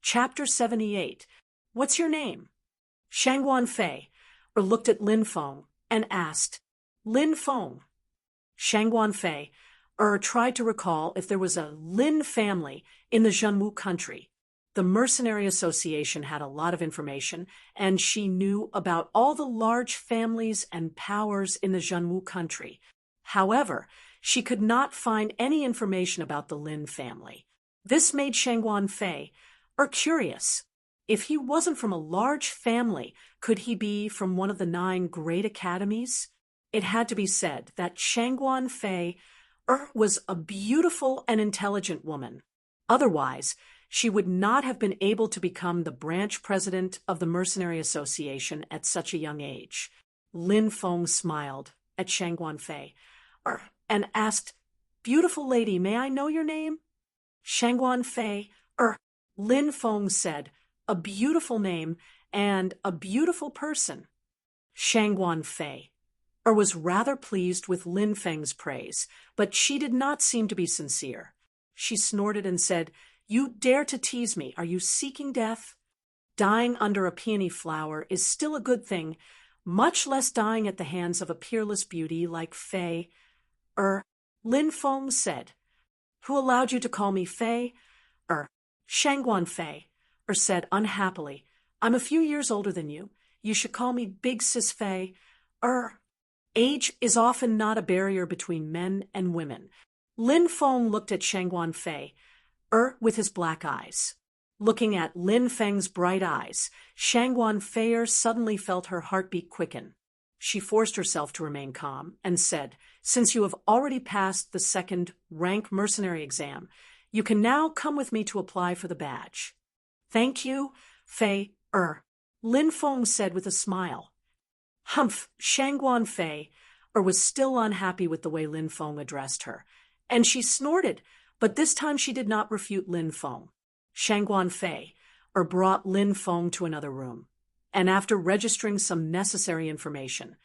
Chapter 78. What's your name? Shangguan Fei, looked at Lin Feng and asked, Lin Feng. Shangguan Fei, tried to recall if there was a Lin family in the Zhenwu country. The Mercenary Association had a lot of information, and she knew about all the large families and powers in the Zhenwu country. However, she could not find any information about the Lin family. This made Shangguan Fei curious. If he wasn't from a large family, could he be from one of the 9 great academies? It had to be said that Shangguan Fei was a beautiful and intelligent woman. Otherwise, she would not have been able to become the branch president of the Mercenary Association at such a young age. Lin Feng smiled at Shangguan Fei and asked, Beautiful lady, may I know your name? Shangguan Fei, Lin Feng said, a beautiful name and a beautiful person. Shangguan Fei was rather pleased with Lin Feng's praise, but she did not seem to be sincere. She snorted and said, You dare to tease me. Are you seeking death? Dying under a peony flower is still a good thing, much less dying at the hands of a peerless beauty like Fei. Lin Feng said. Who allowed you to call me Fei? Shangguan Fei, said unhappily, I'm a few years older than you. You should call me Big Sis Fei. Age is often not a barrier between men and women. Lin Feng looked at Shangguan Fei, with his black eyes. Looking at Lin Feng's bright eyes, Shangguan Fei suddenly felt her heartbeat quicken. She forced herself to remain calm and said, Since you have already passed the 2nd rank mercenary exam, you can now come with me to apply for the badge. Thank you, Fei, Lin Feng said with a smile. Humph, Shangguan Fei, was still unhappy with the way Lin Feng addressed her, and she snorted, but this time she did not refute Lin Feng. Shangguan Fei, brought Lin Feng to another room, and after registering some necessary information,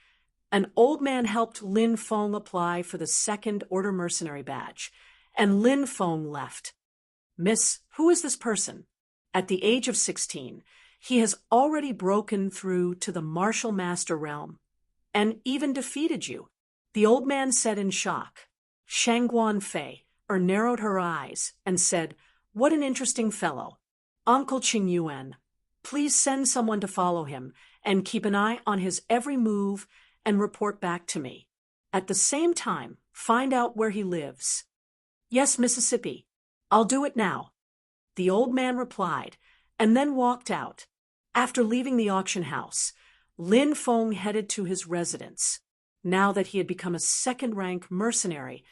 an old man helped Lin Feng apply for the 2nd Order Mercenary badge, and Lin Feng left. Miss, who is this person? At the age of 16, he has already broken through to the martial master realm, and even defeated you, the old man said in shock. Shangguan Fei, narrowed her eyes and said, What an interesting fellow. Uncle Qing Yuan, please send someone to follow him and keep an eye on his every move and report back to me. At the same time, find out where he lives. Yes, Mississippi. I'll do it now. The old man replied, and then walked out. After leaving the auction house, Lin Feng headed to his residence. Now that he had become a 2nd-rank mercenary,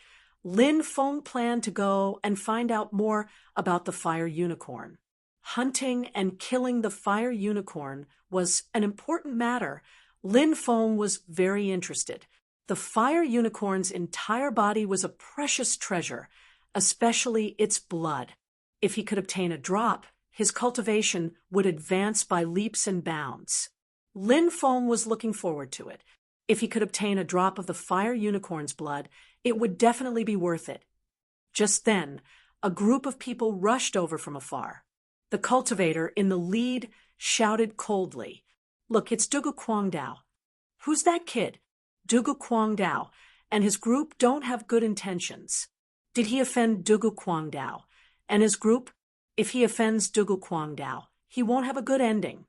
Lin Feng planned to go and find out more about the fire unicorn. Hunting and killing the fire unicorn was an important matter. Lin Feng was very interested. The fire unicorn's entire body was a precious treasure, especially its blood. If he could obtain a drop, his cultivation would advance by leaps and bounds. Lin Feng was looking forward to it. If he could obtain a drop of the fire unicorn's blood, it would definitely be worth it. Just then, a group of people rushed over from afar. The cultivator in the lead shouted coldly, Look, it's Dugu Guangdao. Who's that kid? Dugu Guangdao and his group don't have good intentions. Did he offend Dugu Guangdao and his group? If he offends Dugu Guangdao, he won't have a good ending.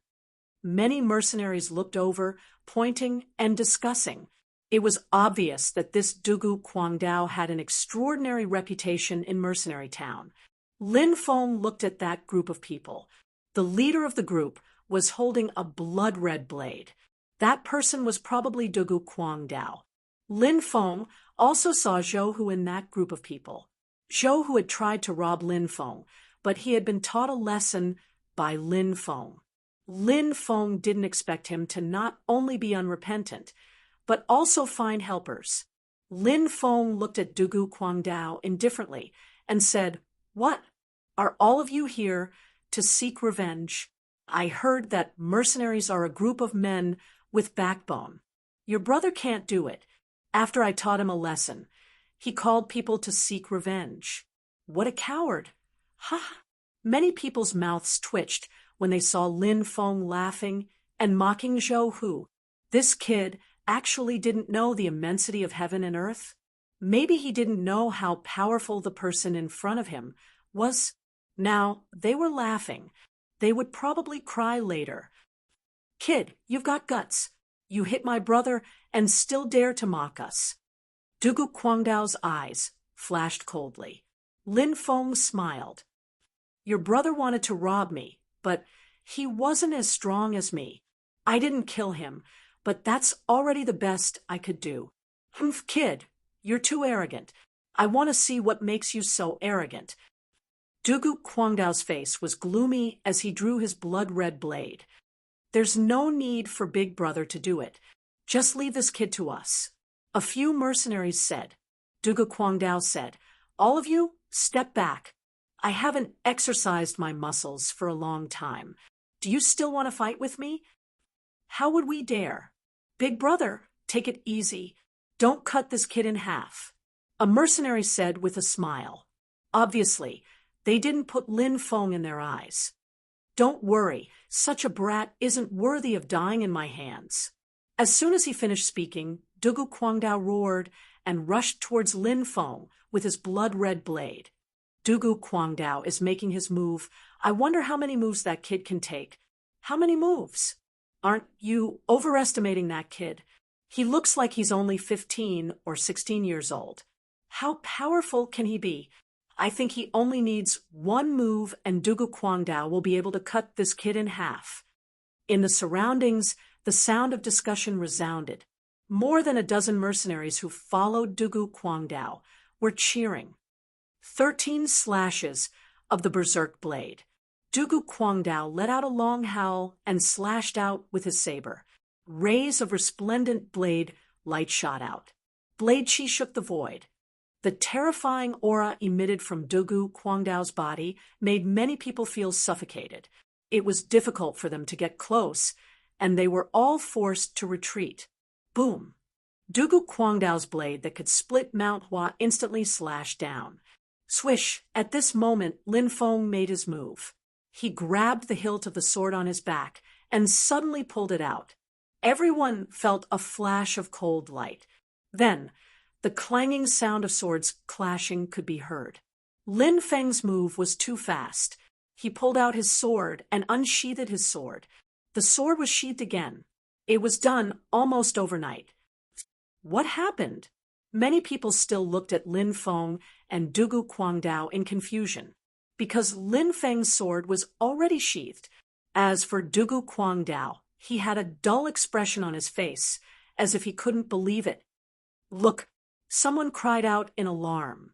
Many mercenaries looked over, pointing and discussing. It was obvious that this Dugu Guangdao had an extraordinary reputation in Mercenary Town. Lin Feng looked at that group of people. The leader of the group was holding a blood-red blade. That person was probably Dugu Guangdao. Lin Feng also saw Zhou Hu in that group of people. Zhou Hu had tried to rob Lin Feng, but he had been taught a lesson by Lin Feng. Lin Feng didn't expect him to not only be unrepentant, but also find helpers. Lin Feng looked at Dugu Guangdao indifferently and said, What? Are all of you here to seek revenge? I heard that mercenaries are a group of men with backbone. Your brother can't do it. After I taught him a lesson, he called people to seek revenge. What a coward. Ha! Many people's mouths twitched when they saw Lin Feng laughing and mocking Zhou Hu. This kid actually didn't know the immensity of heaven and earth. Maybe he didn't know how powerful the person in front of him was. Now, they were laughing. They would probably cry later. Kid, you've got guts. You hit my brother and still dare to mock us. Dugu Kwangdao's eyes flashed coldly. Lin Feng smiled. Your brother wanted to rob me, but he wasn't as strong as me. I didn't kill him, but that's already the best I could do. Humph, kid, you're too arrogant. I want to see what makes you so arrogant. Dugu Kwangdao's face was gloomy as he drew his blood-red blade. There's no need for Big Brother to do it. Just leave this kid to us. A few mercenaries said. Dugu Kwangdao said, all of you, step back. I haven't exercised my muscles for a long time. Do you still want to fight with me? How would we dare? Big Brother, take it easy. Don't cut this kid in half. A mercenary said with a smile. Obviously, they didn't put Lin Feng in their eyes. Don't worry, such a brat isn't worthy of dying in my hands. As soon as he finished speaking, Dugu Kwangdao roared and rushed towards Lin Feng with his blood-red blade. Dugu Kwangdao is making his move. I wonder how many moves that kid can take. How many moves? Aren't you overestimating that kid? He looks like he's only 15 or 16 years old. How powerful can he be? I think he only needs one move and Dugu Kwangdao will be able to cut this kid in half. In the surroundings, the sound of discussion resounded. More than a dozen mercenaries who followed Dugu Kwangdao were cheering. 13 slashes of the berserk blade. Dugu Kwangdao let out a long howl and slashed out with his saber. Rays of resplendent blade light shot out. Blade Chi shook the void. The terrifying aura emitted from Dugu Kwangdao's body made many people feel suffocated. It was difficult for them to get close, and they were all forced to retreat. Boom! Dugu Kwangdao's blade that could split Mount Hua instantly slashed down. Swish! At this moment, Lin Feng made his move. He grabbed the hilt of the sword on his back and suddenly pulled it out. Everyone felt a flash of cold light. Then, the clanging sound of swords clashing could be heard. Lin Feng's move was too fast. He pulled out his sword and unsheathed his sword. The sword was sheathed again. It was done almost overnight. What happened? Many people still looked at Lin Feng and Dugu Kwangdao in confusion, because Lin Feng's sword was already sheathed. As for Dugu Kwangdao, he had a dull expression on his face, as if he couldn't believe it. Look! Someone cried out in alarm.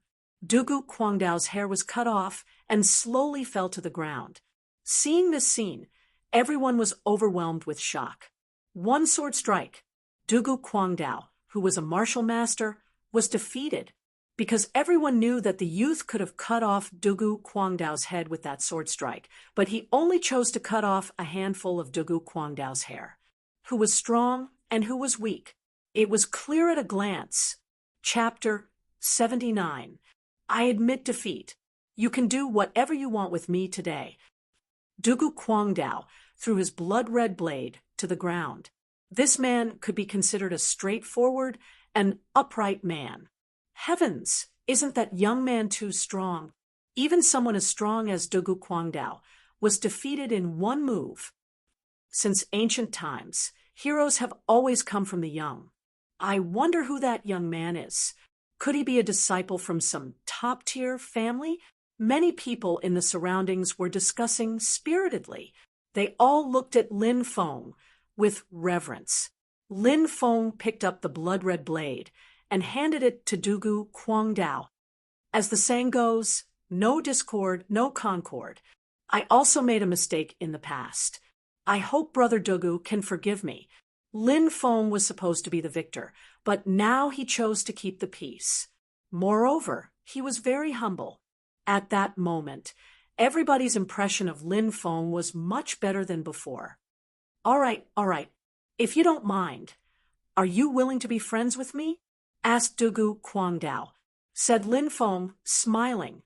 Dugu Kwangdao's hair was cut off and slowly fell to the ground. Seeing this scene, everyone was overwhelmed with shock. One sword strike. Dugu Kwangdao, who was a martial master, was defeated, because everyone knew that the youth could have cut off Dugu Kwangdao's head with that sword strike, but he only chose to cut off a handful of Dugu Kwangdao's hair. Who was strong and who was weak? It was clear at a glance. Chapter 79. I admit defeat. You can do whatever you want with me today. Dugu Kwangdao threw his blood-red blade to the ground. This man could be considered a straightforward and upright man. Heavens, isn't that young man too strong? Even someone as strong as Dugu Kwangdao was defeated in one move. Since ancient times, heroes have always come from the young. I wonder who that young man is. Could he be a disciple from some top-tier family? Many people in the surroundings were discussing spiritedly. They all looked at Lin Feng with reverence. Lin Feng picked up the blood-red blade and handed it to Dugu Kwangdao. As the saying goes, no discord, no concord. I also made a mistake in the past. I hope Brother Dugu can forgive me. Lin Feng was supposed to be the victor, but now he chose to keep the peace. Moreover, he was very humble. At that moment, everybody's impression of Lin Feng was much better than before. All right. If you don't mind, are you willing to be friends with me? Asked Dugu Kwangdao. Said Lin Feng, smiling.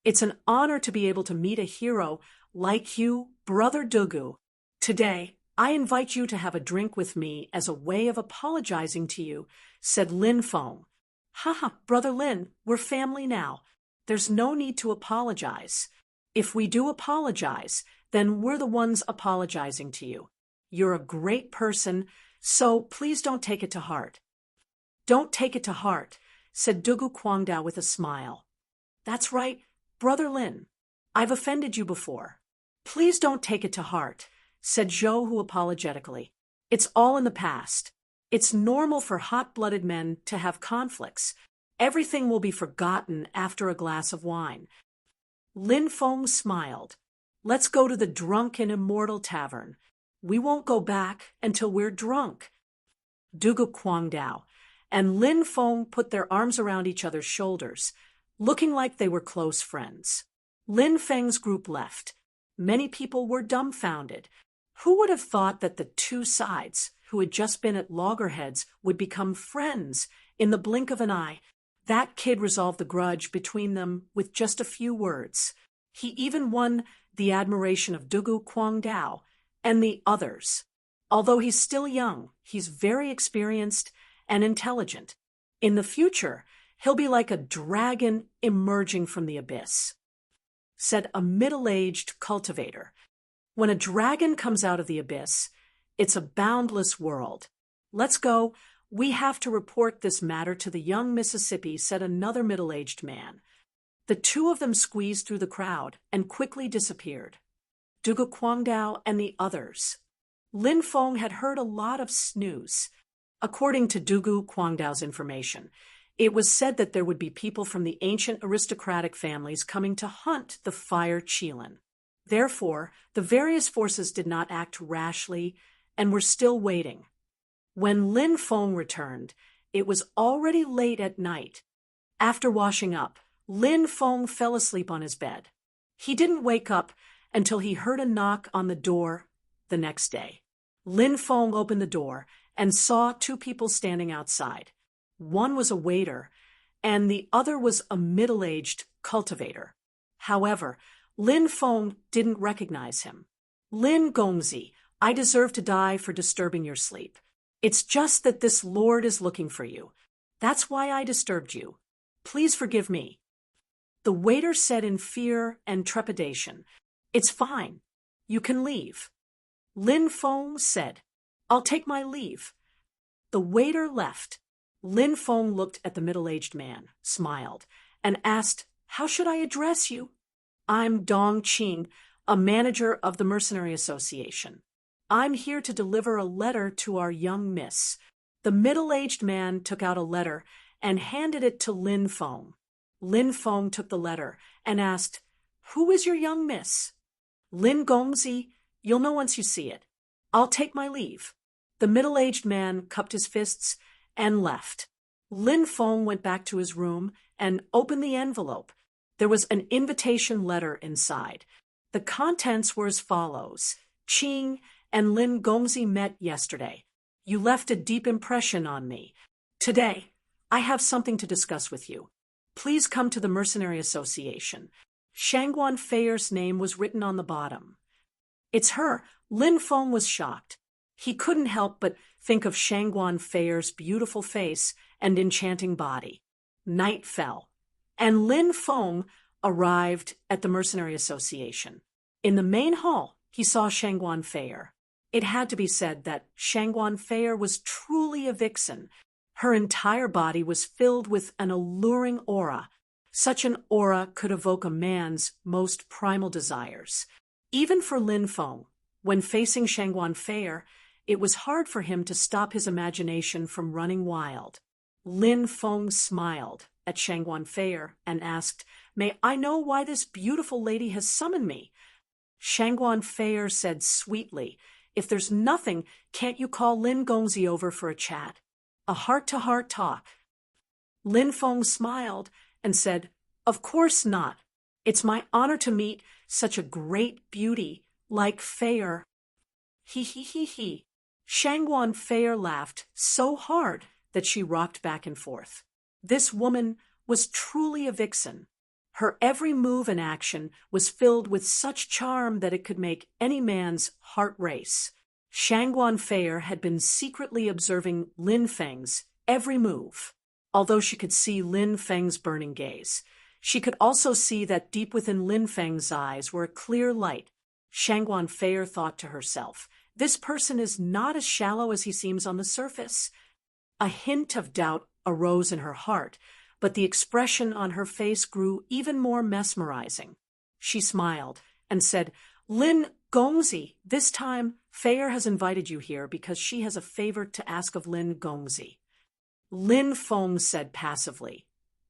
It's an honor to be able to meet a hero like you, Brother Dugu. Today, I invite you to have a drink with me as a way of apologizing to you, said Lin Feng. Haha, Brother Lin, we're family now. There's no need to apologize. If we do apologize, then we're the ones apologizing to you. You're a great person, so please don't take it to heart. Don't take it to heart, said Dugu Kwangdao with a smile. That's right, Brother Lin. I've offended you before. Please don't take it to heart, said Zhou Hu apologetically. It's all in the past. It's normal for hot-blooded men to have conflicts. Everything will be forgotten after a glass of wine. Lin Feng smiled. Let's go to the Drunk and Immortal Tavern. We won't go back until we're drunk. Dugu Kwangdao and Lin Feng put their arms around each other's shoulders, looking like they were close friends. Lin Feng's group left. Many people were dumbfounded. Who would have thought that the two sides, who had just been at loggerheads, would become friends in the blink of an eye? That kid resolved the grudge between them with just a few words. He even won the admiration of Dugu Kwangdao and the others. Although he's still young, he's very experienced and intelligent. In the future, he'll be like a dragon emerging from the abyss, said a middle-aged cultivator. When a dragon comes out of the abyss, it's a boundless world. Let's go. We have to report this matter to the young Mississippi, said another middle-aged man. The two of them squeezed through the crowd and quickly disappeared. Dugu Kwangdao and the others. Lin Feng had heard a lot of snooze. According to Dugu Kwangdao's information, it was said that there would be people from the ancient aristocratic families coming to hunt the fire Qilin. Therefore, the various forces did not act rashly and were still waiting. When Lin Feng returned, it was already late at night. After washing up, Lin Feng fell asleep on his bed. He didn't wake up until he heard a knock on the door the next day. Lin Feng opened the door and saw two people standing outside. One was a waiter, and the other was a middle-aged cultivator. However, Lin Feng didn't recognize him. Lin Gongzi, I deserve to die for disturbing your sleep. It's just that this lord is looking for you. That's why I disturbed you. Please forgive me. The waiter said in fear and trepidation, It's fine. You can leave. Lin Feng said, I'll take my leave. The waiter left. Lin Feng looked at the middle-aged man, smiled, and asked, How should I address you? I'm Dong Qing, a manager of the Mercenary Association. I'm here to deliver a letter to our young miss. The middle-aged man took out a letter and handed it to Lin Feng. Lin Feng took the letter and asked, Who is your young miss? Lin Gongzi, you'll know once you see it. I'll take my leave. The middle-aged man cupped his fists and left. Lin Feng went back to his room and opened the envelope. There was an invitation letter inside. The contents were as follows. Qing and Lin Gongzi met yesterday. You left a deep impression on me. Today, I have something to discuss with you. Please come to the Mercenary Association. Shangguan Feier's name was written on the bottom. It's her. Lin Feng was shocked. He couldn't help but think of Shangguan Feier's beautiful face and enchanting body. Night fell, and Lin Feng arrived at the Mercenary Association. In the main hall, he saw Shangguan Feier. It had to be said that Shangguan Feier was truly a vixen. Her entire body was filled with an alluring aura. Such an aura could evoke a man's most primal desires. Even for Lin Feng, when facing Shangguan Feier, it was hard for him to stop his imagination from running wild. Lin Feng smiled at Shangguan Feier and asked, May I know why this beautiful lady has summoned me? Shangguan Feier said sweetly, If there's nothing, can't you call Lin Gongzi over for a chat? A heart-to-heart talk. Lin Feng smiled and said, Of course not. It's my honor to meet such a great beauty like Feier. He. Shangguan Feier laughed so hard that she rocked back and forth. This woman was truly a vixen. Her every move and action was filled with such charm that it could make any man's heart race. Shangguan Fei'er had been secretly observing Lin Feng's every move. Although she could see Lin Feng's burning gaze, she could also see that deep within Lin Feng's eyes were a clear light. Shangguan Fei'er thought to herself, "This person is not as shallow as he seems on the surface." A hint of doubt arose in her heart, but the expression on her face grew even more mesmerizing. She smiled and said, "Lin Gongzi, this time Fei'er has invited you here because she has a favor to ask of Lin Gongzi." Lin Feng said passively,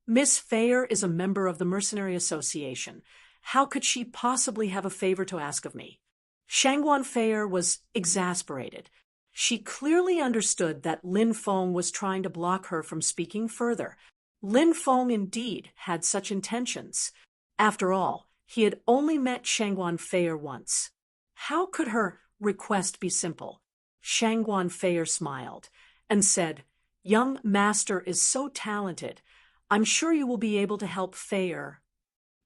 "Miss Fei'er is a member of the Mercenary Association. How could she possibly have a favor to ask of me?" Shangguan Fei'er was exasperated. She clearly understood that Lin Feng was trying to block her from speaking further. Lin Feng indeed had such intentions. After all, he had only met Shangguan Fei'er once. How could her request be simple? Shangguan Fei'er smiled and said, "Young master is so talented. I'm sure you will be able to help Fei'er."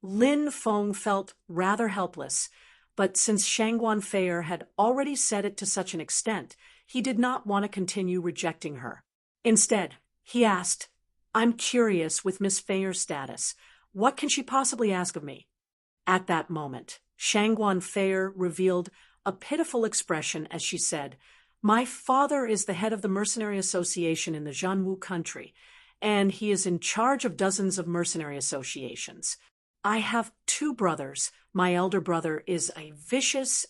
Lin Feng felt rather helpless, but since Shangguan Fei'er had already said it to such an extent, he did not want to continue rejecting her. Instead, he asked, "I'm curious with Miss Fei'er's status. What can she possibly ask of me?" At that moment, Shangguan Fei'er revealed a pitiful expression as she said, "My father is the head of the Mercenary Association in the Zhanwu country, and he is in charge of dozens of mercenary associations. I have 2 brothers. My elder brother is a vicious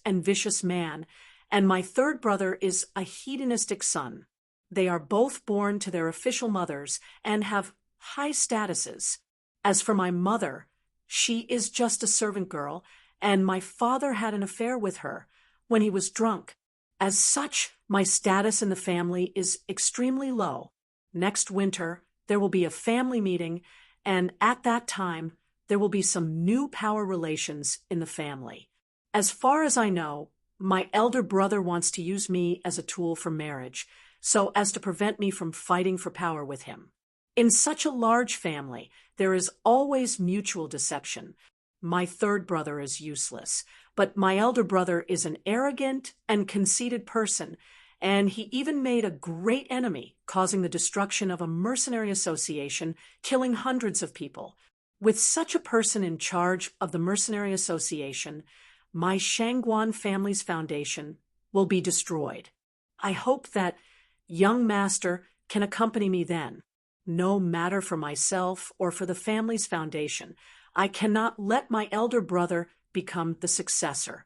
man, and my 3rd brother is a hedonistic son. They are both born to their official mothers and have high statuses. As for my mother, she is just a servant girl, and my father had an affair with her when he was drunk. As such, my status in the family is extremely low. Next winter, there will be a family meeting, and at that time, there will be some new power relations in the family. As far as I know, my elder brother wants to use me as a tool for marriage, so as to prevent me from fighting for power with him. In such a large family, there is always mutual deception. My 3rd brother is useless, but my elder brother is an arrogant and conceited person, and he even made a great enemy, causing the destruction of a mercenary association, killing hundreds of people. With such a person in charge of the mercenary association, my Shangguan family's foundation will be destroyed. I hope that young master can accompany me then. No matter for myself or for the family's foundation, I cannot let my elder brother become the successor."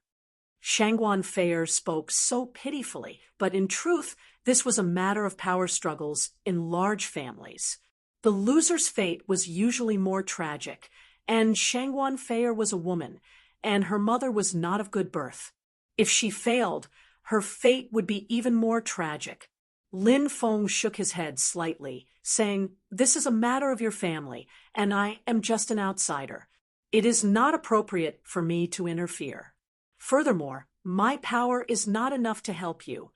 Shangguan Fei'er spoke so pitifully, but in truth, this was a matter of power struggles in large families. The loser's fate was usually more tragic, and Shangguan Fei'er was a woman, and her mother was not of good birth. If she failed, her fate would be even more tragic. Lin Feng shook his head slightly, saying, "This is a matter of your family, and I am just an outsider. It is not appropriate for me to interfere. Furthermore, my power is not enough to help you."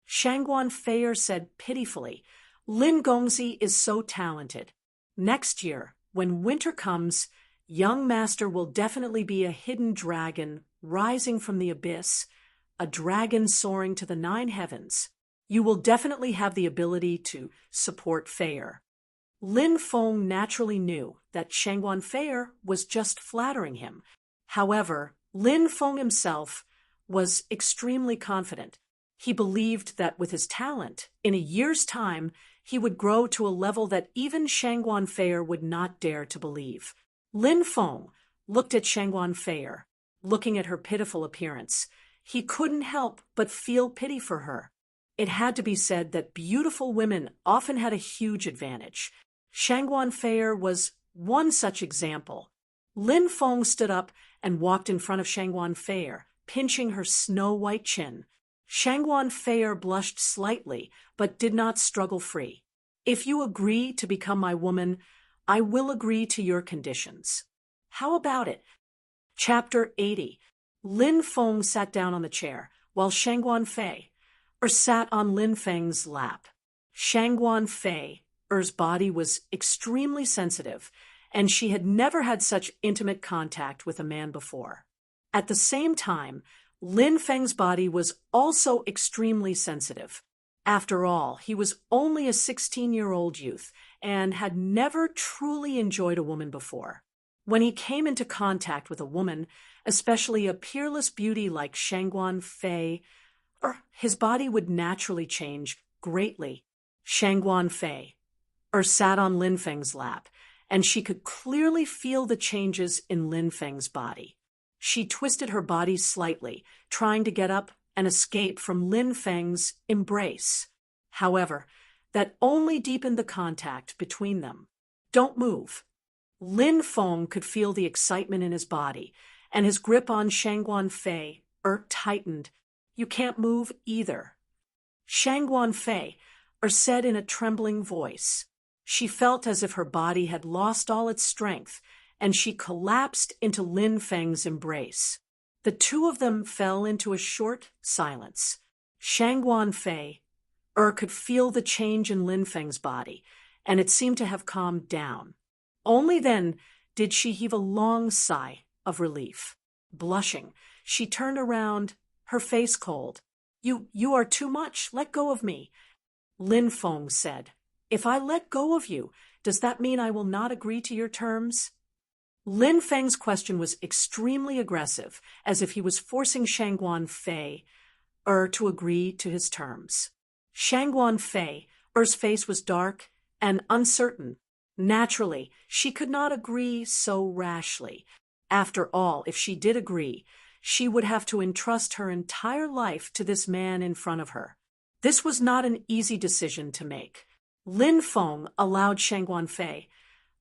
Shangguan Fei'er said pitifully, "Lin Gongzi is so talented. Next year, when winter comes, young master will definitely be a hidden dragon rising from the abyss, a dragon soaring to the 9 heavens. You will definitely have the ability to support Fei'er." Lin Feng naturally knew that Shangguan Fei'er was just flattering him. However, Lin Feng himself was extremely confident. He believed that with his talent, in a year's time, he would grow to a level that even Shangguan Fei'er would not dare to believe. Lin Feng looked at Shangguan Fei'er, looking at her pitiful appearance. He couldn't help but feel pity for her. It had to be said that beautiful women often had a huge advantage. Shangguan Fei'er was one such example. Lin Feng stood up and walked in front of Shangguan Fei'er, pinching her snow-white chin. Shangguan Fei'er blushed slightly, but did not struggle free. "If you agree to become my woman, I will agree to your conditions. How about it?" Chapter 80. Lin Feng sat down on the chair, while Shangguan Fei'er sat on Lin Feng's lap. Shangguan Fei'er's body was extremely sensitive, and she had never had such intimate contact with a man before. At the same time, Lin Feng's body was also extremely sensitive. After all, he was only a 16-year-old youth and had never truly enjoyed a woman before. When he came into contact with a woman, especially a peerless beauty like Shangguan Fei, his body would naturally change greatly. Shangguan Fei sat on Lin Feng's lap, and she could clearly feel the changes in Lin Feng's body. She twisted her body slightly, trying to get up and escape from Lin Feng's embrace. However, that only deepened the contact between them. "Don't move." Lin Feng could feel the excitement in his body, and his grip on Shangguan Fei tightened. "You can't move either." Shangguan Fei said in a trembling voice. She felt as if her body had lost all its strength, and she collapsed into Lin Feng's embrace. The two of them fell into a short silence. Shangguan Fei could feel the change in Lin Feng's body, and it seemed to have calmed down. Only then did she heave a long sigh of relief. Blushing, she turned around, her face cold. You are too much. Let go of me." Lin Feng said. "If I let go of you, does that mean I will not agree to your terms?" Lin Feng's question was extremely aggressive, as if he was forcing Shangguan Fei to agree to his terms. Shangguan Fei's face was dark and uncertain. Naturally, she could not agree so rashly. After all, if she did agree, she would have to entrust her entire life to this man in front of her. This was not an easy decision to make. Lin Feng allowed Shangguan Fei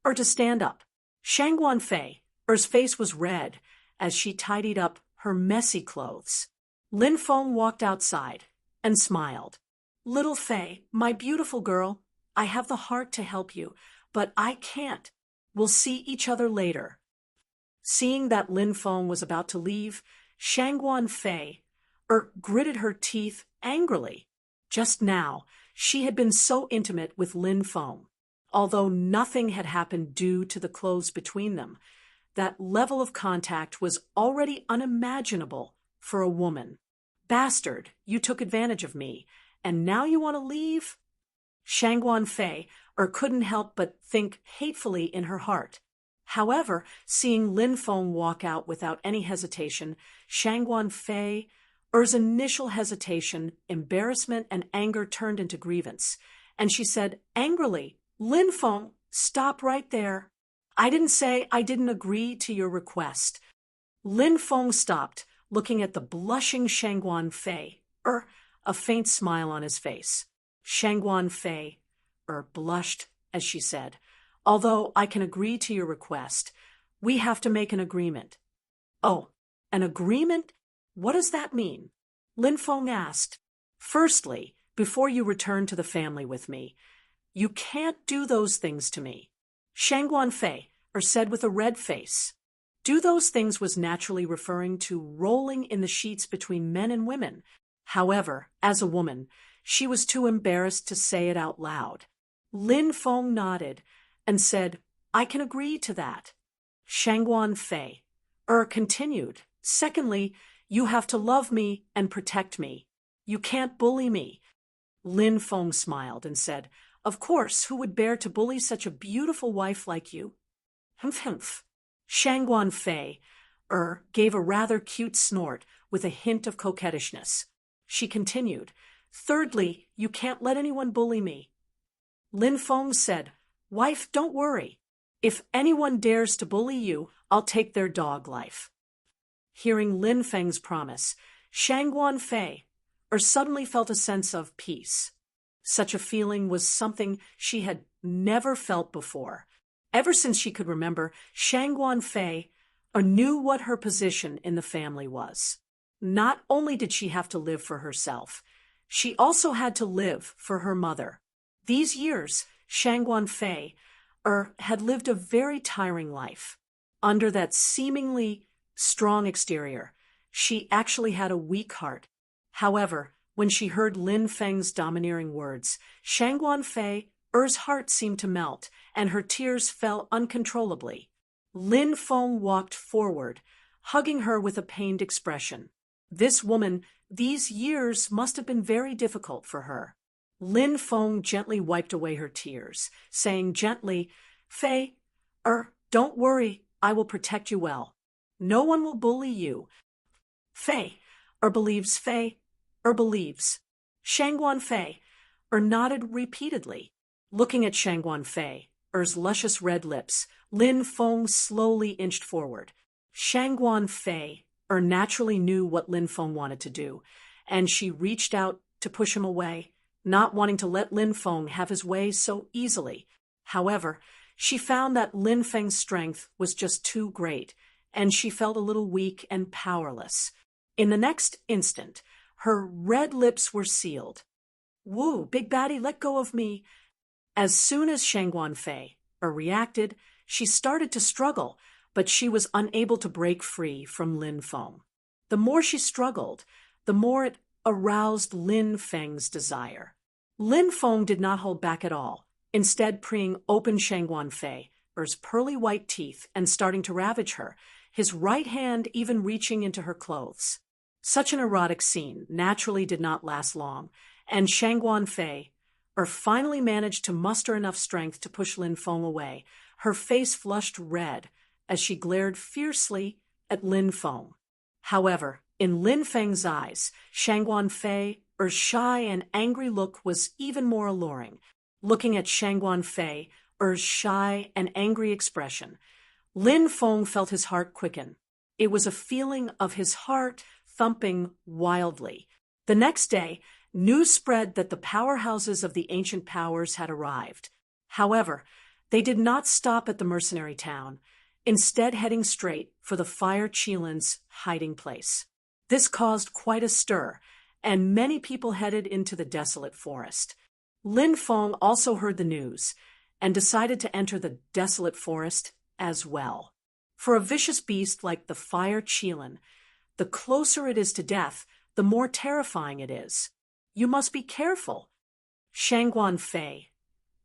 to stand up. Shangguan Fei's face was red as she tidied up her messy clothes. Lin Feng walked outside and smiled. "Little Fei, my beautiful girl, I have the heart to help you, but I can't. We'll see each other later." Seeing that Lin Feng was about to leave, Shangguan Fei gritted her teeth angrily. Just now, she had been so intimate with Lin Feng. Although nothing had happened due to the clothes between them, that level of contact was already unimaginable for a woman. "Bastard, you took advantage of me, and now you want to leave?" Shangguan Fei couldn't help but think hatefully in her heart. However, seeing Lin Feng walk out without any hesitation, Shangguan Fei's initial hesitation, embarrassment, and anger turned into grievance, and she said angrily, "Lin Feng, stop right there. I didn't say I didn't agree to your request." Lin Feng stopped, looking at the blushing Shangguan Fei, a faint smile on his face. Shangguan Fei blushed as she said, "Although I can agree to your request, we have to make an agreement." "Oh, an agreement? What does that mean?" Lin Feng asked. "Firstly, before you return to the family with me, you can't do those things to me." Shangguan Fei said with a red face. "Do those things" was naturally referring to rolling in the sheets between men and women. However, as a woman, she was too embarrassed to say it out loud. Lin Feng nodded and said, "I can agree to that." Shangguan Fei continued, "Secondly, you have to love me and protect me. You can't bully me." Lin Feng smiled and said, "Of course, who would bear to bully such a beautiful wife like you?" Humph. Shangguan Fei gave a rather cute snort with a hint of coquettishness. She continued, "Thirdly, you can't let anyone bully me." Lin Feng said, "Wife, don't worry. If anyone dares to bully you, I'll take their dog life." Hearing Lin Feng's promise, Shangguan Fei suddenly felt a sense of peace. Such a feeling was something she had never felt before. Ever since she could remember, Shangguan Fei knew what her position in the family was. Not only did she have to live for herself, she also had to live for her mother. These years, Shangguan Fei had lived a very tiring life. Under that seemingly strong exterior, she actually had a weak heart. However, when she heard Lin Feng's domineering words, Shangguan Fei Er's heart seemed to melt, and her tears fell uncontrollably. Lin Feng walked forward, hugging her with a pained expression. This woman, these years must have been very difficult for her. Lin Feng gently wiped away her tears, saying gently, "Fei, don't worry, I will protect you well. No one will bully you. Fei, believes Fei, believes." Shangguan Fei, nodded repeatedly. Looking at Shangguan Fei, luscious red lips, Lin Feng slowly inched forward. Shangguan Fei, naturally knew what Lin Feng wanted to do, and she reached out to push him away, not wanting to let Lin Feng have his way so easily. However, she found that Lin Feng's strength was just too great, and she felt a little weak and powerless. In the next instant, her red lips were sealed. "Woo, big baddie, let go of me." As soon as Shangguan Fei reacted, she started to struggle, but she was unable to break free from Lin Feng. The more she struggled, the more it aroused Lin Feng's desire. Lin Feng did not hold back at all, instead preying open Shangguan Fei's pearly white teeth and starting to ravage her, his right hand even reaching into her clothes. Such an erotic scene naturally did not last long, and Shangguan Fei finally managed to muster enough strength to push Lin Feng away, her face flushed red as she glared fiercely at Lin Feng. However, in Lin Feng's eyes, Shangguan Fei's shy and angry look was even more alluring. Looking at Shangguan Fei's shy and angry expression, Lin Feng felt his heart quicken. It was a feeling of his heart thumping wildly. The next day, news spread that the powerhouses of the ancient powers had arrived. However, they did not stop at the mercenary town, instead heading straight for the Fire Qilin's hiding place. This caused quite a stir, and many people headed into the desolate forest. Lin Feng also heard the news and decided to enter the desolate forest as well. For a vicious beast like the Fire Qilin, the closer it is to death, the more terrifying it is. You must be careful. Shangguan Fei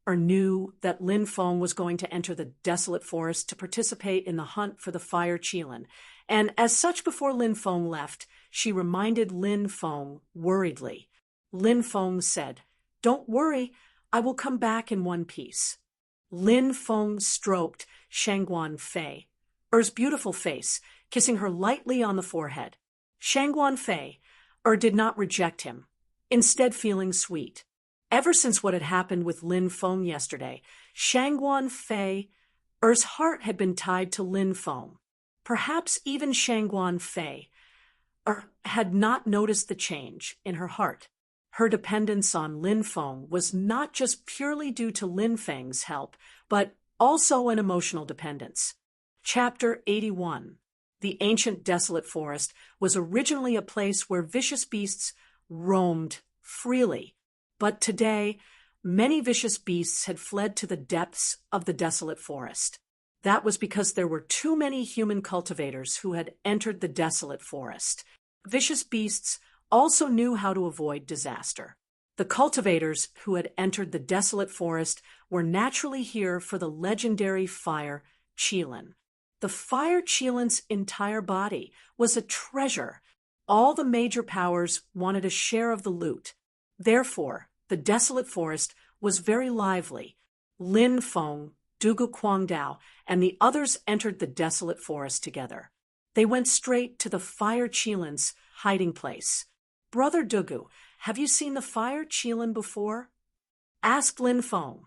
knew that Lin Feng was going to enter the desolate forest to participate in the hunt for the Fire Qilin, and as such before Lin Feng left, she reminded Lin Feng worriedly. Lin Feng said, "Don't worry, I will come back in one piece." Lin Feng stroked Shangguan Fei's beautiful face, kissing her lightly on the forehead. Shangguan Fei did not reject him, instead feeling sweet. Ever since what had happened with Lin Feng yesterday, Shangguan Fei's heart had been tied to Lin Feng. Perhaps even Shangguan Fei had not noticed the change in her heart. Her dependence on Lin Feng was not just purely due to Lin Feng's help, but also an emotional dependence. Chapter 81. The ancient desolate forest was originally a place where vicious beasts roamed freely, but today many vicious beasts had fled to the depths of the desolate forest. That was because there were too many human cultivators who had entered the desolate forest. Vicious beasts also knew how to avoid disaster. The cultivators who had entered the desolate forest were naturally here for the legendary Fire Qilin. The Fire Qilin's entire body was a treasure. All the major powers wanted a share of the loot. Therefore, the desolate forest was very lively. Lin Feng, Dugu Guangdao, and the others entered the desolate forest together. They went straight to the Fire Qilin's hiding place. "Brother Dugu, have you seen the Fire Qilin before?" asked Lin Feng.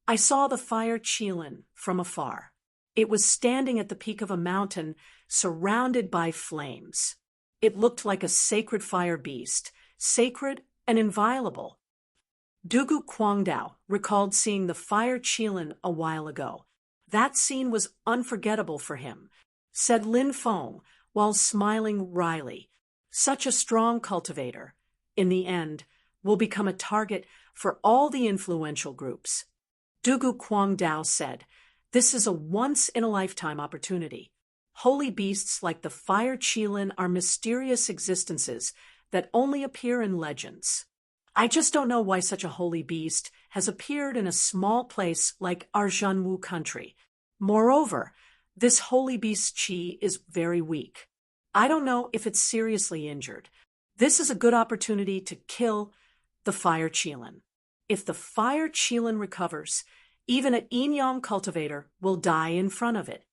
"I saw the Fire Qilin from afar. It was standing at the peak of a mountain, surrounded by flames. It looked like a sacred fire beast, sacred and inviolable." Dugu Guangdao recalled seeing the Fire Qilin a while ago. That scene was unforgettable for him, said Lin Feng while smiling wryly. Such a strong cultivator, in the end, will become a target for all the influential groups. Dugu Guangdao said, "This is a once-in-a-lifetime opportunity. Holy beasts like the Fire Qilin are mysterious existences that only appear in legends. I just don't know why such a holy beast has appeared in a small place like Arjanwu country. Moreover, this holy beast's chi is very weak. I don't know if it's seriously injured. This is a good opportunity to kill the fire Qilin. If the fire Qilin recovers, even an Yin cultivator will die in front of it.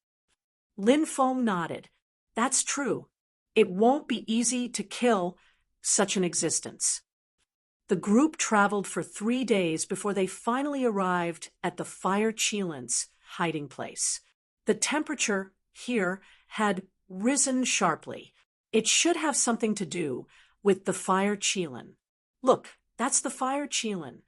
Lin Feng nodded. That's true. It won't be easy to kill such an existence. The group traveled for 3 days before they finally arrived at the fire Qilin's hiding place. The temperature here had risen sharply. It should have something to do with the fire Qilin. Look, that's the fire Qilin.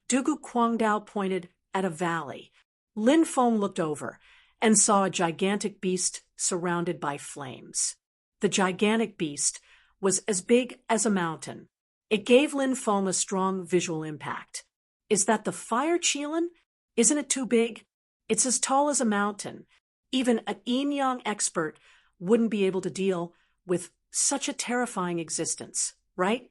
Dugu Guangdao pointed at a valley. Lin Feng looked over and saw a gigantic beast surrounded by flames. The gigantic beast was as big as a mountain. It gave Lin Feng a strong visual impact. Is that the fire Qilin? Isn't it too big? It's as tall as a mountain. Even an yin-yang expert wouldn't be able to deal with such a terrifying existence, right?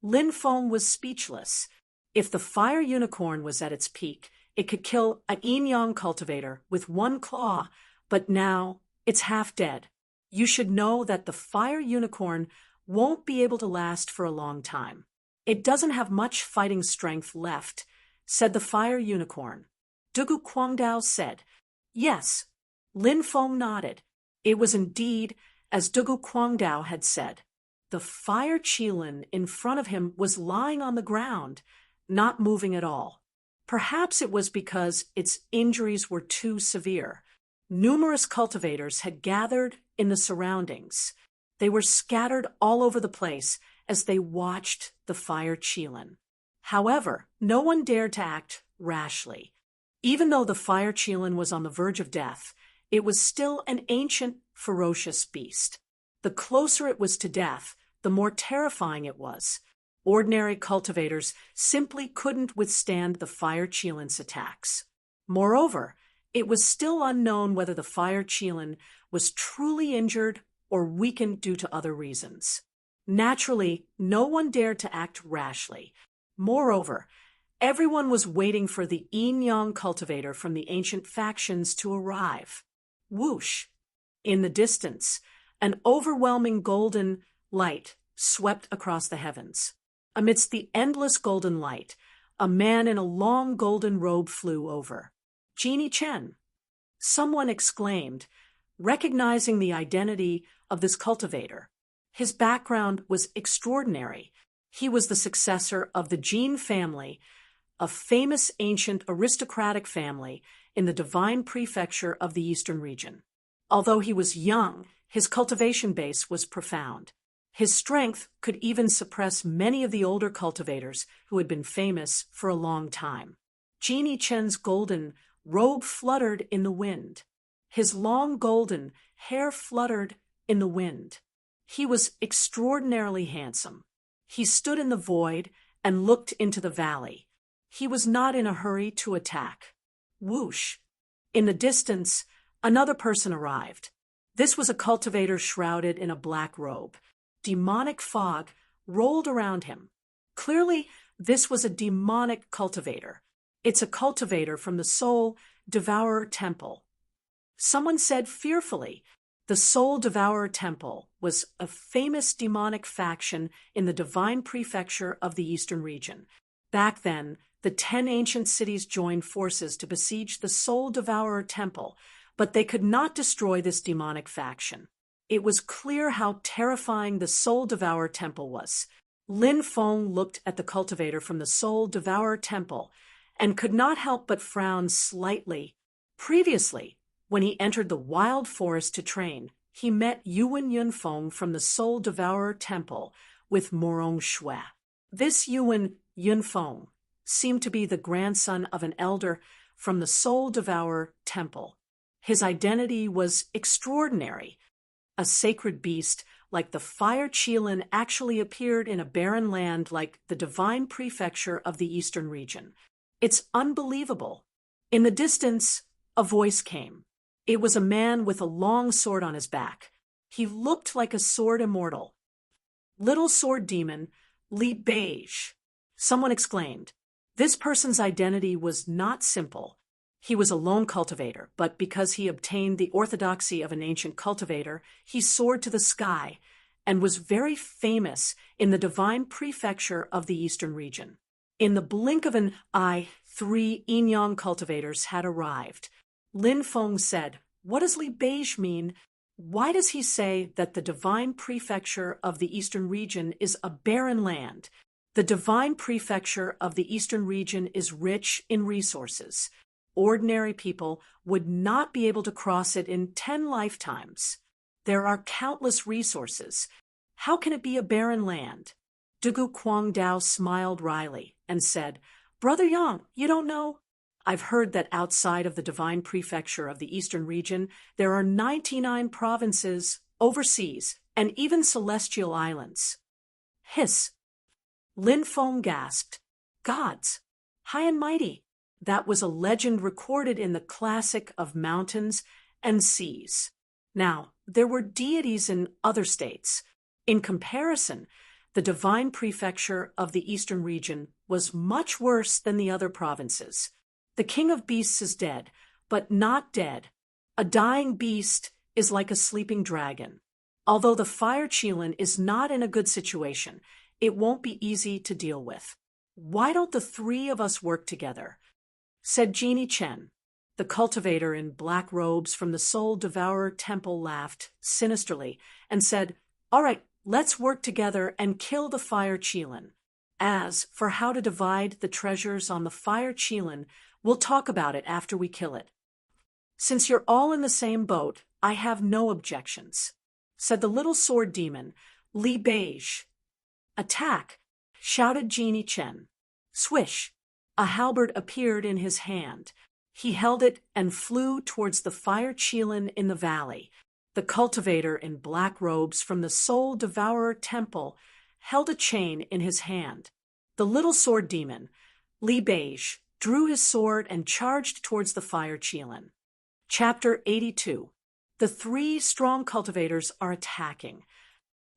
Lin Feng was speechless. If the fire unicorn was at its peak, it could kill an yin-yang cultivator with one claw, but now it's half dead. You should know that the fire unicorn won't be able to last for a long time. It doesn't have much fighting strength left, said the fire unicorn. Dugu Guangdao said, Yes. Lin Feng nodded. It was indeed as Dugu Guangdao had said. The fire Qilin in front of him was lying on the ground, not moving at all. Perhaps it was because its injuries were too severe. Numerous cultivators had gathered in the surroundings. They were scattered all over the place as they watched the fire Qilin. However, no one dared to act rashly. Even though the fire Qilin was on the verge of death, it was still an ancient, ferocious beast. The closer it was to death, the more terrifying it was. Ordinary cultivators simply couldn't withstand the fire Qilin's attacks. Moreover, it was still unknown whether the fire Qilin was truly injured or weakened due to other reasons. Naturally, no one dared to act rashly. Moreover, everyone was waiting for the yin-yang cultivator from the ancient factions to arrive. Whoosh! In the distance, an overwhelming golden light swept across the heavens. Amidst the endless golden light, a man in a long golden robe flew over. Genie Chen! Someone exclaimed, recognizing the identity of this cultivator. His background was extraordinary. He was the successor of the Jin family, a famous ancient aristocratic family in the divine prefecture of the eastern region. Although he was young, his cultivation base was profound. His strength could even suppress many of the older cultivators who had been famous for a long time. Genie Chen's golden robe fluttered in the wind. His long golden hair fluttered in the wind. He was extraordinarily handsome. He stood in the void and looked into the valley. He was not in a hurry to attack. Whoosh! In the distance, another person arrived. This was a cultivator shrouded in a black robe. Demonic fog rolled around him. Clearly, this was a demonic cultivator. It's a cultivator from the Soul Devourer Temple. Someone said fearfully, the Soul Devourer Temple was a famous demonic faction in the divine prefecture of the eastern region. Back then, the 10 ancient cities joined forces to besiege the Soul Devourer Temple, but they could not destroy this demonic faction. It was clear how terrifying the Soul Devourer Temple was. Lin Feng looked at the cultivator from the Soul Devourer Temple and could not help but frown slightly. Previously, when he entered the wild forest to train, he met Yuan Yunfeng from the Soul Devourer Temple with Morong Shui. This Yuan Yunfeng seemed to be the grandson of an elder from the Soul Devourer Temple. His identity was extraordinary. A sacred beast like the fire Qilin actually appeared in a barren land like the divine prefecture of the eastern region. It's unbelievable. In the distance, a voice came. It was a man with a long sword on his back. He looked like a sword immortal. Little sword demon, Li Beige. Someone exclaimed. This person's identity was not simple. He was a lone cultivator, but because he obtained the orthodoxy of an ancient cultivator, he soared to the sky and was very famous in the divine prefecture of the eastern region. In the blink of an eye, 3 Inyang cultivators had arrived. Lin Feng said, "What does Li Beige mean? Why does he say that the divine prefecture of the eastern region is a barren land? The divine prefecture of the eastern region is rich in resources. Ordinary people would not be able to cross it in 10 lifetimes. There are countless resources. How can it be a barren land?" Dugu Kwangdao smiled wryly and said, "Brother Yang, you don't know? I've heard that outside of the divine prefecture of the eastern region, there are 99 provinces, overseas, and even celestial islands." Hiss. Lin Feng gasped, "Gods, high and mighty." That was a legend recorded in the classic of mountains and seas. Now, there were deities in other states. In comparison, the divine prefecture of the eastern region was much worse than the other provinces. The king of beasts is dead, but not dead. A dying beast is like a sleeping dragon. Although the fire Qilin is not in a good situation, it won't be easy to deal with. "Why don't the 3 of us work together?" said Genie Chen. The cultivator in black robes from the Soul Devourer Temple laughed sinisterly and said, "All right, let's work together and kill the fire Qilin. As for how to divide the treasures on the fire Qilin, we'll talk about it after we kill it." "Since you're all in the same boat, I have no objections," said the little sword demon, Li Beige. "Attack!" shouted Genie Chen. Swish! A halberd appeared in his hand. He held it and flew towards the fire Qilin in the valley. The cultivator in black robes from the Soul Devourer Temple held a chain in his hand. The little sword demon, Li Beige, drew his sword and charged towards the fire Qilin. Chapter 82. The 3 strong cultivators are attacking.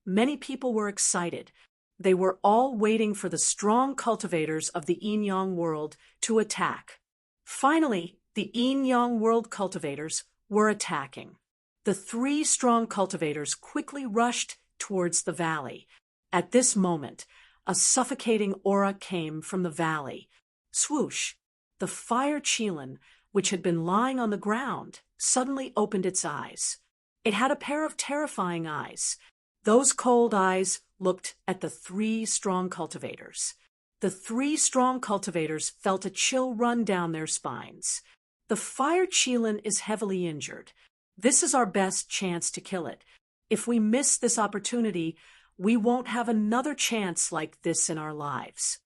Many people were excited. They were all waiting for the strong cultivators of the Yin-Yang world to attack. Finally, the Yin-Yang world cultivators were attacking. The 3 strong cultivators quickly rushed towards the valley. At this moment, a suffocating aura came from the valley. Swoosh! The fire Qilin, which had been lying on the ground, suddenly opened its eyes. It had a pair of terrifying eyes. Those cold eyes looked at the 3 strong cultivators. The 3 strong cultivators felt a chill run down their spines. The fire Qilin is heavily injured. This is our best chance to kill it. If we miss this opportunity, we won't have another chance like this in our lives.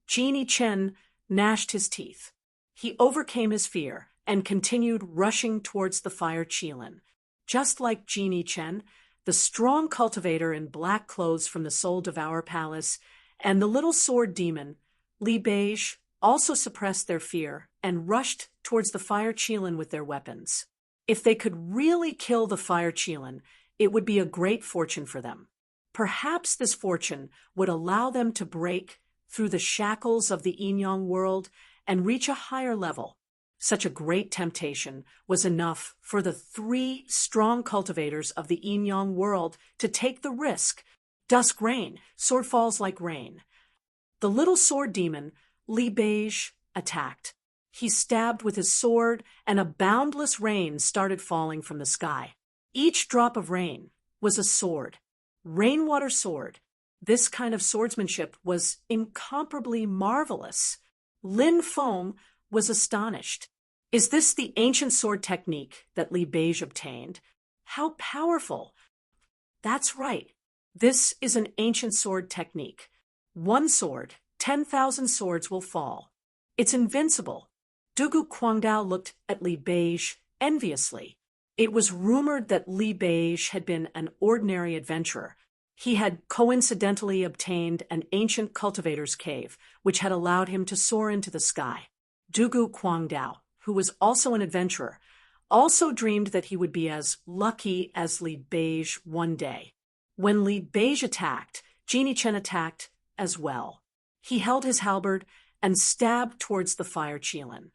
Genie Chen gnashed his teeth. He overcame his fear and continued rushing towards the fire Qilin. Just like Genie Chen, the strong cultivator in black clothes from the Soul Devourer Palace, and the little sword demon, Li Beige, also suppressed their fear and rushed towards the fire Qilin with their weapons. If they could really kill the fire Qilin, it would be a great fortune for them. Perhaps this fortune would allow them to break through the shackles of the Yin-Yang world and reach a higher level. Such a great temptation was enough for the 3 strong cultivators of the Yin-Yang world to take the risk. Dusk rain, sword falls like rain. The little sword demon, Li Beige, attacked. He stabbed with his sword, and a boundless rain started falling from the sky. Each drop of rain was a sword. Rainwater sword. This kind of swordsmanship was incomparably marvelous. Lin Feng was astonished. Is this the ancient sword technique that Li Beige obtained? How powerful! That's right. This is an ancient sword technique. 1 sword, 10,000 swords will fall. It's invincible. Dugu Kwangdao looked at Li Beige enviously. It was rumored that Li Beige had been an ordinary adventurer. He had coincidentally obtained an ancient cultivator's cave, which had allowed him to soar into the sky. Dugu Kwangdao, who was also an adventurer, also dreamed that he would be as lucky as Li Beige one day. When Li Beige attacked, Genie Chen attacked as well. He held his halberd and stabbed towards the fire Qilin.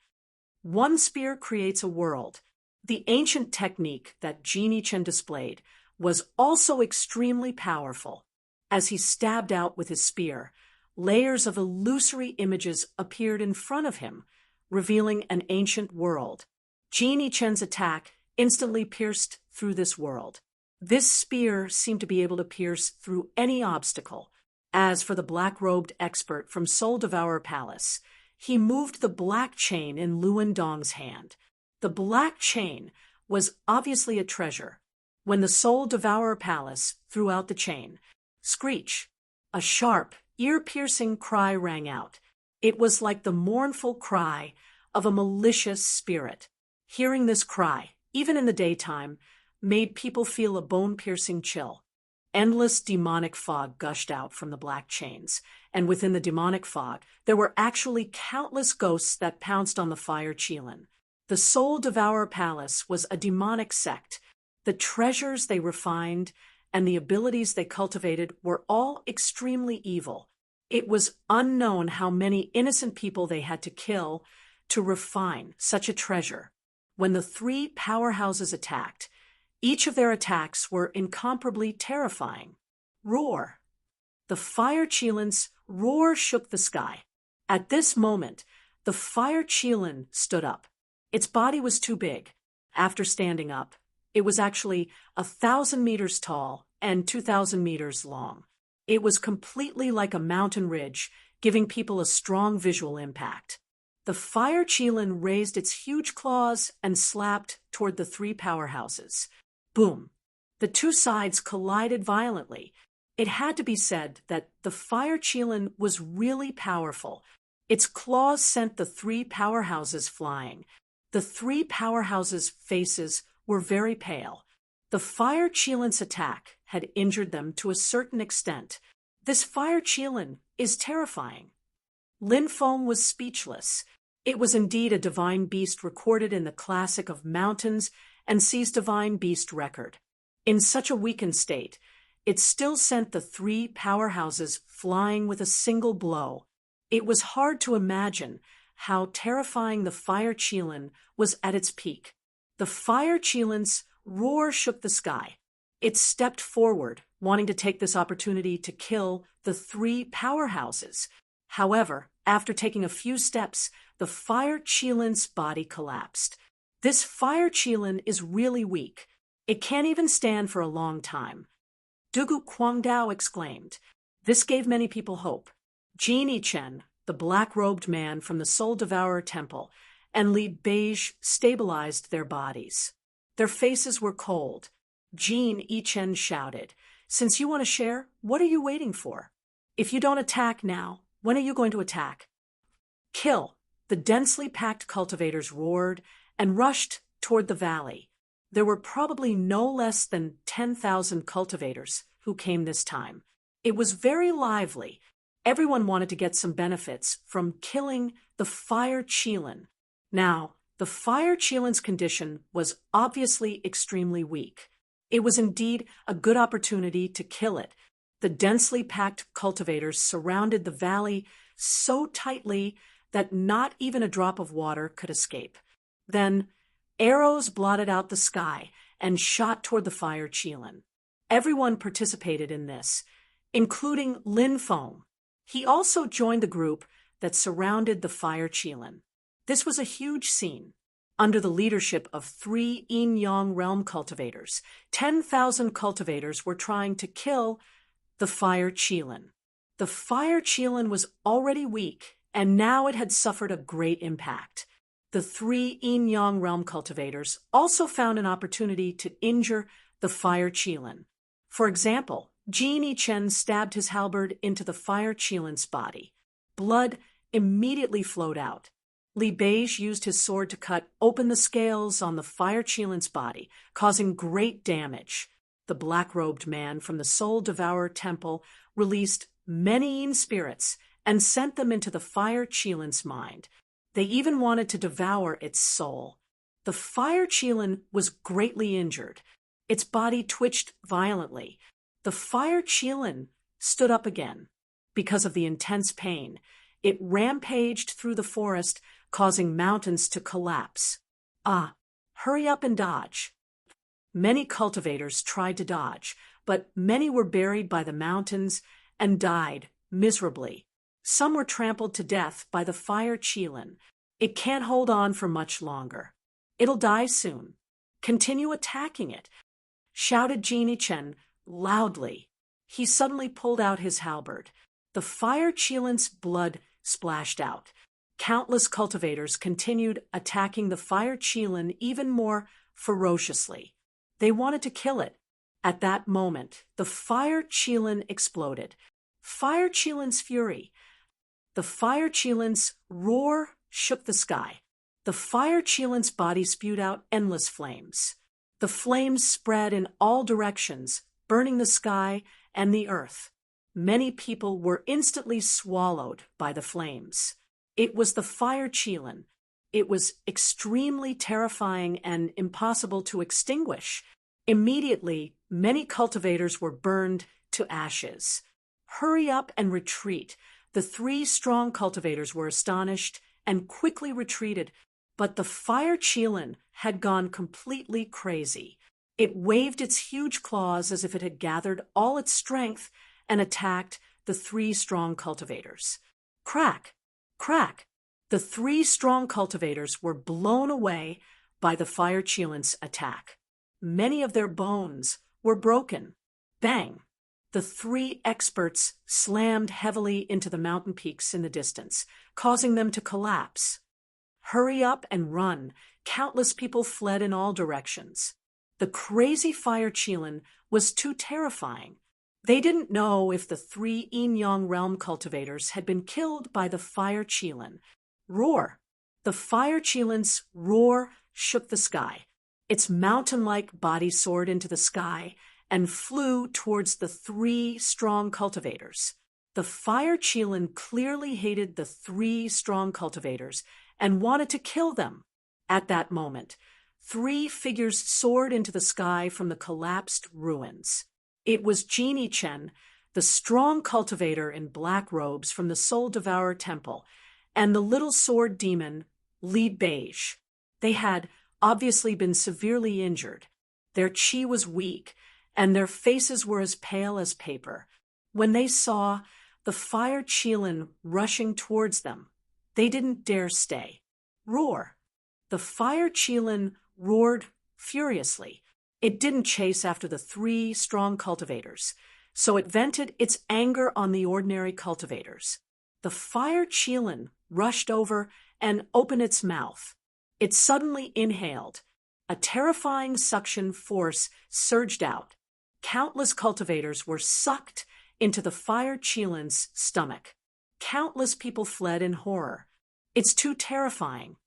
One spear creates a world. The ancient technique that Jin Yichen displayed was also extremely powerful. As he stabbed out with his spear, layers of illusory images appeared in front of him, revealing an ancient world. Jin Yichen's attack instantly pierced through this world. This spear seemed to be able to pierce through any obstacle. As for the black-robed expert from Soul Devourer Palace, he moved the black chain in Luan Dong's hand. The black chain was obviously a treasure. When the Soul Devourer Palace threw out the chain, screech! A sharp, ear-piercing cry rang out. It was like the mournful cry of a malicious spirit. Hearing this cry, even in the daytime, made people feel a bone-piercing chill. Endless demonic fog gushed out from the black chains, and within the demonic fog, there were actually countless ghosts that pounced on the fire Qilin. The Soul Devourer Palace was a demonic sect. The treasures they refined and the abilities they cultivated were all extremely evil. It was unknown how many innocent people they had to kill to refine such a treasure. When the three powerhouses attacked, each of their attacks were incomparably terrifying. Roar! The fire Qilin's roar shook the sky. At this moment, the fire Qilin stood up. Its body was too big. After standing up, it was actually 1,000 meters tall and 2,000 meters long. It was completely like a mountain ridge, giving people a strong visual impact. The fire Qilin raised its huge claws and slapped toward the three powerhouses. Boom! The two sides collided violently. It had to be said that the fire Qilin was really powerful. Its claws sent the three powerhouses flying. The three powerhouses' faces were very pale. The fire Qilin's attack had injured them to a certain extent. This fire Qilin is terrifying. Lin Feng was speechless. It was indeed a divine beast recorded in the classic of Mountains and Sea's divine beast record. In such a weakened state, it still sent the three powerhouses flying with a single blow. It was hard to imagine how terrifying the fire Qilin was at its peak. The fire Qilin's roar shook the sky. It stepped forward, wanting to take this opportunity to kill the three powerhouses. However, after taking a few steps, the fire Qilin's body collapsed. This fire Qilin is really weak. It can't even stand for a long time. Dugu Guangdao exclaimed. This gave many people hope. Jin Yichen, the black-robed man from the Soul Devourer Temple, and Li Beige stabilized their bodies. Their faces were cold. Jin Yichen shouted, "Since you want to share, what are you waiting for? If you don't attack now, when are you going to attack?" Kill! The densely packed cultivators roared and rushed toward the valley. There were probably no less than 10,000 cultivators who came this time. It was very lively. Everyone wanted to get some benefits from killing the fire Qilin. Now, the fire Qilin's condition was obviously extremely weak. It was indeed a good opportunity to kill it. The densely packed cultivators surrounded the valley so tightly that not even a drop of water could escape. Then, arrows blotted out the sky and shot toward the fire Qilin. Everyone participated in this, including Lin Feng. He also joined the group that surrounded the fire Qilin. This was a huge scene. Under the leadership of three Yin-Yang realm cultivators, 10,000 cultivators were trying to kill the fire Qilin. The fire Qilin was already weak, and now it had suffered a great impact. The three Yin-Yang realm cultivators also found an opportunity to injure the fire Qilin. For example, Jin Yichen stabbed his halberd into the fire Qilin's body. Blood immediately flowed out. Li Beige used his sword to cut open the scales on the fire Qilin's body, causing great damage. The black-robed man from the Soul Devourer Temple released many Yin spirits and sent them into the fire Qilin's mind. They even wanted to devour its soul. The fire Qilin was greatly injured. Its body twitched violently. The fire Qilin stood up again. because of the intense pain. It rampaged through the forest, causing mountains to collapse. Ah, hurry up and dodge. Many cultivators tried to dodge, but many were buried by the mountains and died miserably. Some were trampled to death by the fire Qilin. It can't hold on for much longer. It'll die soon. Continue attacking it, shouted Genie Chen loudly. He suddenly pulled out his halberd. The fire Qilin's blood splashed out. Countless cultivators continued attacking the fire Qilin even more ferociously. They wanted to kill it. At that moment, the fire Qilin exploded. Fire Qilin's fury. The fire Qilin's roar shook the sky. The fire Qilin's body spewed out endless flames. The flames spread in all directions, burning the sky and the earth. Many people were instantly swallowed by the flames. It was the fire Qilin. It was extremely terrifying and impossible to extinguish. Immediately, many cultivators were burned to ashes. Hurry up and retreat. The 3 strong cultivators were astonished and quickly retreated, but the fire Qilin had gone completely crazy. It waved its huge claws as if it had gathered all its strength and attacked the 3 strong cultivators. Crack! Crack! The 3 strong cultivators were blown away by the fire Qilin's attack. Many of their bones were broken. Bang! The 3 experts slammed heavily into the mountain peaks in the distance, causing them to collapse. Hurry up and run. Countless people fled in all directions. The crazy fire Qilin was too terrifying. They didn't know if the 3 Yin-Yang realm cultivators had been killed by the fire Qilin. Roar! The fire Qilin's roar shook the sky. Its mountain-like body soared into the sky and flew towards the 3 strong cultivators. The fire Qilin clearly hated the 3 strong cultivators and wanted to kill them. At that moment, 3 figures soared into the sky from the collapsed ruins. It was Genie Chen, the strong cultivator in black robes from the Soul Devourer Temple, and the little sword demon, Li Beige. They had obviously been severely injured. Their qi was weak, and their faces were as pale as paper. When they saw the fire Qilin rushing towards them, they didn't dare stay. Roar! The fire Qilin roared furiously. It didn't chase after the 3 strong cultivators, so it vented its anger on the ordinary cultivators. The fire Qilin rushed over and opened its mouth. It suddenly inhaled. A terrifying suction force surged out. Countless cultivators were sucked into the fire Qilin's stomach. Countless people fled in horror. It's too terrifying.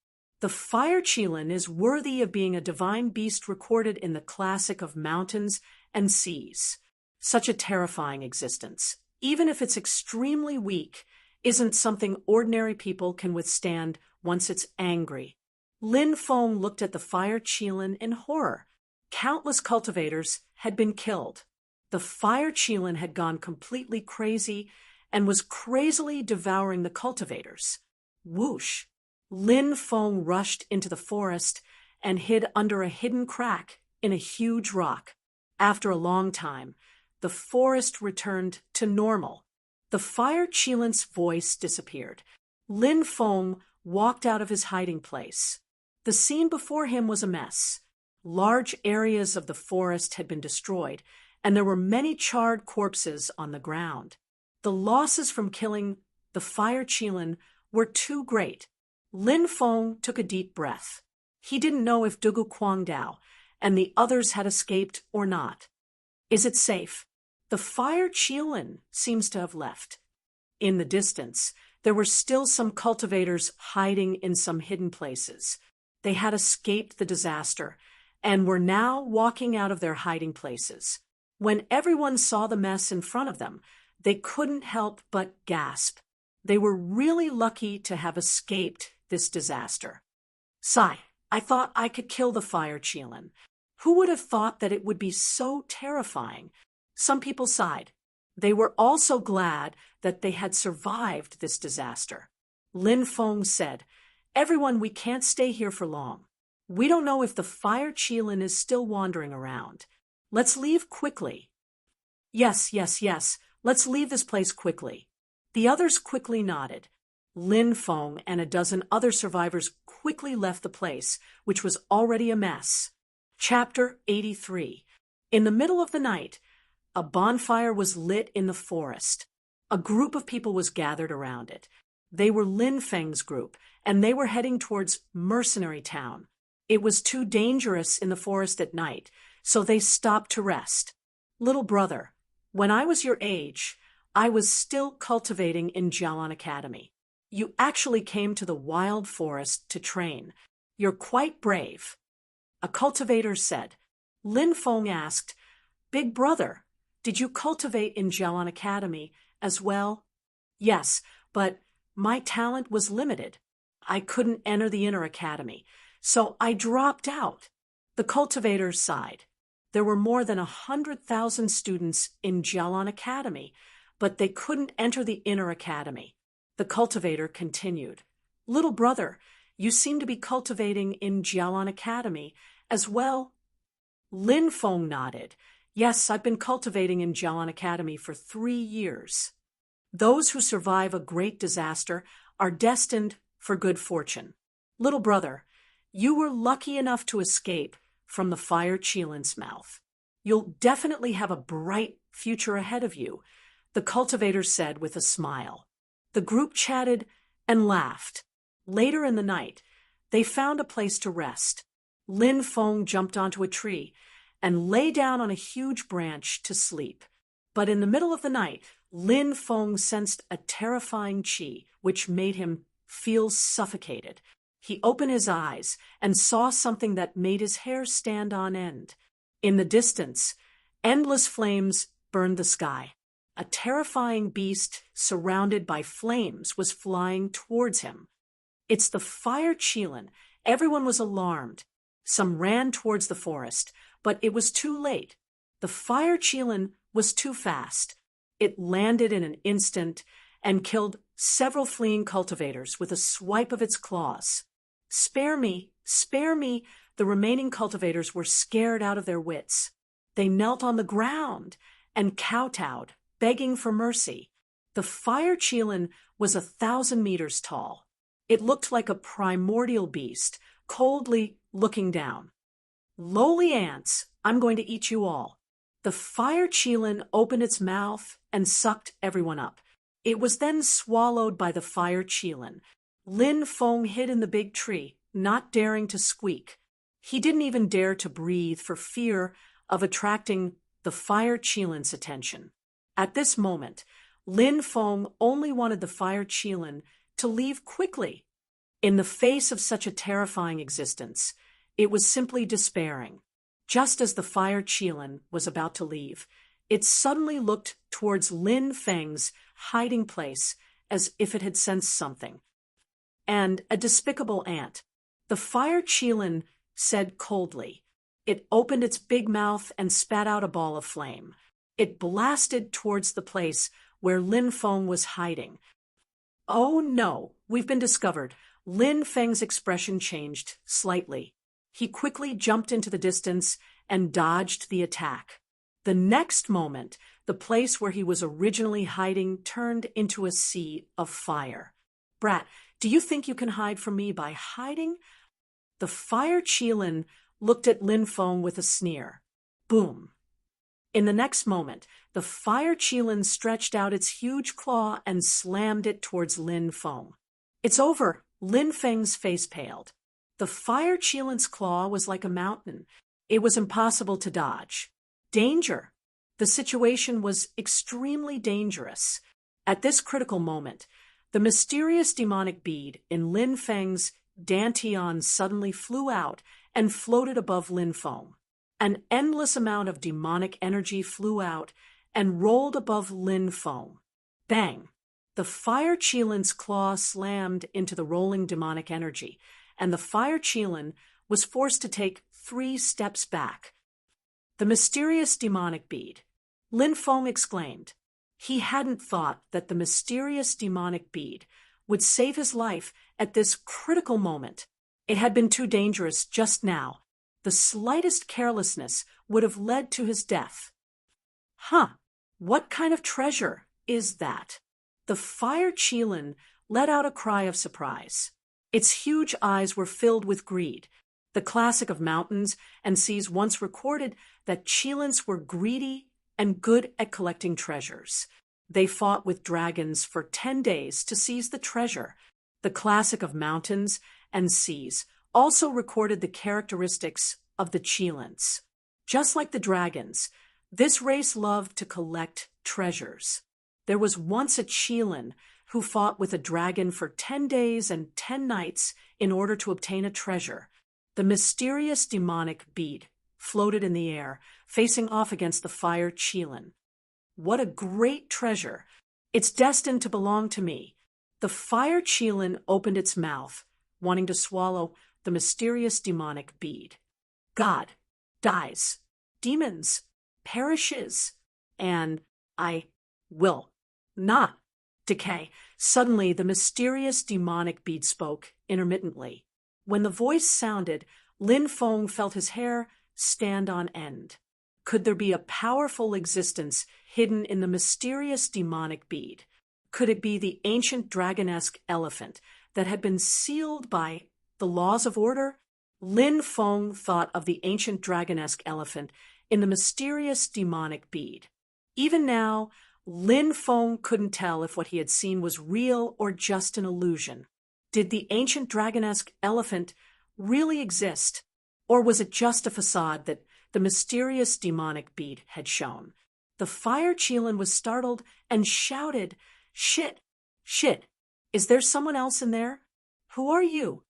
The fire Qilin is worthy of being a divine beast recorded in the classic of mountains and seas. Such a terrifying existence, even if it's extremely weak, isn't something ordinary people can withstand once it's angry. Lin Feng looked at the fire Qilin in horror. Countless cultivators had been killed. The fire Qilin had gone completely crazy and was crazily devouring the cultivators. Whoosh! Lin Feng rushed into the forest and hid under a hidden crack in a huge rock. After a long time, the forest returned to normal. The fire Qilin's voice disappeared. Lin Feng walked out of his hiding place. The scene before him was a mess. Large areas of the forest had been destroyed, and there were many charred corpses on the ground. The losses from killing the fire Qilin were too great. Lin Feng took a deep breath. He didn't know if Dugu Guangdao and the others had escaped or not. Is it safe? The fire Qilin seems to have left. In the distance, there were still some cultivators hiding in some hidden places. They had escaped the disaster and were now walking out of their hiding places. When everyone saw the mess in front of them, they couldn't help but gasp. They were really lucky to have escaped this disaster. Sigh, I thought I could kill the fire Qilin. Who would have thought that it would be so terrifying? Some people sighed. They were also glad that they had survived this disaster. Lin Feng said, "Everyone, we can't stay here for long. We don't know if the fire Qilin is still wandering around. Let's leave quickly." "Yes, yes, yes. Let's leave this place quickly." The others quickly nodded. Lin Feng and a dozen other survivors quickly left the place, which was already a mess. Chapter 83. In the middle of the night, a bonfire was lit in the forest. A group of people was gathered around it. They were Lin Feng's group, and they were heading towards Mercenary Town. It was too dangerous in the forest at night, so they stopped to rest. "Little brother, when I was your age, I was still cultivating in Jialan Academy. You actually came to the wild forest to train. You're quite brave." A cultivator said. Lin Feng asked, "Big brother, did you cultivate in Jialan Academy as well?" "Yes, but my talent was limited. I couldn't enter the inner academy, so I dropped out." The cultivator sighed. There were more than 100,000 students in Jialan Academy, but they couldn't enter the inner academy. The cultivator continued. "Little brother, you seem to be cultivating in Jialan Academy as well." Lin Feng nodded. "Yes, I've been cultivating in Jialan Academy for 3 years." Those who survive a great disaster are destined for good fortune. Little brother, you were lucky enough to escape from the fire Qilin's mouth. You'll definitely have a bright future ahead of you, the cultivator said with a smile. The group chatted and laughed. Later in the night, they found a place to rest. Lin Feng jumped onto a tree and lay down on a huge branch to sleep. But in the middle of the night, Lin Feng sensed a terrifying qi, which made him feel suffocated. He opened his eyes and saw something that made his hair stand on end. In the distance, endless flames burned the sky. A terrifying beast surrounded by flames was flying towards him. "It's the fire Qilin." Everyone was alarmed. Some ran towards the forest, but it was too late. The fire Qilin was too fast. It landed in an instant and killed several fleeing cultivators with a swipe of its claws. "Spare me, spare me." The remaining cultivators were scared out of their wits. They knelt on the ground and kowtowed, begging for mercy. The fire Qilin was 1,000 meters tall. It looked like a primordial beast, coldly looking down. "Lowly ants, I'm going to eat you all." The fire Qilin opened its mouth and sucked everyone up. It was then swallowed by the fire Qilin. Lin Feng hid in the big tree, not daring to squeak. He didn't even dare to breathe for fear of attracting the fire Qilin's attention. At this moment, Lin Feng only wanted the fire Qilin to leave quickly. In the face of such a terrifying existence, it was simply despairing. Just as the fire Qilin was about to leave, it suddenly looked towards Lin Feng's hiding place as if it had sensed something. And a despicable ant. The fire Qilin said coldly. It opened its big mouth and spat out a ball of flame. It blasted towards the place where Lin Feng was hiding. "Oh no, we've been discovered." Lin Feng's expression changed slightly. He quickly jumped into the distance and dodged the attack. The next moment, the place where he was originally hiding turned into a sea of fire. "Brat, do you think you can hide from me by hiding?" The fire Qilin looked at Lin Feng with a sneer. Boom. In the next moment, the fire Qilin stretched out its huge claw and slammed it towards Lin Feng. "It's over." Lin Feng's face paled. The fire Qilin's claw was like a mountain. It was impossible to dodge. Danger. The situation was extremely dangerous. At this critical moment, the mysterious demonic bead in Lin Feng's dantian suddenly flew out and floated above Lin Feng. An endless amount of demonic energy flew out and rolled above Lin Feng. Bang! The fire Qilin's claw slammed into the rolling demonic energy, and the fire Qilin was forced to take 3 steps back. The mysterious demonic bead. Lin Feng exclaimed. He hadn't thought that the mysterious demonic bead would save his life at this critical moment. It had been too dangerous just now. The slightest carelessness would have led to his death. Huh, what kind of treasure is that? The fire Qilin let out a cry of surprise. Its huge eyes were filled with greed. The classic of mountains and seas once recorded that Qilins were greedy and good at collecting treasures. They fought with dragons for 10 days to seize the treasure. The classic of mountains and seas also recorded the characteristics of the Qilins. Just like the dragons, this race loved to collect treasures. There was once a Qilin who fought with a dragon for 10 days and 10 nights in order to obtain a treasure. The mysterious demonic bead floated in the air, facing off against the fire Qilin. What a great treasure! It's destined to belong to me. The fire Qilin opened its mouth, wanting to swallow the mysterious demonic bead. God dies. Demons perishes. And I will not decay. Suddenly, the mysterious demonic bead spoke intermittently. When the voice sounded, Lin Feng felt his hair stand on end. Could there be a powerful existence hidden in the mysterious demonic bead? Could it be the ancient dragonesque elephant that had been sealed by the laws of order? Lin Feng thought of the ancient dragonesque elephant in the mysterious demonic bead. Even now, Lin Feng couldn't tell if what he had seen was real or just an illusion. Did the ancient dragonesque elephant really exist, or was it just a facade that the mysterious demonic bead had shown? The fire Qilin was startled and shouted, "Shit! Shit! Is there someone else in there? Who are you?"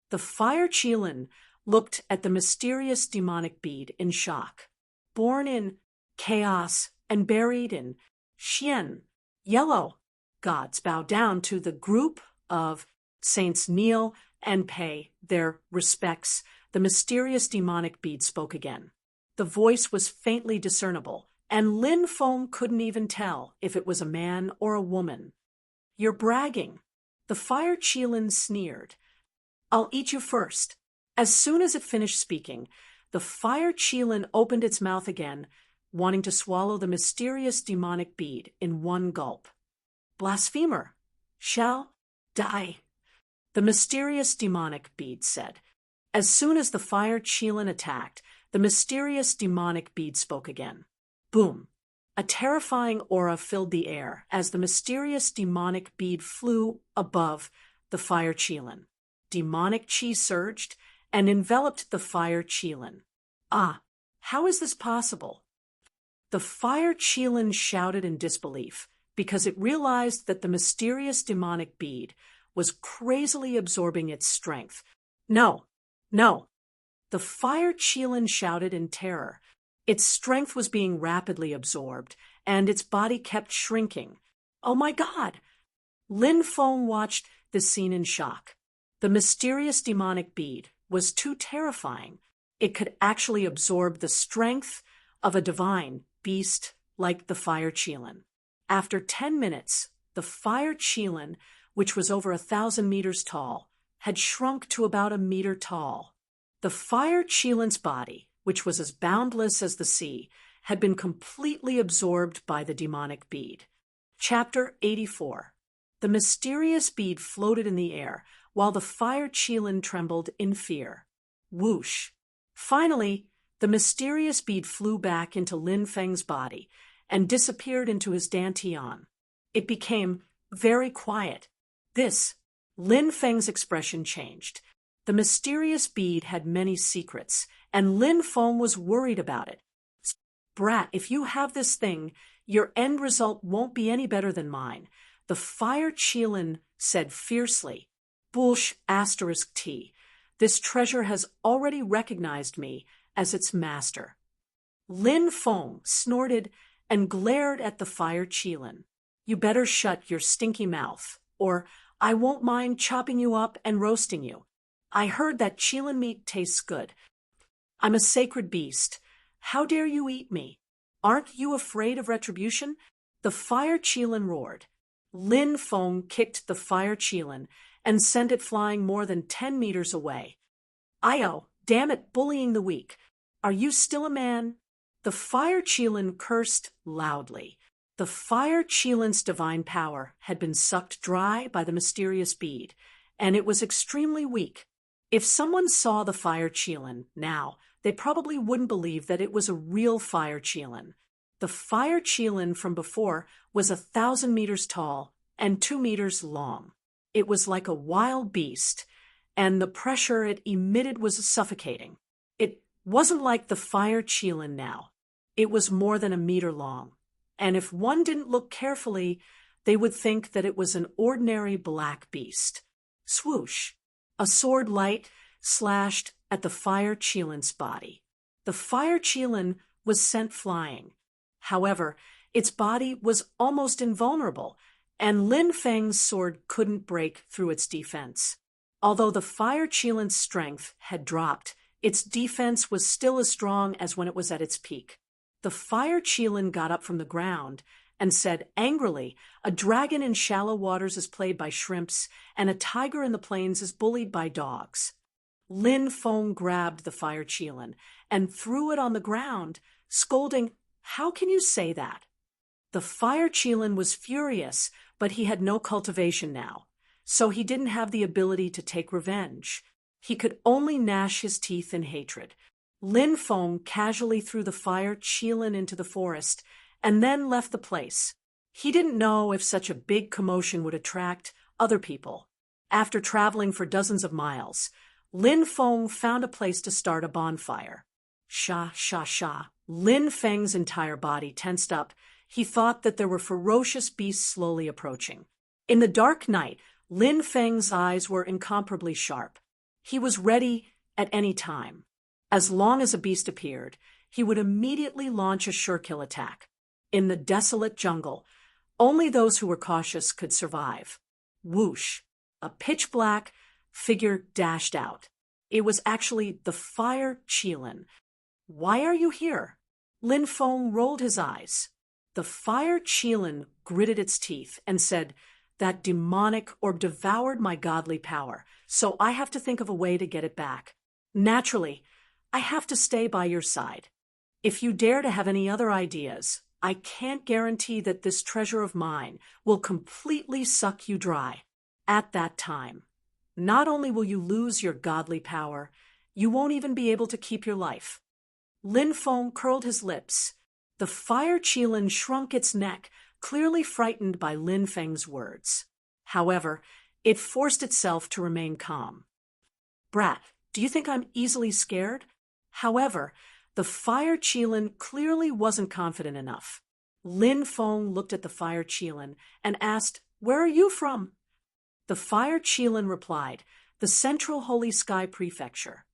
The fire Qilin looked at the mysterious demonic bead in shock. Born in chaos and buried in Xian, yellow, gods bow down to the group of saints kneel and pay their respects. The mysterious demonic bead spoke again. The voice was faintly discernible, and Lin Feng couldn't even tell if it was a man or a woman. "You're bragging." The fire Qilin sneered. "I'll eat you first." As soon as it finished speaking, the fire Qilin opened its mouth again, wanting to swallow the mysterious demonic bead in one gulp. "Blasphemer, shall die," the mysterious demonic bead said. As soon as the fire Qilin attacked, the mysterious demonic bead spoke again. Boom! A terrifying aura filled the air as the mysterious demonic bead flew above the fire Qilin. Demonic chi surged and enveloped the fire Qilin. Ah, how is this possible? The fire Qilin shouted in disbelief because it realized that the mysterious demonic bead was crazily absorbing its strength. No, no. The fire Qilin shouted in terror. Its strength was being rapidly absorbed, and its body kept shrinking. Oh my God! Lin Feng watched this scene in shock. The mysterious demonic bead was too terrifying. It could actually absorb the strength of a divine beast like the fire Qilin. After 10 minutes, the fire Qilin, which was over 1,000 meters tall, had shrunk to about a meter tall. The fire Qilin's body, which was as boundless as the sea, had been completely absorbed by the demonic bead. Chapter 84. The mysterious bead floated in the air, while the fire Qilin trembled in fear. Whoosh! Finally, the mysterious bead flew back into Lin Feng's body and disappeared into his dantian. It became very quiet. Lin Feng's expression changed. The mysterious bead had many secrets, and Lin Feng was worried about it. "Brat, if you have this thing, your end result won't be any better than mine," the fire Qilin said fiercely. "Bullsh *T. This treasure has already recognized me as its master." Lin Feng snorted and glared at the fire Qilin. "You better shut your stinky mouth, or I won't mind chopping you up and roasting you. I heard that Qilin meat tastes good. I'm a sacred beast. How dare you eat me? Aren't you afraid of retribution?" The fire Qilin roared. Lin Feng kicked the fire Qilin and sent it flying more than 10 meters away. Io, damn it, bullying the weak. Are you still a man? The fire Qilin cursed loudly. The fire Qilin's divine power had been sucked dry by the mysterious bead, and it was extremely weak. If someone saw the fire Qilin now, they probably wouldn't believe that it was a real fire Qilin. The fire Qilin from before was 1,000 meters tall and 2 meters long. It was like a wild beast, and the pressure it emitted was suffocating. It wasn't like the fire Qilin now. It was more than a meter long, and if one didn't look carefully, they would think that it was an ordinary black beast. Swoosh! A sword light slashed at the fire Qilin's body. The fire Qilin was sent flying. However, its body was almost invulnerable, and Lin Feng's sword couldn't break through its defense. Although the fire Qilin's strength had dropped, its defense was still as strong as when it was at its peak. The fire Qilin got up from the ground and said angrily, "A dragon in shallow waters is played by shrimps, and a tiger in the plains is bullied by dogs." Lin Feng grabbed the fire Qilin and threw it on the ground, scolding, "How can you say that?" The fire Qilin was furious, but he had no cultivation now, so he didn't have the ability to take revenge. He could only gnash his teeth in hatred. Lin Feng casually threw the fire Qilin into the forest and then left the place. He didn't know if such a big commotion would attract other people. After traveling for dozens of miles, Lin Feng found a place to start a bonfire. Sha, sha, sha. Lin Feng's entire body tensed up. He thought that there were ferocious beasts slowly approaching. In the dark night, Lin Feng's eyes were incomparably sharp. He was ready at any time. As long as a beast appeared, he would immediately launch a sure-kill attack. In the desolate jungle, only those who were cautious could survive. Whoosh! A pitch-black figure dashed out. It was actually the fire Qilin. "Why are you here?" Lin Feng rolled his eyes. The fire Qilin gritted its teeth and said, "That demonic orb devoured my godly power, so I have to think of a way to get it back. Naturally, I have to stay by your side. If you dare to have any other ideas, I can't guarantee that this treasure of mine will completely suck you dry. At that time, not only will you lose your godly power, you won't even be able to keep your life." Lin Feng curled his lips. The fire Qilin shrunk its neck, clearly frightened by Lin Feng's words. However, it forced itself to remain calm. "Brat, do you think I'm easily scared?" However, the fire Qilin clearly wasn't confident enough. Lin Feng looked at the fire Qilin and asked, "Where are you from?" The fire Qilin replied, "The Central Holy Sky Prefecture."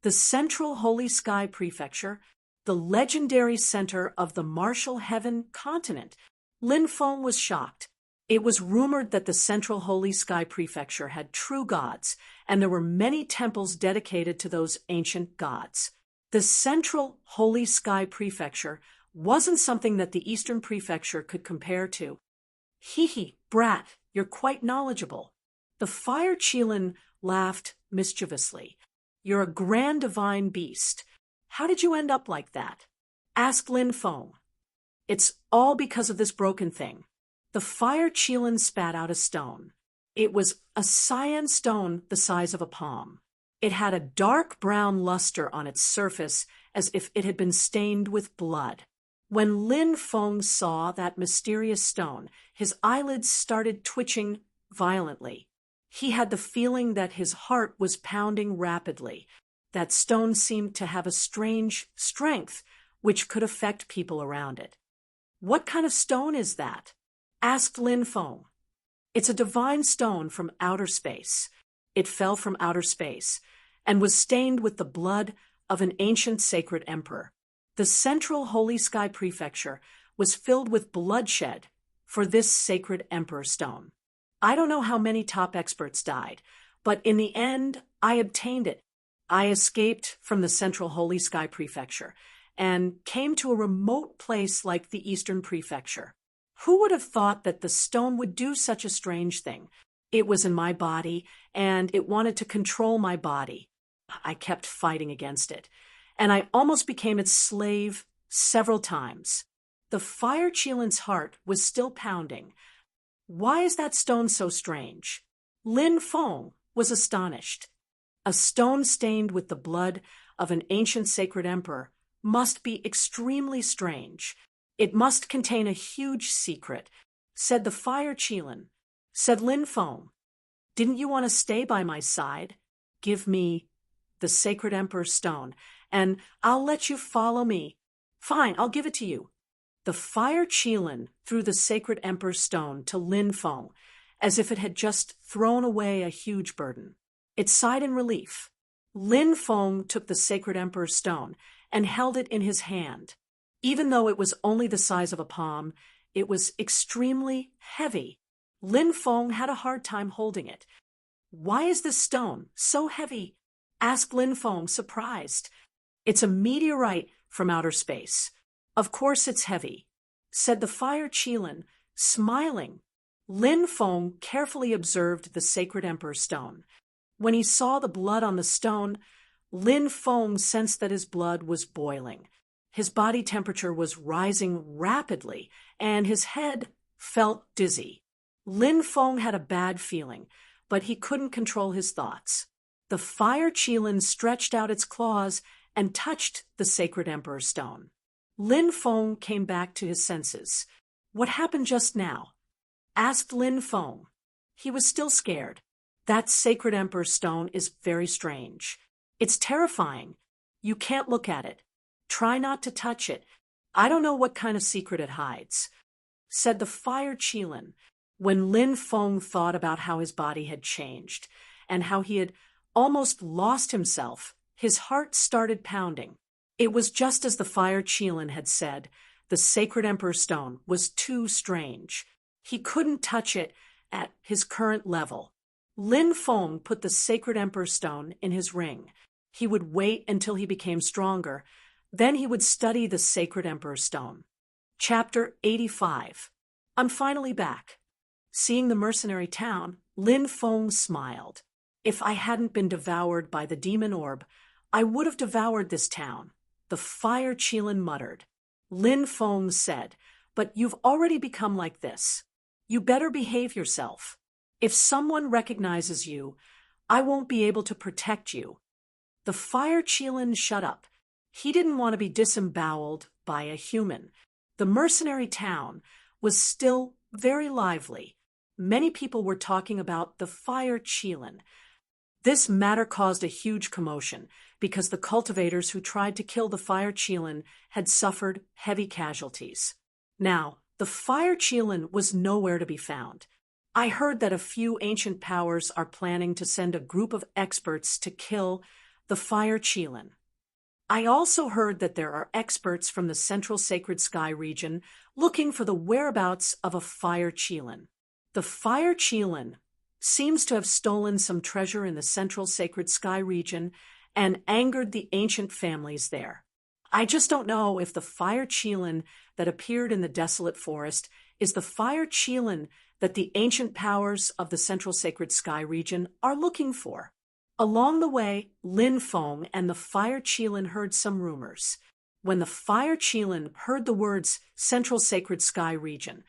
The Central Holy Sky Prefecture, the legendary center of the Martial Heaven continent. Lin Feng was shocked. It was rumored that the Central Holy Sky Prefecture had true gods, and there were many temples dedicated to those ancient gods. The Central Holy Sky Prefecture wasn't something that the Eastern Prefecture could compare to. "Hee, brat, you're quite knowledgeable." The fire Qilin laughed mischievously. "You're a grand divine beast. How did you end up like that?" asked Lin Feng. "It's all because of this broken thing." The fire Qilin spat out a stone. It was a cyan stone the size of a palm. It had a dark brown luster on its surface, as if it had been stained with blood. When Lin Feng saw that mysterious stone, his eyelids started twitching violently. He had the feeling that his heart was pounding rapidly. That stone seemed to have a strange strength, which could affect people around it. "What kind of stone is that?" asked Lin Feng. "It's a divine stone from outer space. It fell from outer space and was stained with the blood of an ancient sacred emperor. The Central Holy Sky Prefecture was filled with bloodshed for this sacred emperor stone. I don't know how many top experts died, but in the end, I obtained it. I escaped from the Central Holy Sky Prefecture and came to a remote place like the Eastern Prefecture." Who would have thought that the stone would do such a strange thing? It was in my body, and it wanted to control my body. I kept fighting against it, and I almost became its slave several times. The fire Cheelin's heart was still pounding. Why is that stone so strange? Lin Feng was astonished. A stone stained with the blood of an ancient sacred emperor must be extremely strange. It must contain a huge secret, said the fire Cheelin. Said Lin Feng, didn't you want to stay by my side? Give me the sacred emperor's stone, and I'll let you follow me. Fine, I'll give it to you. The fire Cheelin threw the sacred emperor's stone to Lin Feng, as if it had just thrown away a huge burden. It sighed in relief. Lin Feng took the sacred emperor's stone and held it in his hand. Even though it was only the size of a palm, it was extremely heavy. Lin Feng had a hard time holding it. Why is this stone so heavy? Asked Lin Feng, surprised. It's a meteorite from outer space. Of course it's heavy, said the fire Cheelin, smiling. Lin Feng carefully observed the sacred emperor's stone. When he saw the blood on the stone, Lin Feng sensed that his blood was boiling. His body temperature was rising rapidly, and his head felt dizzy. Lin Feng had a bad feeling, but he couldn't control his thoughts. The fire Cheelin stretched out its claws and touched the sacred emperor's stone. Lin Feng came back to his senses. What happened just now? Asked Lin Feng. He was still scared. That sacred emperor's stone is very strange. It's terrifying. You can't look at it. Try not to touch it. I don't know what kind of secret it hides, said the fire Cheelin. When Lin Feng thought about how his body had changed and how he had almost lost himself, his heart started pounding. It was just as the fire Cheelin had said. The sacred emperor's stone was too strange. He couldn't touch it at his current level. Lin Feng put the sacred emperor's stone in his ring. He would wait until he became stronger. Then he would study the sacred emperor's stone. Chapter 85. I'm finally back. Seeing the mercenary town, Lin Feng smiled. If I hadn't been devoured by the demon orb, I would have devoured this town, the fire Cheelin muttered. Lin Feng said, but you've already become like this. You better behave yourself. If someone recognizes you, I won't be able to protect you. The fire Cheelin shut up. He didn't want to be disemboweled by a human. The mercenary town was still very lively. Many people were talking about the fire Cheelin. This matter caused a huge commotion because the cultivators who tried to kill the fire Cheelin had suffered heavy casualties. Now, the fire Cheelin was nowhere to be found. I heard that a few ancient powers are planning to send a group of experts to kill the fire Cheelin. I also heard that there are experts from the Central Sacred Sky region looking for the whereabouts of a fire Cheelin. The fire Cheelin seems to have stolen some treasure in the Central Sacred Sky region and angered the ancient families there. I just don't know if the fire Cheelin that appeared in the desolate forest is the fire Cheelin that the ancient powers of the Central Sacred Sky region are looking for. Along the way, Lin Feng and the fire Cheelin heard some rumors. When the fire Cheelin heard the words Central Sacred Sky region,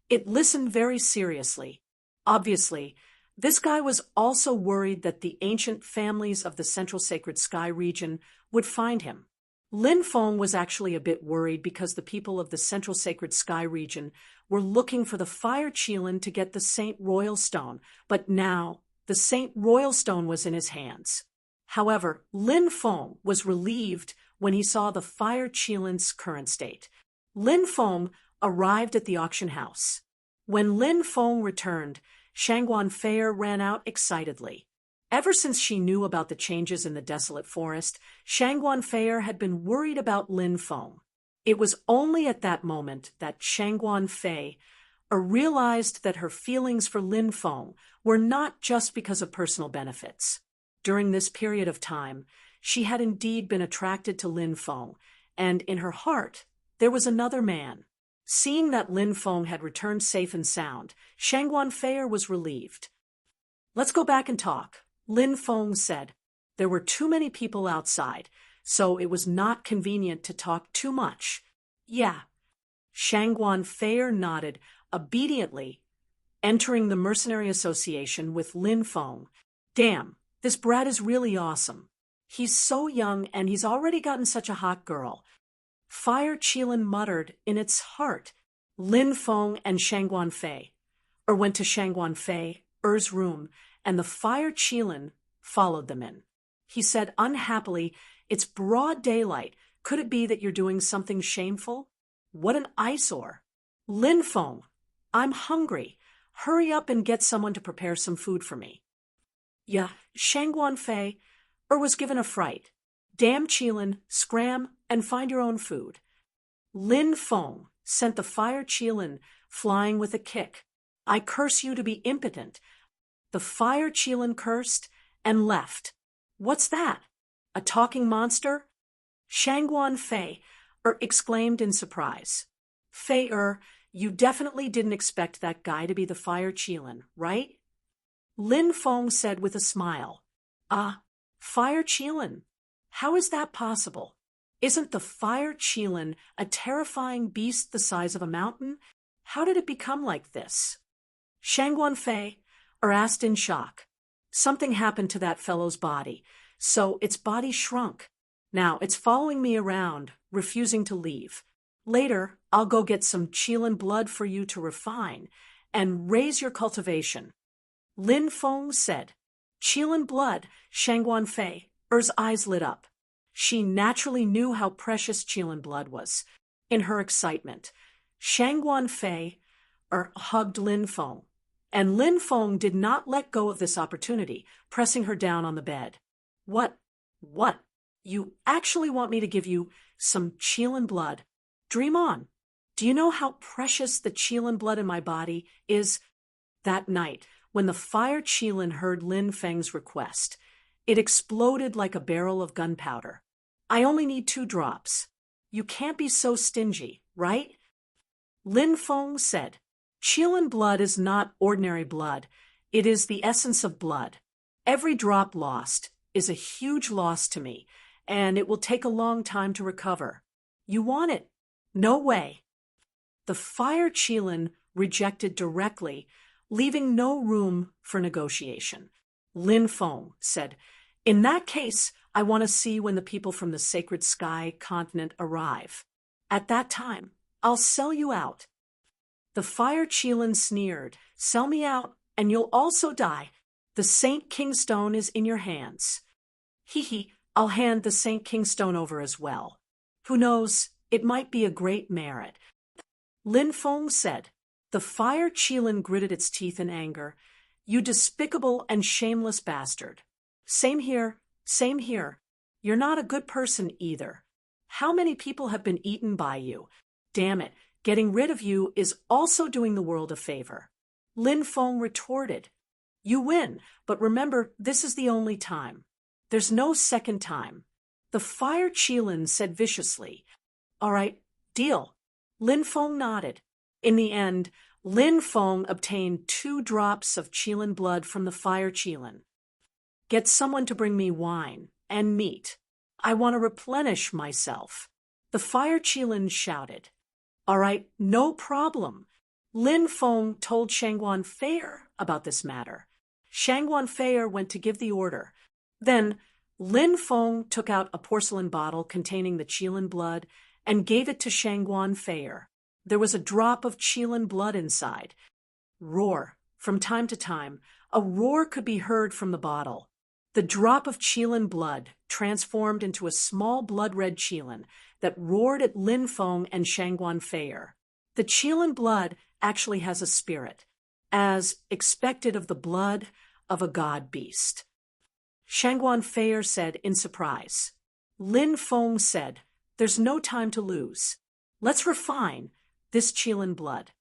it listened very seriously. Obviously, this guy was also worried that the ancient families of the Central Sacred Sky region would find him. Lin Feng was actually a bit worried because the people of the Central Sacred Sky region were looking for the fire Cheelin to get the Saint Royal Stone, but now the Saint Royal Stone was in his hands. However, Lin Feng was relieved when he saw the fire Cheelin's current state. Lin Feng arrived at the auction house. When Lin Feng returned, Shangguan Fei ran out excitedly. Ever since she knew about the changes in the desolate forest, Shangguan Fei had been worried about Lin Feng. It was only at that moment that Shangguan Fei realized that her feelings for Lin Feng were not just because of personal benefits. During this period of time, she had indeed been attracted to Lin Feng, and in her heart, there was another man. Seeing that Lin Feng had returned safe and sound, Shangguan Fei was relieved. Let's go back and talk, Lin Feng said. There were too many people outside, so it was not convenient to talk too much. Yeah. Shangguan Fei nodded obediently, entering the mercenary association with Lin Feng. Damn, this brat is really awesome. He's so young and he's already gotten such a hot girl. Fire Qilin muttered in its heart. Lin Feng and Shangguan Fei went to Shangguan Fei's room, and the Fire Qilin followed them in. He said unhappily, "It's broad daylight. Could it be that you're doing something shameful? What an eyesore." Lin Feng, I'm hungry. Hurry up and get someone to prepare some food for me. Yeah, Shangguan Fei was given a fright. Damn Qilin, scram and find your own food. Lin Feng sent the Fire Qilin flying with a kick. I curse you to be impotent. The Fire Qilin cursed and left. What's that? A talking monster? Shangguan Fei exclaimed in surprise. Fei you definitely didn't expect that guy to be the Fire Qilin, right? Lin Feng said with a smile. Fire Qilin? How is that possible? Isn't the Fire Qilin a terrifying beast the size of a mountain? How did it become like this? Shangguan Fei asked in shock. Something happened to that fellow's body, so its body shrunk. Now it's following me around, refusing to leave. Later, I'll go get some Qilin blood for you to refine and raise your cultivation. Lin Feng said. Qilin blood, Shangguan Fei's eyes lit up. She naturally knew how precious Qilin blood was. In her excitement, Shangguan Fei hugged Lin Feng, and Lin Feng did not let go of this opportunity, pressing her down on the bed. What? You actually want me to give you some Qilin blood? Dream on. Do you know how precious the Qilin blood in my body is? That night, when the Fire Qilin heard Lin Feng's request, it exploded like a barrel of gunpowder. I only need 2 drops. You can't be so stingy, right? Lin Feng said. Qilin blood is not ordinary blood. It is the essence of blood. Every drop lost is a huge loss to me, and it will take a long time to recover. You want it? No way. The Fire Qilin rejected directly, leaving no room for negotiation. Lin Feng said, In that case, I want to see when the people from the Sacred Sky continent arrive. At that time, I'll sell you out. The Fire Qilin sneered. Sell me out, and you'll also die. The Saint Kingstone is in your hands. Hee, I'll hand the Saint Kingstone over as well. Who knows, it might be a great merit. Lin Feng said. The Fire Qilin gritted its teeth in anger. You despicable and shameless bastard. Same here. You're not a good person either. How many people have been eaten by you? Damn it, getting rid of you is also doing the world a favor. Lin Feng retorted. You win, but remember, this is the only time. There's no second time. The Fire Qilin said viciously. All right, deal. Lin Feng nodded. In the end, Lin Feng obtained 2 drops of Qilin blood from the Fire Qilin. Get someone to bring me wine and meat. I want to replenish myself. The Fire Qilin shouted. All right, no problem. Lin Feng told Shangguan Fei about this matter. Shangguan Fei went to give the order. Then Lin Feng took out a porcelain bottle containing the Qilin blood and gave it to Shangguan Fei. There was a drop of Qilin blood inside. Roar. From time to time, a roar could be heard from the bottle. The drop of Qilin blood transformed into a small blood-red Qilin that roared at Lin Feng and Shangguan Fei. The Qilin blood actually has a spirit, as expected of the blood of a god beast. Shangguan Fei said in surprise. Lin Feng said, There's no time to lose. Let's refine this Qilin blood.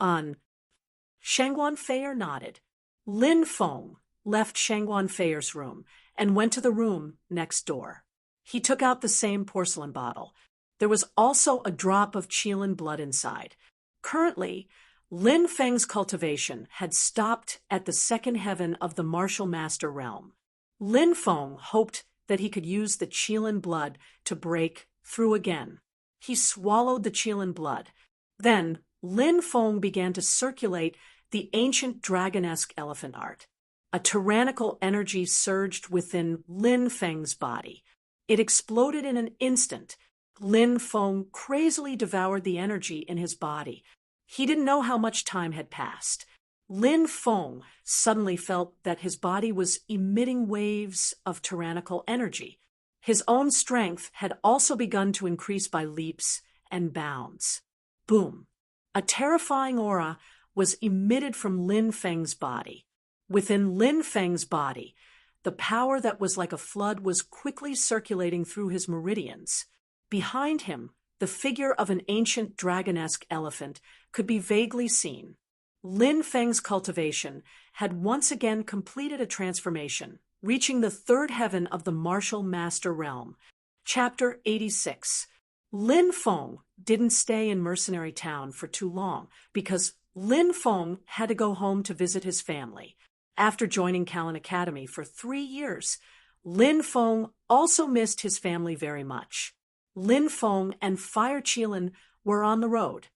Shangguan Fei nodded. Lin Feng left Shangguan Fei's room and went to the room next door. He took out the same porcelain bottle. There was also a drop of Qilin blood inside. Currently, Lin Feng's cultivation had stopped at the second heaven of the martial master realm. Lin Feng hoped that he could use the Qilin blood to break through again. He swallowed the Qilin blood. Then, Lin Feng began to circulate the ancient dragon-esque elephant art. A tyrannical energy surged within Lin Feng's body. It exploded in an instant. Lin Feng crazily devoured the energy in his body. He didn't know how much time had passed. Lin Feng suddenly felt that his body was emitting waves of tyrannical energy. His own strength had also begun to increase by leaps and bounds. Boom! A terrifying aura was emitted from Lin Feng's body. Within Lin Feng's body, the power that was like a flood was quickly circulating through his meridians. Behind him, the figure of an ancient dragon-esque elephant could be vaguely seen. Lin Feng's cultivation had once again completed a transformation, reaching the third heaven of the martial master realm. Chapter 86. Lin Feng didn't stay in Mercenary Town for too long because Lin Feng had to go home to visit his family. After joining Callan Academy for 3 years, Lin Feng also missed his family very much. Lin Feng and Fire Qilin were on the road.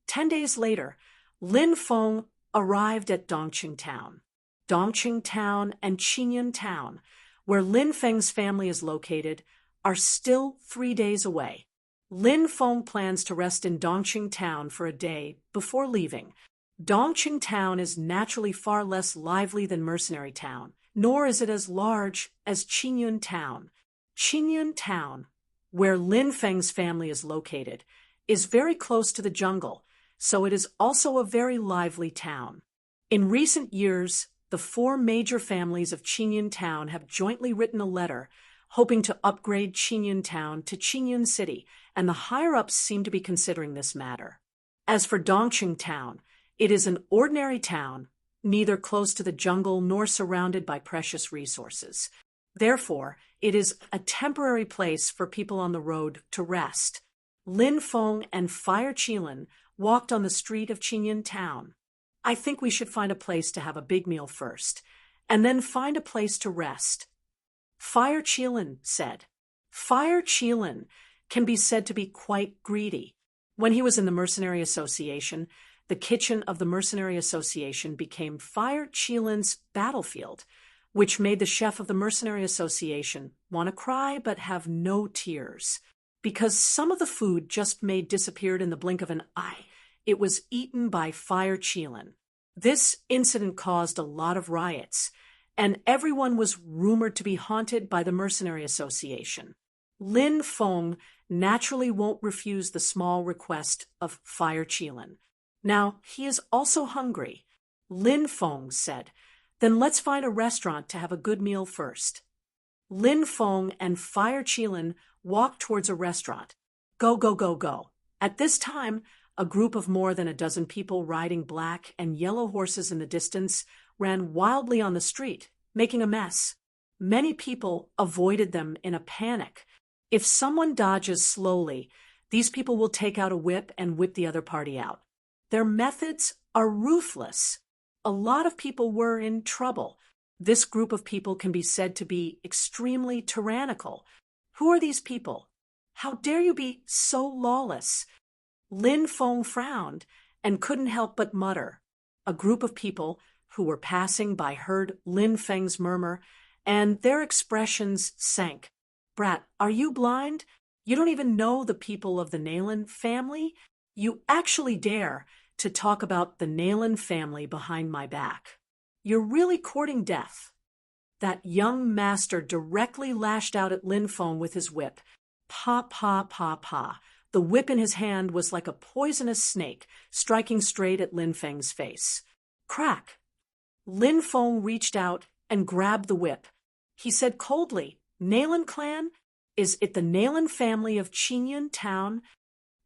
10 days later, Lin Feng arrived at Dongqing Town. Dongqing Town and Qingyun Town, where Lin Feng's family is located, are still 3 days away. Lin Feng plans to rest in Dongqing Town for a day before leaving. Dongqing Town is naturally far less lively than Mercenary Town, nor is it as large as Qingyun Town. Qingyun Town, where Lin Feng's family is located, is very close to the jungle, so it is also a very lively town. In recent years, the 4 major families of Qingyun Town have jointly written a letter hoping to upgrade Qingyun Town to Qingyun City, and the higher-ups seem to be considering this matter. As for Dongqing Town, it is an ordinary town, neither close to the jungle nor surrounded by precious resources. Therefore, it is a temporary place for people on the road to rest. Lin Feng and Fire Qilin walked on the street of Qingyun Town. I think we should find a place to have a big meal first, and then find a place to rest. Fire Qilin said. Fire Qilin can be said to be quite greedy. When he was in the Mercenary Association, the kitchen of the Mercenary Association became Fire Qilin's battlefield, which made the chef of the Mercenary Association want to cry but have no tears. Because some of the food just made disappeared in the blink of an eye, it was eaten by Fire Qilin. This incident caused a lot of riots, and everyone was rumored to be haunted by the Mercenary Association. Lin Feng naturally won't refuse the small request of Fire Qilin. Now, he is also hungry. Lin Feng said, "Then let's find a restaurant to have a good meal first." Lin Feng and Fire Qilin walked towards a restaurant. Go, go, go, go. At this time, a group of more than a dozen people riding black and yellow horses in the distance ran wildly on the street, making a mess. Many people avoided them in a panic. If someone dodges slowly, these people will take out a whip and whip the other party out. Their methods are ruthless. A lot of people were in trouble. This group of people can be said to be extremely tyrannical. Who are these people? How dare you be so lawless? Lin Feng frowned and couldn't help but mutter. A group of people who were passing by heard Lin Feng's murmur, and their expressions sank. "Brat, are you blind? You don't even know the people of the Nayland family? You actually dare to talk about the Nayland family behind my back. You're really courting death." That young master directly lashed out at Lin Feng with his whip. Pa, pa, pa, pa. The whip in his hand was like a poisonous snake, striking straight at Lin Feng's face. Crack! Lin Feng reached out and grabbed the whip. He said coldly, "Nayland clan? Is it the Nayland family of Qingyun Town?"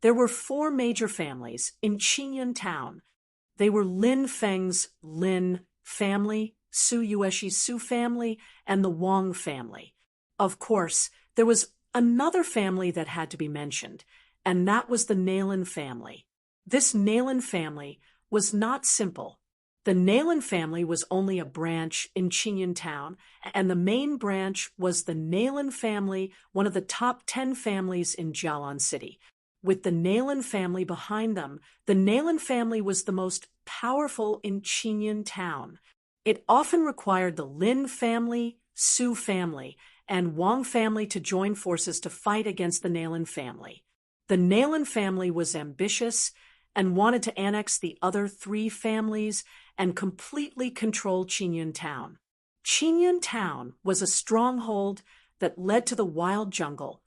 There were 4 major families in Qingyun Town. They were Lin Feng's Lin family, Su Yueshi's Su family, and the Wang family. Of course, there was another family that had to be mentioned, and that was the Nayland family. This Nayland family was not simple. The Nayland family was only a branch in Chinyan Town, and the main branch was the Nayland family, one of the top 10 families in Jialan City. With the Nayland family behind them, the Nayland family was the most powerful in Chinyan Town. It often required the Lin family, Su family, and Wang family to join forces to fight against the Nayland family. The Nayland family was ambitious and wanted to annex the other 3 families and completely control Chinyan Town. Chinyan Town was a stronghold that led to the wild jungle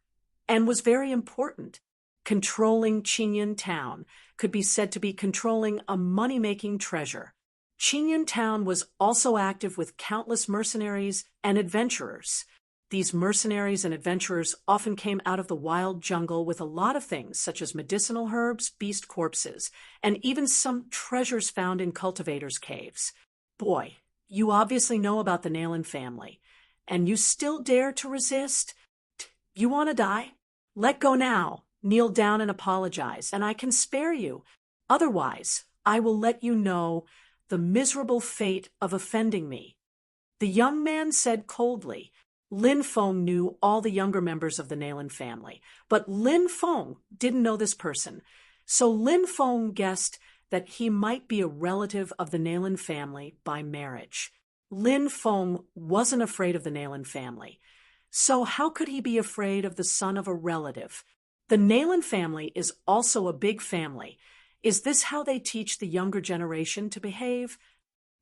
and was very important. Controlling Chinyan Town could be said to be controlling a money-making treasure. Chinyan Town was also active with countless mercenaries and adventurers. These mercenaries and adventurers often came out of the wild jungle with a lot of things, such as medicinal herbs, beast corpses, and even some treasures found in cultivators' caves. Boy, you obviously know about the Nayland family, and you still dare to resist? You want to die? Let go now. Kneel down and apologize, and I can spare you. Otherwise, I will let you know the miserable fate of offending me. The young man said coldly. Lin Feng knew all the younger members of the Nayland family, but Lin Feng didn't know this person, so Lin Feng guessed that he might be a relative of the Nayland family by marriage. Lin Feng wasn't afraid of the Nayland family, so how could he be afraid of the son of a relative? The Nayland family is also a big family. Is this how they teach the younger generation to behave?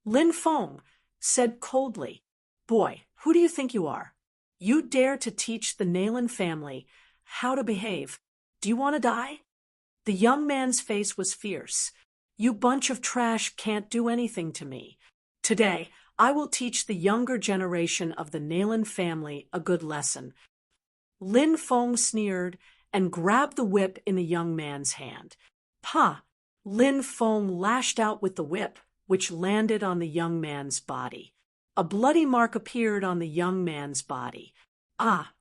Lin Feng said coldly, "Boy, who do you think you are? You dare to teach the Nayland family how to behave. Do you want to die?" The young man's face was fierce. "You bunch of trash can't do anything to me. Today, I will teach the younger generation of the Nayland family a good lesson." Lin Feng sneered and grabbed the whip in the young man's hand. "Pa!" Lin Feng lashed out with the whip, which landed on the young man's body. A bloody mark appeared on the young man's body. "Ah!"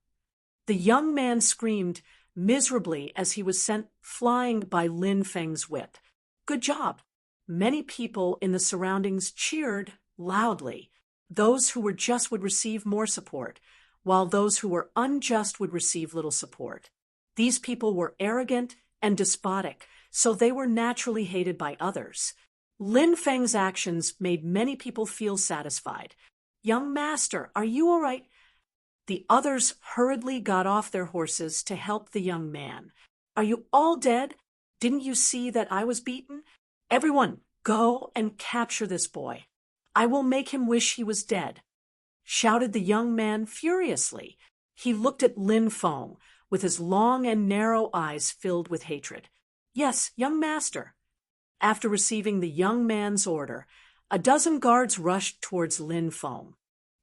The young man screamed miserably as he was sent flying by Lin Feng's whip. "Good job!" Many people in the surroundings cheered loudly. Those who were just would receive more support, while those who were unjust would receive little support. These people were arrogant and despotic, so they were naturally hated by others. Lin Feng's actions made many people feel satisfied. "Young master, are you all right?" The others hurriedly got off their horses to help the young man. "Are you all dead? Didn't you see that I was beaten? Everyone, go and capture this boy. I will make him wish he was dead," shouted the young man furiously. He looked at Lin Feng with his long and narrow eyes filled with hatred. "Yes, young master." After receiving the young man's order, a dozen guards rushed towards Lin Feng.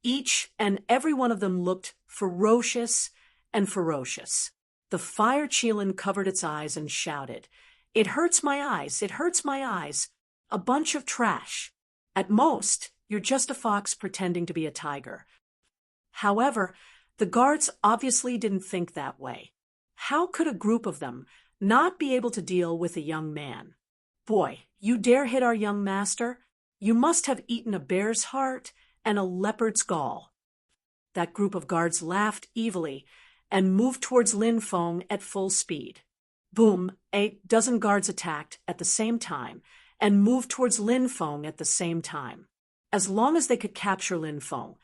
Each and every one of them looked ferocious and ferocious. The fire Qilin covered its eyes and shouted, "It hurts my eyes, it hurts my eyes. A bunch of trash. At most, you're just a fox pretending to be a tiger." However, the guards obviously didn't think that way. How could a group of them not be able to deal with a young man? "Boy, you dare hit our young master? You must have eaten a bear's heart and a leopard's gall." That group of guards laughed evilly and moved towards Lin Feng at full speed. Boom, 8 guards attacked at the same time and moved towards Lin Feng at the same time. As long as they could capture Lin Feng,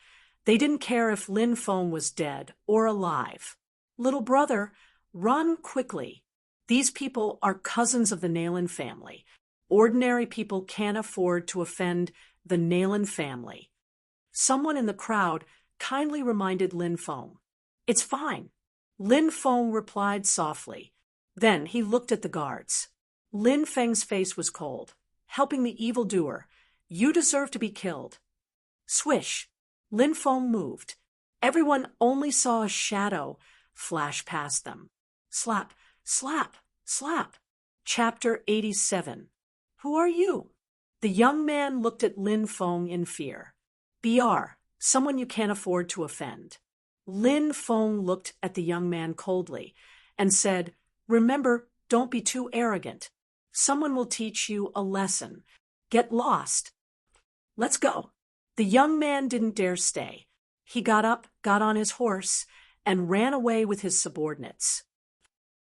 they didn't care if Lin Feng was dead or alive. "Little brother, run quickly. These people are cousins of the Nayland family. Ordinary people can't afford to offend the Nayland family." Someone in the crowd kindly reminded Lin Feng. "It's fine." Lin Feng replied softly. Then he looked at the guards. Lin Feng's face was cold. "Helping the evildoer. You deserve to be killed." Swish! Lin Feng moved. Everyone only saw a shadow flash past them. Slap, slap, slap. Chapter 87. "Who are you?" The young man looked at Lin Feng in fear. "BR, someone you can't afford to offend." Lin Feng looked at the young man coldly and said, "Remember, Don't be too arrogant. Someone will teach you a lesson. Get lost. Let's go. The young man didn't dare stay. He got up, got on his horse, and ran away with his subordinates.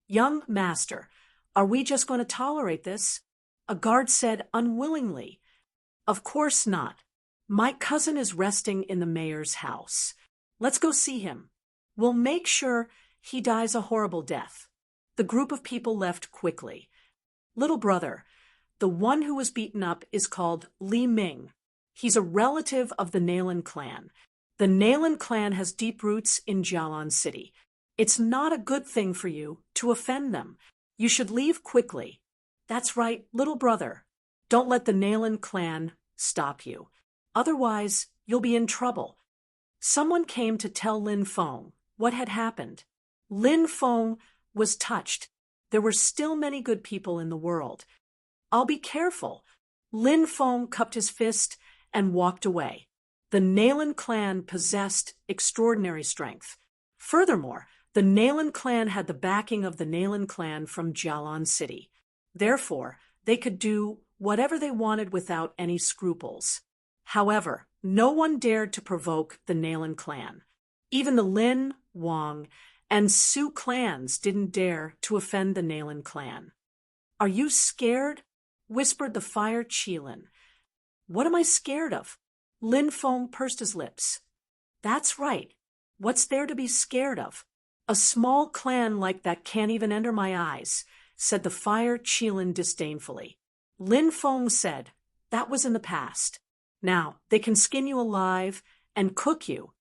Young master, are we just going to tolerate this? A guard said unwillingly. Of course not. My cousin is resting in the mayor's house. Let's go see him. We'll make sure he dies a horrible death. The group of people left quickly. Little brother, the one who was beaten up is called Li Ming. He's a relative of the Nailin clan. The Nailin clan has deep roots in Jialan City. It's not a good thing for you to offend them. You should leave quickly. That's right, little brother. Don't let the Nailin clan stop you. Otherwise, you'll be in trouble. Someone came to tell Lin Feng what had happened. Lin Feng was touched. There were still many good people in the world. I'll be careful. Lin Feng cupped his fist and walked away. The Nailin clan possessed extraordinary strength. Furthermore, the Nailin clan had the backing of the Nailin clan from Jialan City. Therefore, they could do whatever they wanted without any scruples. However, no one dared to provoke the Nailin clan. Even the Lin, Wang, and Su clans didn't dare to offend the Nailin clan. Are you scared? Whispered the Fire Qilin. What am I scared of? Lin Feng pursed his lips. That's right. What's there to be scared of? A small clan like that can't even enter my eyes, said the Fire Qilin disdainfully. Lin Feng said, that was in the past. Now, they can skin you alive and cook you.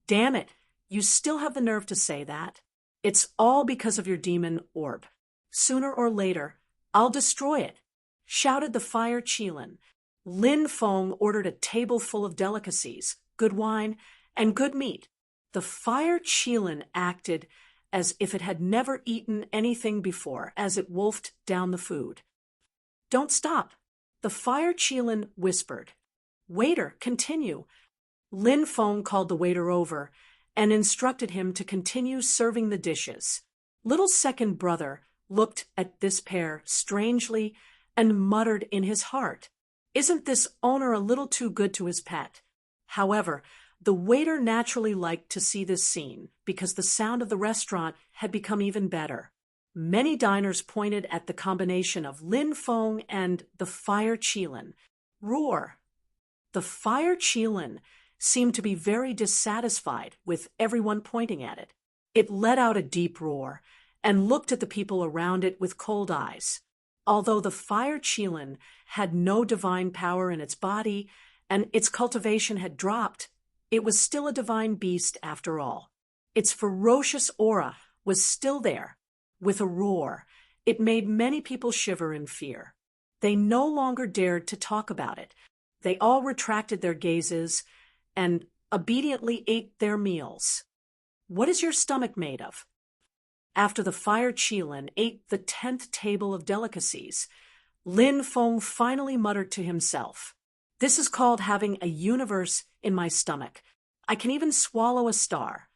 Damn it, you still have the nerve to say that. It's all because of your demon orb. Sooner or later, I'll destroy it, shouted the Fire Qilin. Lin Feng ordered a table full of delicacies, good wine, and good meat. The Fire Qilin acted as if it had never eaten anything before, as it wolfed down the food. Don't stop, the Fire Qilin whispered. Waiter, continue. Lin Feng called the waiter over and instructed him to continue serving the dishes. Little second brother looked at this pair strangely and muttered in his heart, isn't this owner a little too good to his pet? However, the waiter naturally liked to see this scene because the sound of the restaurant had become even better. Many diners pointed at the combination of Lin Feng and the Fire Qilin. Roar! The Fire Qilin seemed to be very dissatisfied with everyone pointing at it. It let out a deep roar and looked at the people around it with cold eyes. Although the Fire Qilin had no divine power in its body and its cultivation had dropped, it was still a divine beast after all. Its ferocious aura was still there. With a roar, it made many people shiver in fear. They no longer dared to talk about it. They all retracted their gazes and obediently ate their meals. What is your stomach made of? After the Fire Qilin ate the 10th table of delicacies, Lin Feng finally muttered to himself, this is called having a universe in my stomach. I can even swallow a star.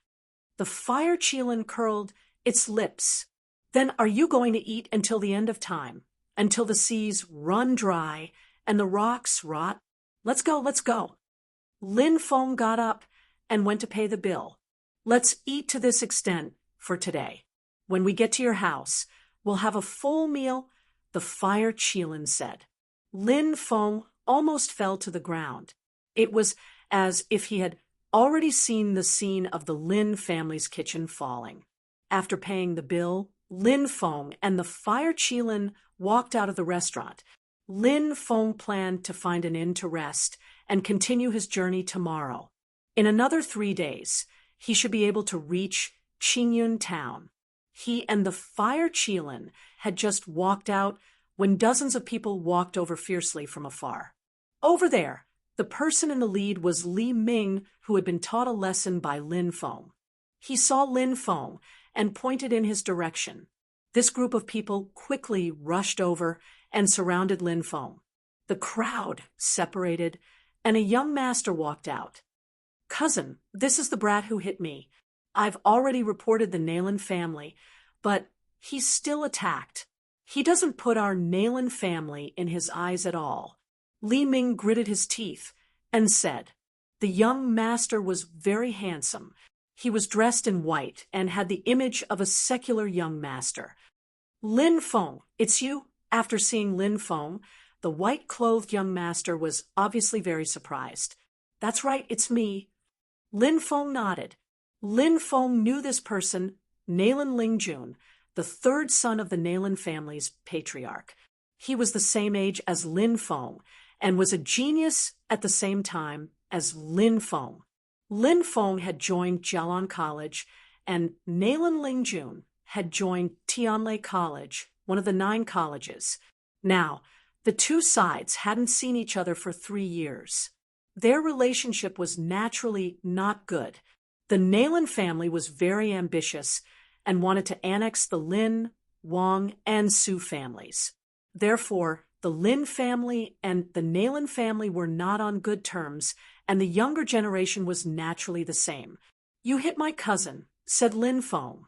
The Fire Qilin curled its lips. Then are you going to eat until the end of time, until the seas run dry and the rocks rot? Let's go, let's go. Lin Feng got up and went to pay the bill. Let's eat to this extent for today. When we get to your house, we'll have a full meal, the Fire Qilin said. Lin Feng almost fell to the ground. It was as if he had already seen the scene of the Lin family's kitchen falling. After paying the bill, Lin Feng and the Fire Qilin walked out of the restaurant. Lin Feng planned to find an inn to rest and continue his journey tomorrow. In another 3 days, he should be able to reach Qingyun town. He and the Fire Qilin had just walked out when dozens of people walked over fiercely from afar. Over there, the person in the lead was Li Ming, who had been taught a lesson by Lin Feng. He saw Lin Feng and pointed in his direction. This group of people quickly rushed over and surrounded Lin Feng. The crowd separated, and a young master walked out. Cousin, this is the brat who hit me. I've already reported the Nailin family, but he's still attacked. He doesn't put our Nailan family in his eyes at all. Li Ming gritted his teeth and said, "The young master was very handsome. He was dressed in white and had the image of a secular young master." "Lin Feng, it's you?" After seeing Lin Feng, the white-clothed young master was obviously very surprised. "That's right, it's me." Lin Feng nodded. Lin Feng knew this person, Nailan Lingjun, the third son of the Nailan family's patriarch. He was the same age as Lin Feng and was a genius at the same time as Lin Feng. Lin Feng had joined Jialan College, and Nailan Lingjun had joined Tianlai College, one of the 9 colleges. Now, the two sides hadn't seen each other for 3 years. Their relationship was naturally not good. The Nailan family was very ambitious and wanted to annex the Lin, Wang, and Su families. Therefore, the Lin family and the Nailan family were not on good terms, and the younger generation was naturally the same. "You hit my cousin," said Lin Feng.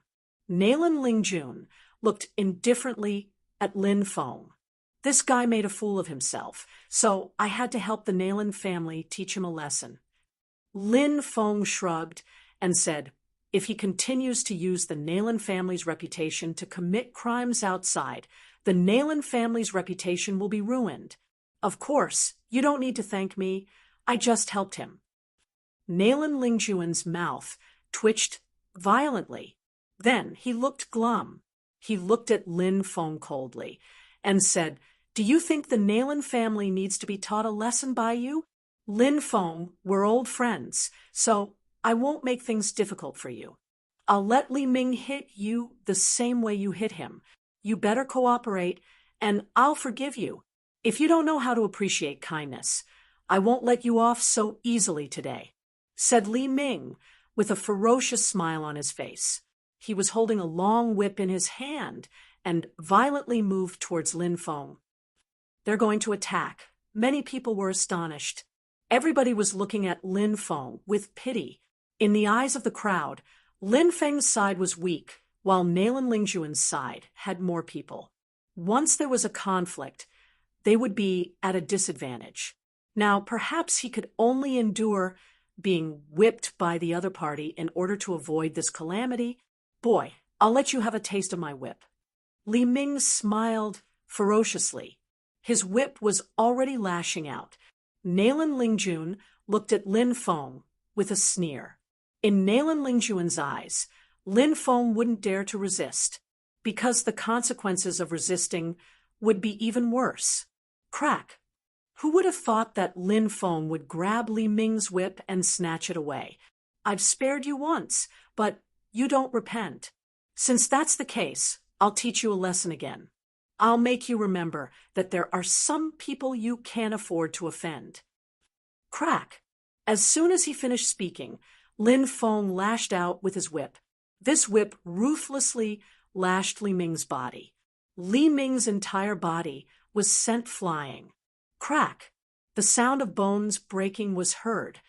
Nailan Lingjun looked indifferently at Lin Feng. "This guy made a fool of himself, so I had to help the Nailan family teach him a lesson." Lin Feng shrugged and said, "If he continues to use the Nailan family's reputation to commit crimes outside, the Nailan family's reputation will be ruined. Of course, you don't need to thank me. I just helped him." Nailan Lingjuan's mouth twitched violently. Then he looked glum. He looked at Lin Feng coldly and said, "Do you think the Nailan family needs to be taught a lesson by you? Lin Feng, we're old friends, so I won't make things difficult for you. I'll let Li Ming hit you the same way you hit him. You better cooperate, and I'll forgive you. If you don't know how to appreciate kindness, I won't let you off so easily today," said Li Ming with a ferocious smile on his face. He was holding a long whip in his hand and violently moved towards Lin Feng. "They're going to attack." Many people were astonished. Everybody was looking at Lin Feng with pity. In the eyes of the crowd, Lin Feng's side was weak, while Nailan Lingjuan's side had more people. Once there was a conflict, they would be at a disadvantage. Now, perhaps he could only endure being whipped by the other party in order to avoid this calamity. "Boy, I'll let you have a taste of my whip." Li Ming smiled ferociously. His whip was already lashing out. Nailan Lingjun looked at Lin Feng with a sneer. In Nailan Lingjuan's eyes, Lin Feng wouldn't dare to resist, because the consequences of resisting would be even worse. Crack! Who would have thought that Lin Feng would grab Li Ming's whip and snatch it away? "I've spared you once, but you don't repent. Since that's the case, I'll teach you a lesson again. I'll make you remember that there are some people you can't afford to offend." Crack! As soon as he finished speaking, Lin Feng lashed out with his whip. This whip ruthlessly lashed Li Ming's body. Li Ming's entire body was sent flying. Crack! The sound of bones breaking was heard.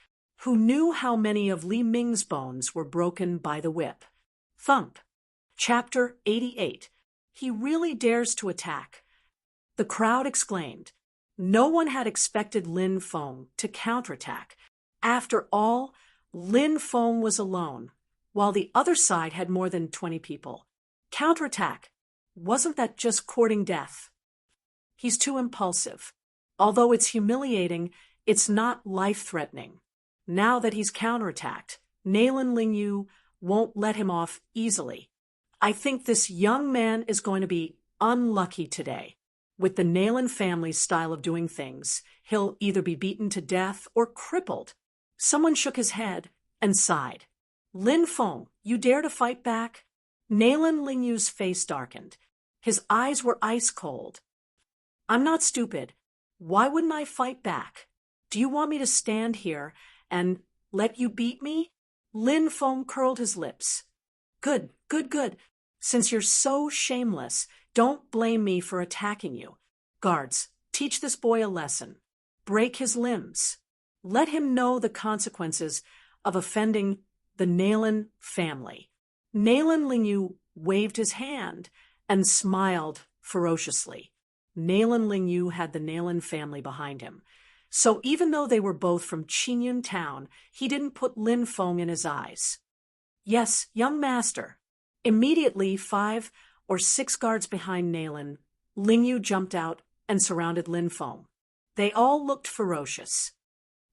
Who knew how many of Li Ming's bones were broken by the whip? Thump! Chapter 88. He really dares to attack. The crowd exclaimed. No one had expected Lin Feng to counterattack. After all, Lin Feng was alone, while the other side had more than 20 people. Counterattack! Wasn't that just courting death? He's too impulsive. Although it's humiliating, it's not life-threatening. Now that he's counterattacked, Nailan Lingyu won't let him off easily. I think this young man is going to be unlucky today. With the Nailan family's style of doing things, he'll either be beaten to death or crippled. Someone shook his head and sighed. Lin Feng, you dare to fight back? Nailan Lingyu's face darkened. His eyes were ice cold. I'm not stupid. Why wouldn't I fight back? Do you want me to stand here and let you beat me? Lin Feng curled his lips. Good. Since you're so shameless, don't blame me for attacking you. Guards, teach this boy a lesson. Break his limbs. Let him know the consequences of offending the Nailan family. Nailan Lingyu waved his hand and smiled ferociously. Nalan Lingyu had the Nalan family behind him. So even though they were both from Qingyun town, he didn't put Lin Feng in his eyes. Yes, young master. Immediately, 5 or 6 guards behind Nalan, Lingyu jumped out and surrounded Lin Feng. They all looked ferocious.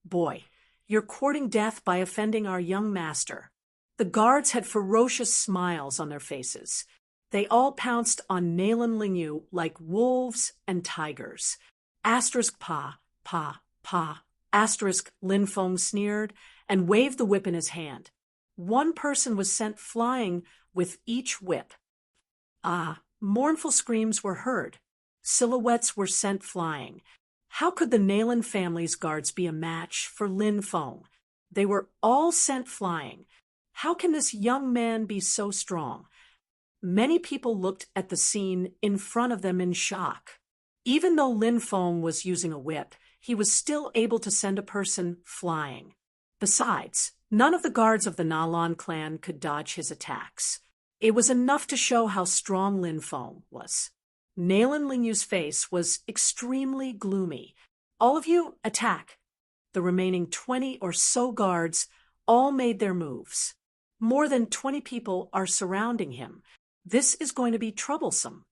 Boy, you're courting death by offending our young master. The guards had ferocious smiles on their faces. They all pounced on Nalan Lingyu like wolves and tigers. Asterisk pa, pa, pa. Asterisk Lin Feng sneered and waved the whip in his hand. One person was sent flying with each whip. Mournful screams were heard. Silhouettes were sent flying. How could the Nalan family's guards be a match for Lin Feng? They were all sent flying. How can this young man be so strong? Many people looked at the scene in front of them in shock. Even though Lin Feng was using a whip, he was still able to send a person flying. Besides, none of the guards of the Nalan clan could dodge his attacks. It was enough to show how strong Lin Feng was. Nalan Lingyu's face was extremely gloomy. All of you, attack. The remaining 20 or so guards all made their moves. More than 20 people are surrounding him. This is going to be troublesome.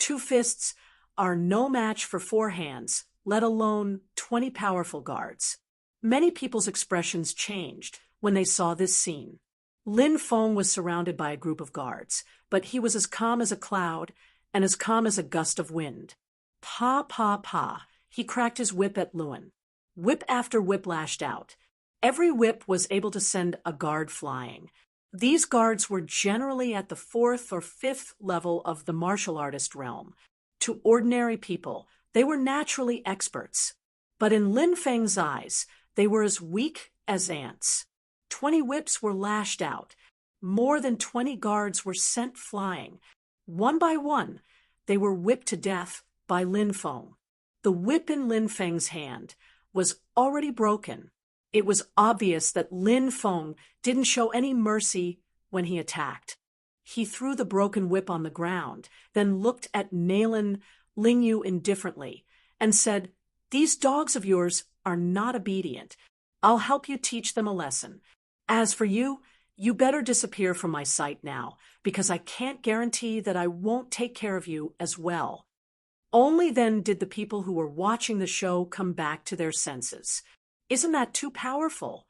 2 fists are no match for 4 hands, let alone 20 powerful guards. Many people's expressions changed when they saw this scene. Lin Feng was surrounded by a group of guards, but he was as calm as a cloud and as calm as a gust of wind. Pa, pa, pa, he cracked his whip at Luen. Whip after whip lashed out. Every whip was able to send a guard flying. These guards were generally at the 4th or 5th level of the martial artist realm. To ordinary people, they were naturally experts. But in Lin Feng's eyes, they were as weak as ants. 20 whips were lashed out. More than 20 guards were sent flying. One by one, they were whipped to death by Lin Feng. The whip in Lin Feng's hand was already broken. It was obvious that Lin Feng didn't show any mercy when he attacked. He threw the broken whip on the ground, then looked at Nalan Lingyu indifferently and said, "These dogs of yours are not obedient. I'll help you teach them a lesson. As for you, you better disappear from my sight now, because I can't guarantee that I won't take care of you as well." Only then did the people who were watching the show come back to their senses. Isn't that too powerful?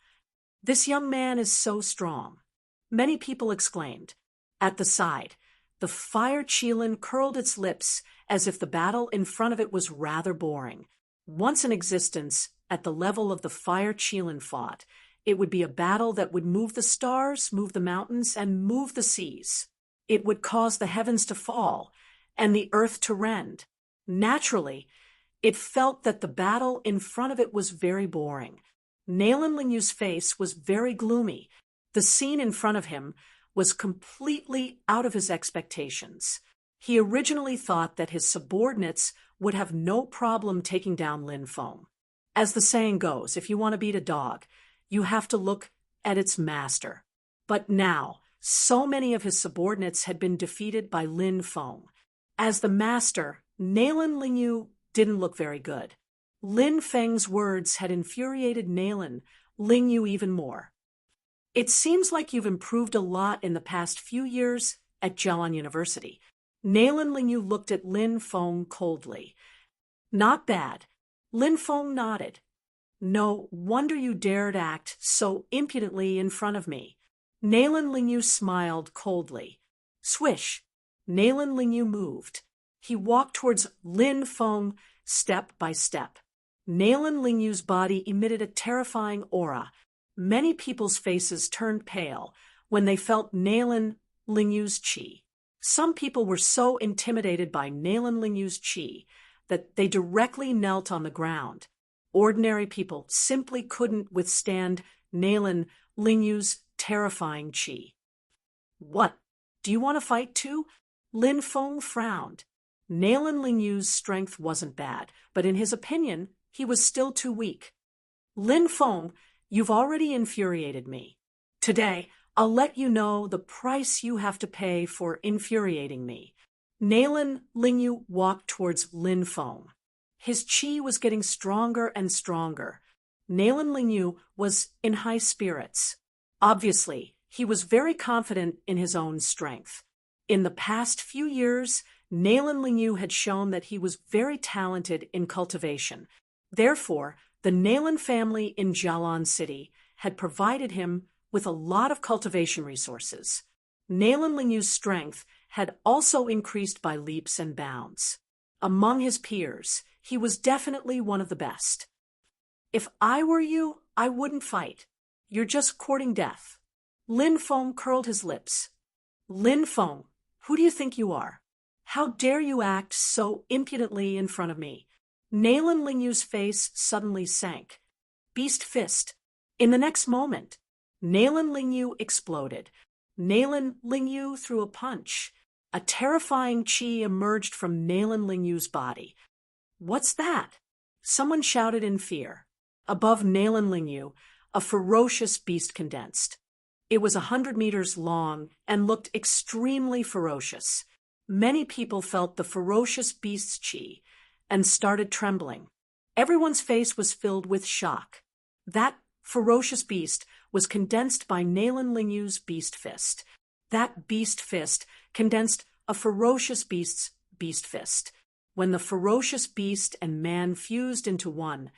This young man is so strong. Many people exclaimed. At the side, the fire Qilin curled its lips as if the battle in front of it was rather boring. Once in existence, at the level of the fire Qilin fought, it would be a battle that would move the stars, move the mountains, and move the seas. It would cause the heavens to fall and the earth to rend. Naturally, it felt that the battle in front of it was very boring. Nalan Lingyu's face was very gloomy. The scene in front of him was completely out of his expectations. He originally thought that his subordinates would have no problem taking down Lin Feng. As the saying goes, if you want to beat a dog, you have to look at its master. But now, so many of his subordinates had been defeated by Lin Feng. As the master, Nalan Lingyu didn't look very good. Lin Feng's words had infuriated Nalan Lingyu even more. "It seems like you've improved a lot in the past few years at Jialan University." Nalan Lingyu looked at Lin Feng coldly. "Not bad." Lin Feng nodded. "No wonder you dared act so impudently in front of me." Nalan Lingyu smiled coldly. Swish! Nalan Lingyu moved. He walked towards Lin Feng step by step. Nalan Lingyu's body emitted a terrifying aura. Many people's faces turned pale when they felt Nalan Lingyu's qi. Some people were so intimidated by Nalan Lingyu's qi that they directly knelt on the ground. Ordinary people simply couldn't withstand Nalan Lingyu's terrifying qi. "What? Do you want to fight too?" Lin Feng frowned. Nalan Lingyu's strength wasn't bad, but in his opinion, he was still too weak. "Lin Feng, you've already infuriated me. Today, I'll let you know the price you have to pay for infuriating me." Nalan Lingyu walked towards Lin Feng. His qi was getting stronger and stronger. Nalan Lingyu was in high spirits. Obviously, he was very confident in his own strength. In the past few years, Nalan Lingyu had shown that he was very talented in cultivation. Therefore, the Nalan family in Jialan City had provided him with a lot of cultivation resources. Nalan Lingyu's strength had also increased by leaps and bounds. Among his peers, he was definitely one of the best. If I were you, I wouldn't fight. You're just courting death. Lin Feng curled his lips. Lin Feng, who do you think you are? How dare you act so impudently in front of me? Nalan Lingyu's face suddenly sank. Beast fist. In the next moment, Nalan Lingyu exploded. Nalan Lingyu threw a punch. A terrifying qi emerged from Nalan Lingyu's body. What's that? Someone shouted in fear. Above Nalan Lingyu, a ferocious beast condensed. It was 100 meters long and looked extremely ferocious. Many people felt the ferocious beast's qi and started trembling. Everyone's face was filled with shock. That ferocious beast was condensed by Nalan Lingyu's beast fist. That beast fist condensed a ferocious beast's beast fist. When the ferocious beast and man fused into one,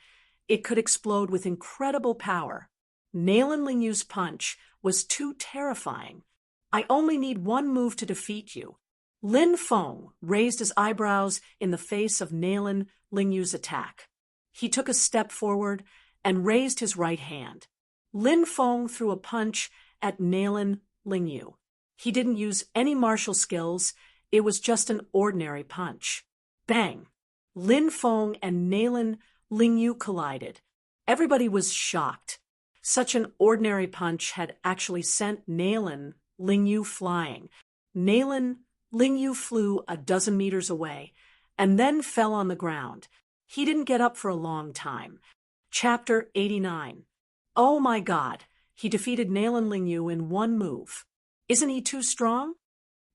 it could explode with incredible power. Nalan Lingyu's punch was too terrifying. I only need one move to defeat you. Lin Feng raised his eyebrows in the face of Nalan Lingyu's attack. He took a step forward and raised his right hand. Lin Feng threw a punch at Nalan Lingyu. He didn't use any martial skills. It was just an ordinary punch. Bang! Lin Feng and Nalan Lingyu collided. Everybody was shocked. Such an ordinary punch had actually sent Nalan Lingyu flying. Nalan Lingyu flew a dozen meters away and then fell on the ground. He didn't get up for a long time. Chapter 89. Oh my God! He defeated Nalan Lingyu in one move. Isn't he too strong?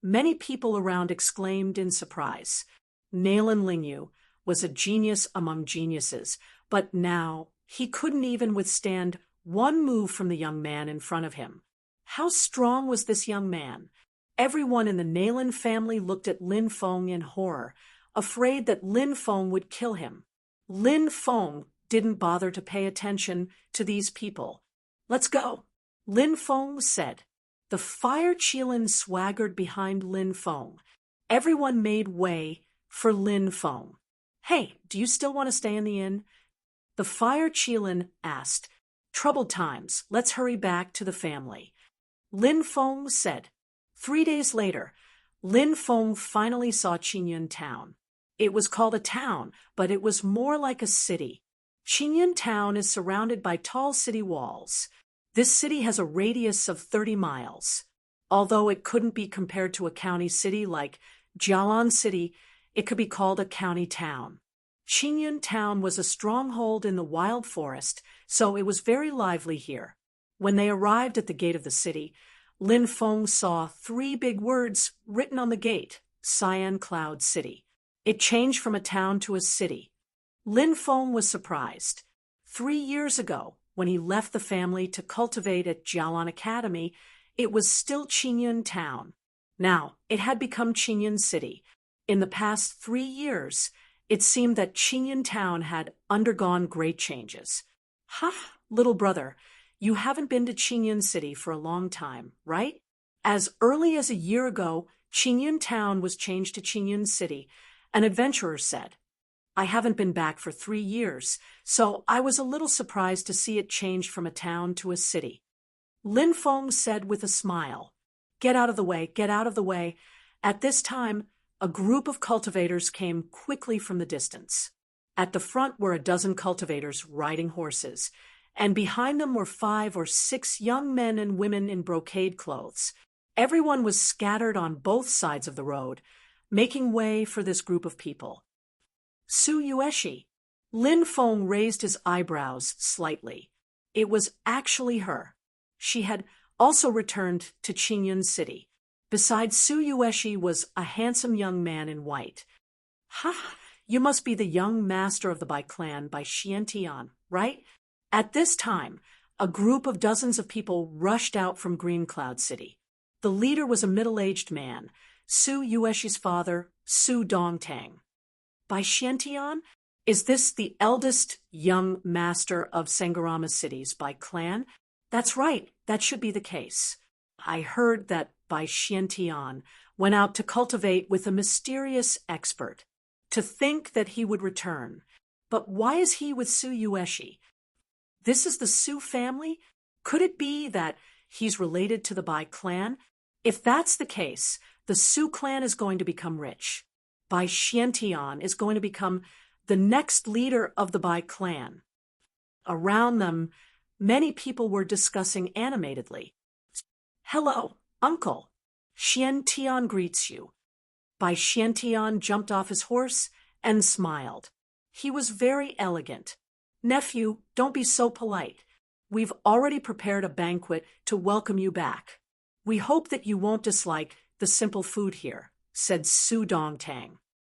Many people around exclaimed in surprise. Nalan Lingyu was a genius among geniuses, but now he couldn't even withstand one move from the young man in front of him. How strong was this young man? Everyone in the Nalan family looked at Lin Feng in horror, afraid that Lin Feng would kill him. Lin Feng didn't bother to pay attention to these people. Let's go, Lin Feng said. The fire Qilin swaggered behind Lin Feng. Everyone made way for Lin Feng. Hey, do you still want to stay in the inn? The fire Qilin asked. Troubled times, let's hurry back to the family. Lin Feng said. 3 days later, Lin Feng finally saw Qingyun Town. It was called a town, but it was more like a city. Qingyun Town is surrounded by tall city walls. This city has a radius of 30 miles. Although it couldn't be compared to a county city like Jialan City, it could be called a county town. Qingyun Town was a stronghold in the wild forest, so it was very lively here. When they arrived at the gate of the city, Lin Feng saw 3 big words written on the gate, Cyan Cloud City. It changed from a town to a city. Lin Feng was surprised. 3 years ago, when he left the family to cultivate at Jialan Academy, it was still Qingyun Town. Now, it had become Qingyun City. In the past 3 years, it seemed that Qingyun Town had undergone great changes. Ha, little brother, you haven't been to Qingyun City for a long time, right? As early as a year ago, Qingyun Town was changed to Qingyun City, an adventurer said. I haven't been back for 3 years, so I was a little surprised to see it changed from a town to a city. Lin Feng said with a smile, Get out of the way, get out of the way. At this time, a group of cultivators came quickly from the distance. At the front were a dozen cultivators riding horses, and behind them were 5 or 6 young men and women in brocade clothes. Everyone was scattered on both sides of the road, making way for this group of people. Su Yueshi. Lin Feng raised his eyebrows slightly. It was actually her. She had also returned to Qingyun City. Beside Su Yueshi was a handsome young man in white. Ha! You must be the young master of the Bai clan by Xiantian, right? At this time, a group of dozens of people rushed out from Green Cloud City. The leader was a middle-aged man, Su Yueshi's father, Su Dongtang. Bai Xiantian? Is this the eldest young master of Sangarama City's Bai clan? That's right, that should be the case. I heard that Bai Xiantian went out to cultivate with a mysterious expert. To think that he would return. But why is he with Su Yueshi? This is the Su family? Could it be that he's related to the Bai clan? If that's the case, the Su clan is going to become rich. Bai Xiantian is going to become the next leader of the Bai clan. Around them, many people were discussing animatedly. Hello, uncle. Xiantian greets you. Bai Xiantian jumped off his horse and smiled. He was very elegant. Nephew, don't be so polite. We've already prepared a banquet to welcome you back. We hope that you won't dislike the simple food here, said Su Dongtang.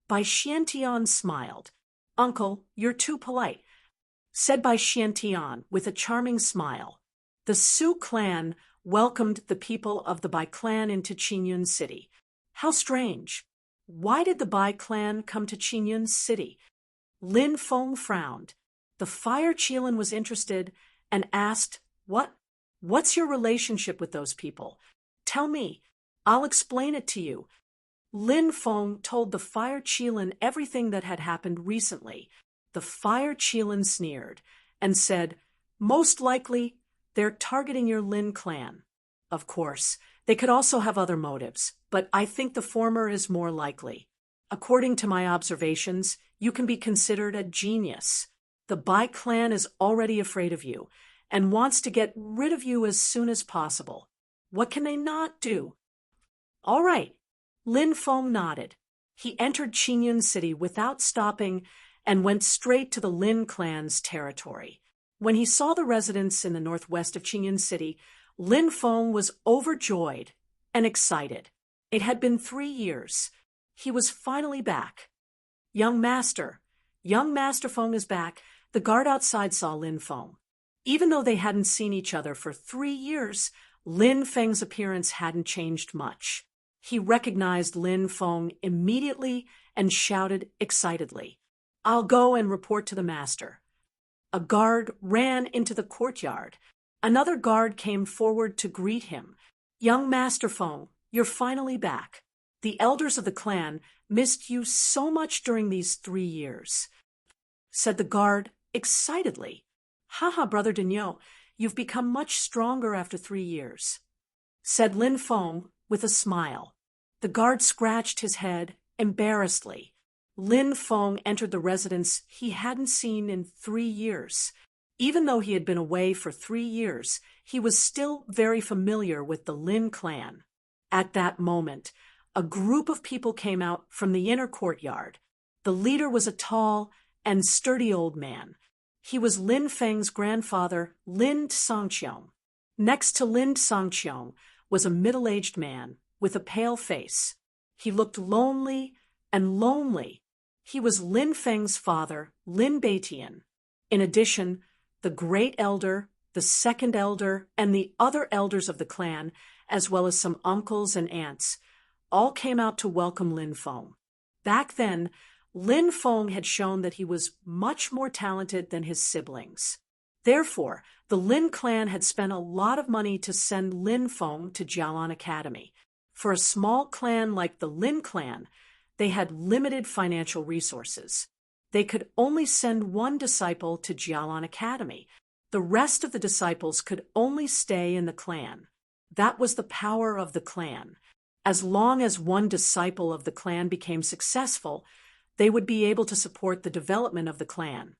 Bai Xiantian smiled. Uncle, you're too polite, said Bai Xiantian with a charming smile. The Su clan welcomed the people of the Bai clan into Qingyun City. How strange. Why did the Bai clan come to Qingyun City? Lin Feng frowned. The fire Qilin was interested and asked, What's your relationship with those people? Tell me. I'll explain it to you. Lin Feng told the fire Qilin everything that had happened recently. The fire Qilin sneered and said, Most likely, they're targeting your Lin clan. Of course, they could also have other motives, but I think the former is more likely. According to my observations, you can be considered a genius. The Bai clan is already afraid of you and wants to get rid of you as soon as possible. What can they not do? All right. Lin Feng nodded. He entered Qingyun City without stopping and went straight to the Lin clan's territory. When he saw the residents in the northwest of Qingyun City, Lin Feng was overjoyed and excited. It had been 3 years. He was finally back. Young Master Feng is back. The guard outside saw Lin Feng. Even though they hadn't seen each other for 3 years, Lin Feng's appearance hadn't changed much. He recognized Lin Feng immediately and shouted excitedly, I'll go and report to the master. A guard ran into the courtyard. Another guard came forward to greet him. Young Master Feng, you're finally back. The elders of the clan missed you so much during these 3 years, said the guard excitedly. Haha, Brother Dinyo, you've become much stronger after 3 years, said Lin Feng with a smile. The guard scratched his head embarrassedly. Lin Feng entered the residence he hadn't seen in 3 years. Even though he had been away for 3 years, he was still very familiar with the Lin clan. At that moment, a group of people came out from the inner courtyard. The leader was a tall and sturdy old man. He was Lin Feng's grandfather, Lin Sangqiong. Next to Lin Sangqiong was a middle-aged man with a pale face. He looked lonely and lonely. He was Lin Feng's father, Lin Beitian. In addition, the great elder, the second elder, and the other elders of the clan, as well as some uncles and aunts, all came out to welcome Lin Feng. Back then, Lin Feng had shown that he was much more talented than his siblings. Therefore, the Lin clan had spent a lot of money to send Lin Feng to Jialan Academy. For a small clan like the Lin clan, they had limited financial resources. They could only send one disciple to Jialan Academy. The rest of the disciples could only stay in the clan. That was the power of the clan. As long as one disciple of the clan became successful, they would be able to support the development of the clan.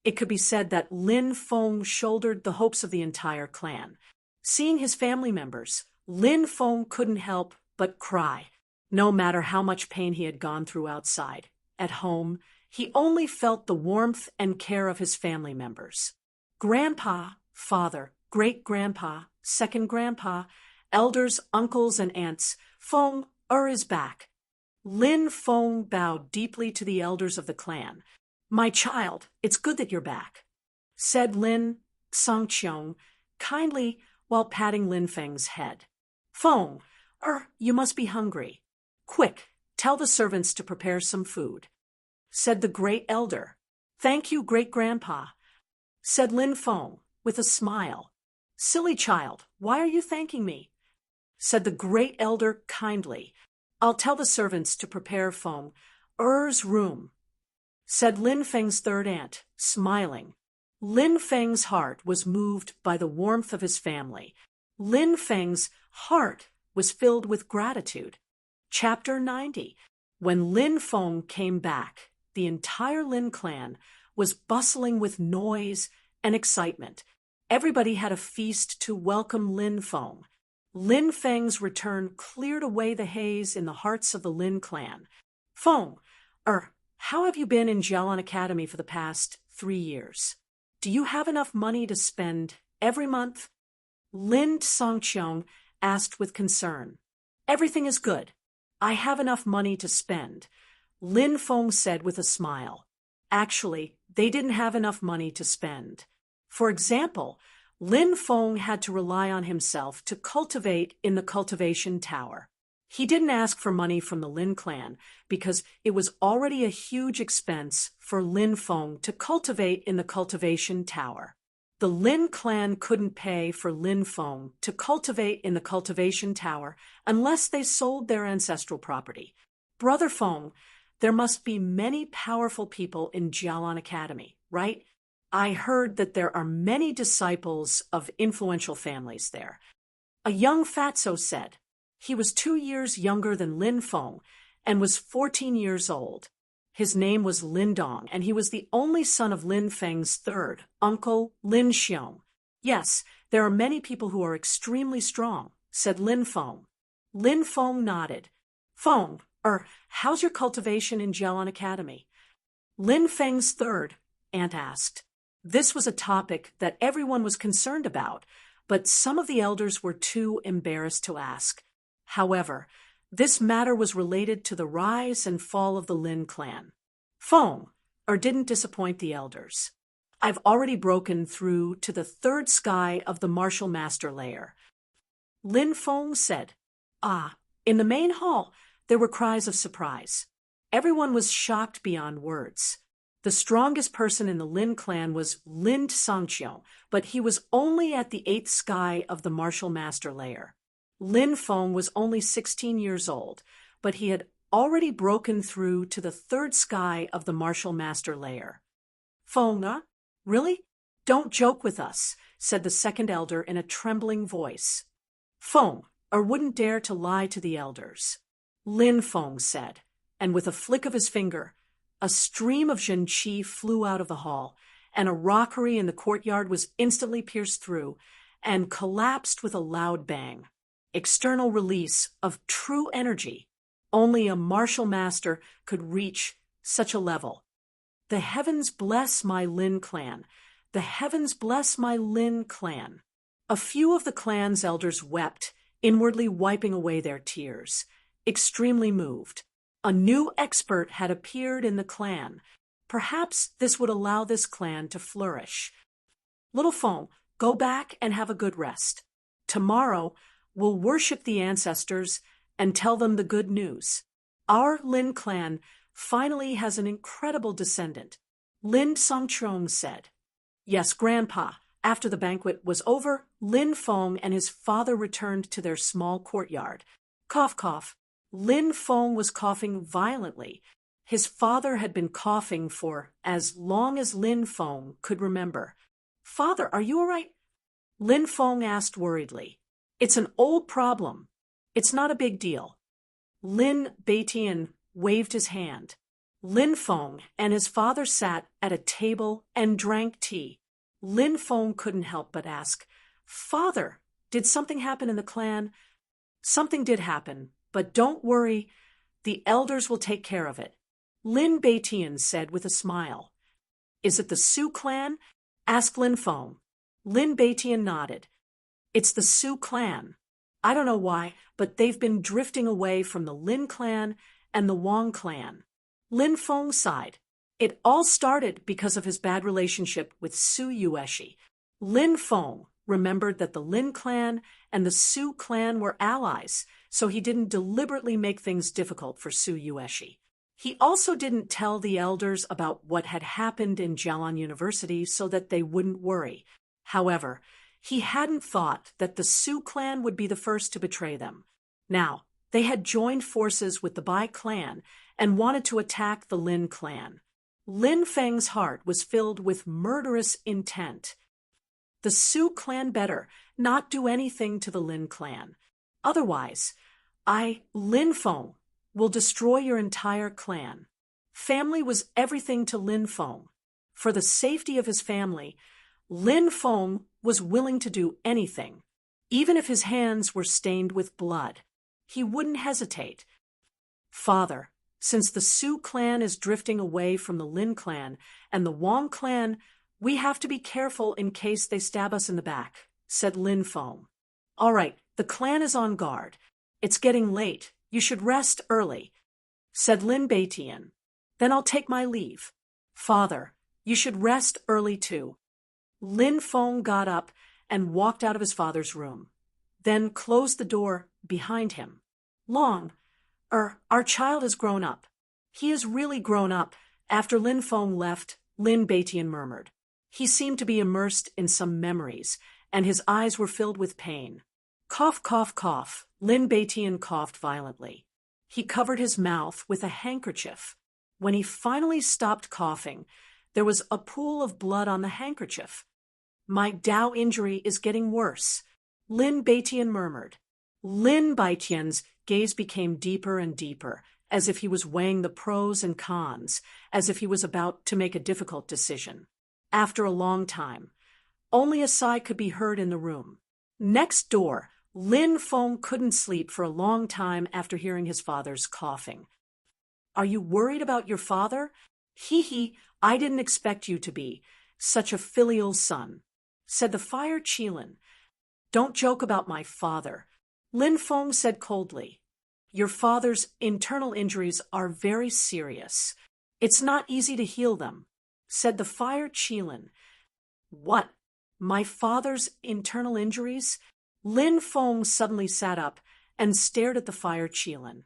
It could be said that Lin Feng shouldered the hopes of the entire clan. Seeing his family members, Lin Feng couldn't help but cry. No matter how much pain he had gone through outside, at home, he only felt the warmth and care of his family members. Grandpa, father, great-grandpa, second grandpa, elders, uncles, and aunts. Feng is back. Lin Feng bowed deeply to the elders of the clan. My child, it's good that you're back, said Lin Songqiong kindly while patting Lin Feng's head. Feng, you must be hungry. Quick, tell the servants to prepare some food, said the great elder. Thank you, great-grandpa, said Lin Feng with a smile. Silly child, why are you thanking me? Said the great elder kindly. I'll tell the servants to prepare Feng Er's room, said Lin Feng's third aunt, smiling. Lin Feng's heart was moved by the warmth of his family. Lin Feng's heart was filled with gratitude. Chapter 90. When Lin Feng came back, the entire Lin clan was bustling with noise and excitement. Everybody had a feast to welcome Lin Feng. Lin Feng's return cleared away the haze in the hearts of the Lin clan. Feng, how have you been in Jialan Academy for the past 3 years? Do you have enough money to spend every month? Lin Songqiong asked with concern. Everything is good. I have enough money to spend, Lin Feng said with a smile. Actually, they didn't have enough money to spend. For example, Lin Feng had to rely on himself to cultivate in the cultivation tower. He didn't ask for money from the Lin clan because it was already a huge expense for Lin Feng to cultivate in the cultivation tower. The Lin clan couldn't pay for Lin Feng to cultivate in the cultivation tower unless they sold their ancestral property. Brother Feng, there must be many powerful people in Jialan Academy, right? I heard that there are many disciples of influential families there. A young fatso said. He was 2 years younger than Lin Feng and was 14 years old. His name was Lin Dong, and he was the only son of Lin Feng's third uncle, Lin Xiong. Yes, there are many people who are extremely strong, said Lin Feng. Lin Feng nodded. Feng, how's your cultivation in Jialan Academy? Lin Feng's third aunt asked. This was a topic that everyone was concerned about, but some of the elders were too embarrassed to ask. However, this matter was related to the rise and fall of the Lin clan. Feng, didn't disappoint the elders. I've already broken through to the third sky of the martial master layer. Lin Feng said. In the main hall, there were cries of surprise. Everyone was shocked beyond words. The strongest person in the Lin clan was Lin Songqiong, but he was only at the 8th sky of the martial master layer. Lin Feng was only 16 years old, but he had already broken through to the 3rd sky of the martial master layer. Feng, really? Don't joke with us, said the second elder in a trembling voice. Feng, wouldn't dare to lie to the elders. Lin Feng said, and with a flick of his finger, a stream of Zhenqi flew out of the hall, and a rockery in the courtyard was instantly pierced through and collapsed with a loud bang. External release of true energy. Only a martial master could reach such a level. The heavens bless my Lin clan. The heavens bless my Lin clan. A few of the clan's elders wept, inwardly wiping away their tears, extremely moved. A new expert had appeared in the clan. Perhaps this would allow this clan to flourish. Little Feng, go back and have a good rest. Tomorrow, we'll worship the ancestors and tell them the good news. Our Lin clan finally has an incredible descendant. Lin Songqiong said. Yes, Grandpa. After the banquet was over, Lin Feng and his father returned to their small courtyard. Cough, cough. Lin Feng was coughing violently. His father had been coughing for as long as Lin Feng could remember. Father, are you all right? Lin Feng asked worriedly. It's an old problem. It's not a big deal. Lin Beitian waved his hand. Lin Feng and his father sat at a table and drank tea. Lin Feng couldn't help but ask, Father, did something happen in the clan? Something did happen, but don't worry, the elders will take care of it. Lin Beitian said with a smile. Is it the Su clan? Asked Lin Feng. Lin Beitian nodded. It's the Su clan. I don't know why, but they've been drifting away from the Lin clan and the Wang clan. Lin Feng sighed. It all started because of his bad relationship with Su Yueshi. Lin Feng remembered that the Lin clan and the Su clan were allies, so he didn't deliberately make things difficult for Su Yueshi. He also didn't tell the elders about what had happened in Jialan University so that they wouldn't worry. However, he hadn't thought that the Su clan would be the first to betray them. Now, they had joined forces with the Bai clan and wanted to attack the Lin clan. Lin Feng's heart was filled with murderous intent. The Su clan better not do anything to the Lin clan. Otherwise, Lin Feng, will destroy your entire clan. Family was everything to Lin Feng. For the safety of his family, Lin Feng was willing to do anything. Even if his hands were stained with blood, he wouldn't hesitate. Father, since the Su clan is drifting away from the Lin clan and the Wang clan, we have to be careful in case they stab us in the back, said Lin Feng. All right, the clan is on guard. It's getting late. You should rest early, said Lin Beitian. Then I'll take my leave. Father, you should rest early too. Lin Feng got up and walked out of his father's room, then closed the door behind him. Our child has grown up. He has really grown up. After Lin Feng left, Lin Beitian murmured. He seemed to be immersed in some memories, and his eyes were filled with pain. Cough, cough, cough. Lin Beitian coughed violently. He covered his mouth with a handkerchief. When he finally stopped coughing, there was a pool of blood on the handkerchief. My Dao injury is getting worse, Lin Beitian murmured. Lin Beitian's gaze became deeper and deeper, as if he was weighing the pros and cons, as if he was about to make a difficult decision. After a long time, only a sigh could be heard in the room. Next door, Lin Feng couldn't sleep for a long time after hearing his father's coughing. Are you worried about your father? Hee, I didn't expect you to be such a filial son, said the Fire Qilin. Don't joke about my father, Lin Feng said coldly. Your father's internal injuries are very serious. It's not easy to heal them, said the Fire Qilin. What? My father's internal injuries? Lin Feng suddenly sat up and stared at the Fire Qilin.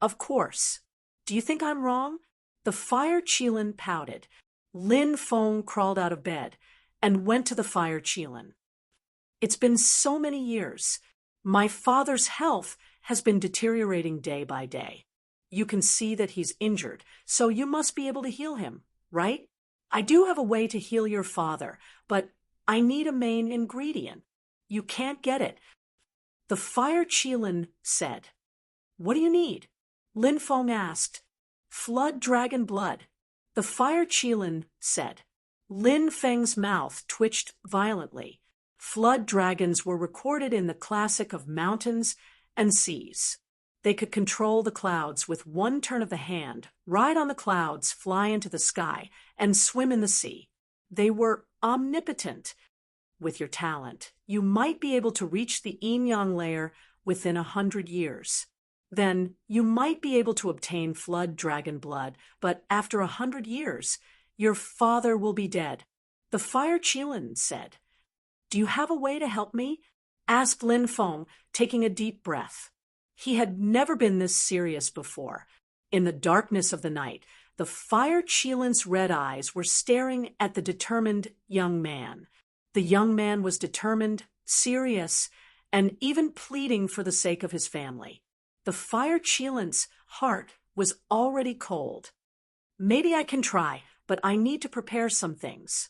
Of course. Do you think I'm wrong? The Fire Qilin pouted. Lin Feng crawled out of bed and went to the Fire Qilin. It's been so many years. My father's health has been deteriorating day by day. You can see that he's injured, so you must be able to heal him, right? I do have a way to heal your father, but I need a main ingredient. You can't get it. The Fire Qilin said. What do you need? Lin Feng asked. Flood dragon blood. The Fire Qilin said. Lin Feng's mouth twitched violently. Flood dragons were recorded in the classic of mountains and seas. They could control the clouds with one turn of the hand, ride on the clouds, fly into the sky, and swim in the sea. They were omnipotent. With your talent, you might be able to reach the yin-yang layer within 100 years. Then you might be able to obtain flood dragon blood, but after 100 years, your father will be dead. The Fire Qilin said. Do you have a way to help me? Asked Lin Feng, taking a deep breath. He had never been this serious before. In the darkness of the night, the Fire Qilin's red eyes were staring at the determined young man. The young man was determined, serious, and even pleading for the sake of his family. The Fire Qilin's heart was already cold. Maybe I can try, but I need to prepare some things.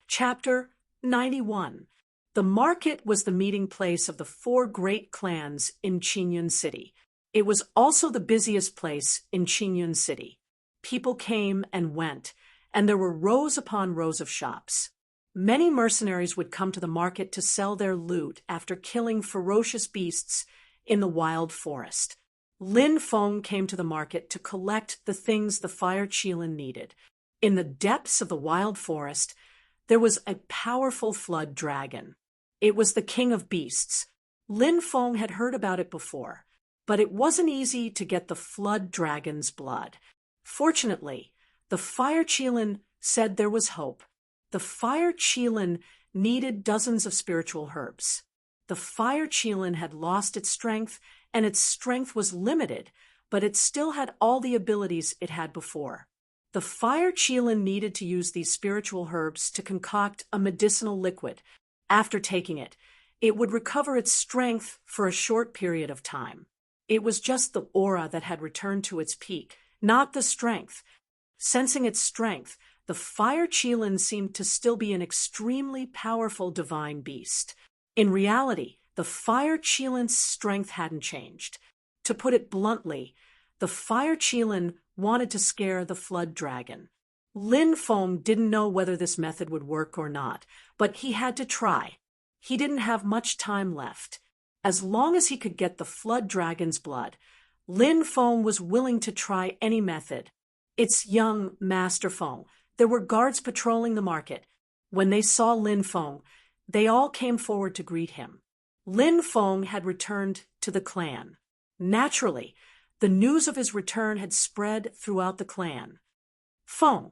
Chapter 91. The market was the meeting place of the 4 great clans in Qingyun City. It was also the busiest place in Qingyun City. People came and went, and there were rows upon rows of shops. Many mercenaries would come to the market to sell their loot after killing ferocious beasts in the wild forest. Lin Feng came to the market to collect the things the Fire Qilin needed. In the depths of the wild forest, there was a powerful flood dragon. It was the king of beasts. Lin Feng had heard about it before, but it wasn't easy to get the flood dragon's blood. Fortunately, the fire Qilin said there was hope. The fire Qilin needed dozens of spiritual herbs. The fire Qilin had lost its strength, and its strength was limited, but it still had all the abilities it had before. The fire Qilin needed to use these spiritual herbs to concoct a medicinal liquid. After taking it, it would recover its strength for a short period of time. It was just the aura that had returned to its peak, not the strength. Sensing its strength, the fire Qilin seemed to still be an extremely powerful divine beast. In reality, the fire Qilin's strength hadn't changed. To put it bluntly, the fire Qilin wanted to scare the flood dragon. Lin Feng didn't know whether this method would work or not, but he had to try. He didn't have much time left. As long as he could get the flood dragon's blood, Lin Feng was willing to try any method. It's young Master Feng. There were guards patrolling the market. When they saw Lin Feng, they all came forward to greet him. Lin Feng had returned to the clan. Naturally, the news of his return had spread throughout the clan. Feng,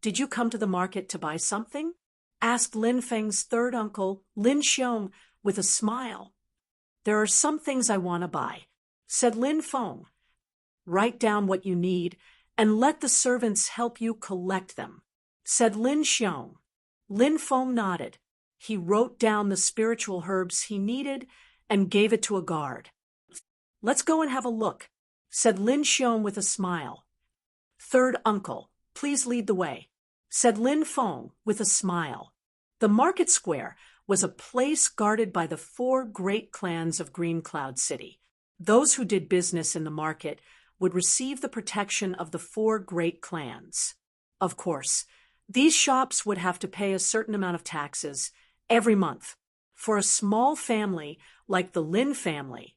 did you come to the market to buy something? Asked Lin Feng's third uncle, Lin Xiong, with a smile. There are some things I want to buy, said Lin Feng. Write down what you need and let the servants help you collect them, said Lin Xiong. Lin Feng nodded. He wrote down the spiritual herbs he needed and gave it to a guard. Let's go and have a look, said Lin Xiong with a smile. Third uncle, please lead the way, said Lin Feng with a smile. The market square was a place guarded by the 4 great clans of Green Cloud City. Those who did business in the market would receive the protection of the 4 great clans. Of course, these shops would have to pay a certain amount of taxes every month. For a small family like the Lin family,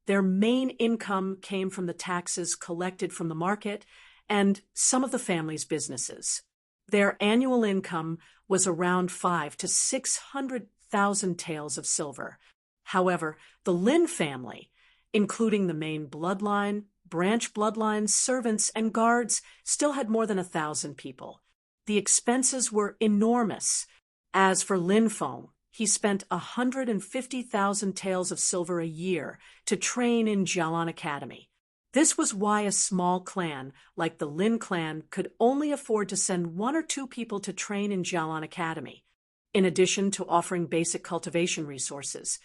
their main income came from the taxes collected from the market and some of the family's businesses. Their annual income was around 500,000 to 600,000 taels of silver. However, the Lin family, including the main bloodline, branch bloodlines, servants, and guards, still had more than 1,000 people. The expenses were enormous. As for Lin Feng, he spent 150,000 taels of silver a year to train in Jialan Academy. This was why a small clan like the Lin clan could only afford to send 1 or 2 people to train in Jialan Academy. In addition to offering basic cultivation resources,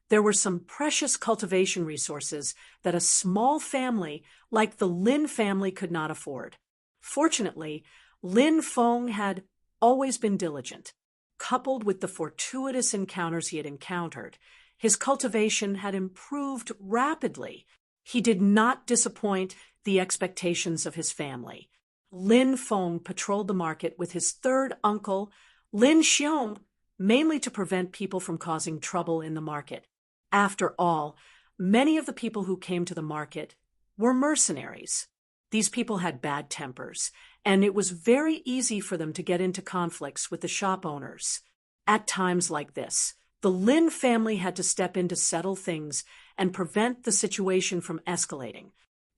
there were some precious cultivation resources that a small family like the Lin family could not afford. Fortunately, Lin Feng had always been diligent. Coupled with the fortuitous encounters he had encountered, his cultivation had improved rapidly. He did not disappoint the expectations of his family. Lin Feng patrolled the market with his third uncle, Lin Xiong, mainly to prevent people from causing trouble in the market. After all, many of the people who came to the market were mercenaries. These people had bad tempers, and it was very easy for them to get into conflicts with the shop owners. At times like this, the Lin family had to step in to settle things and prevent the situation from escalating.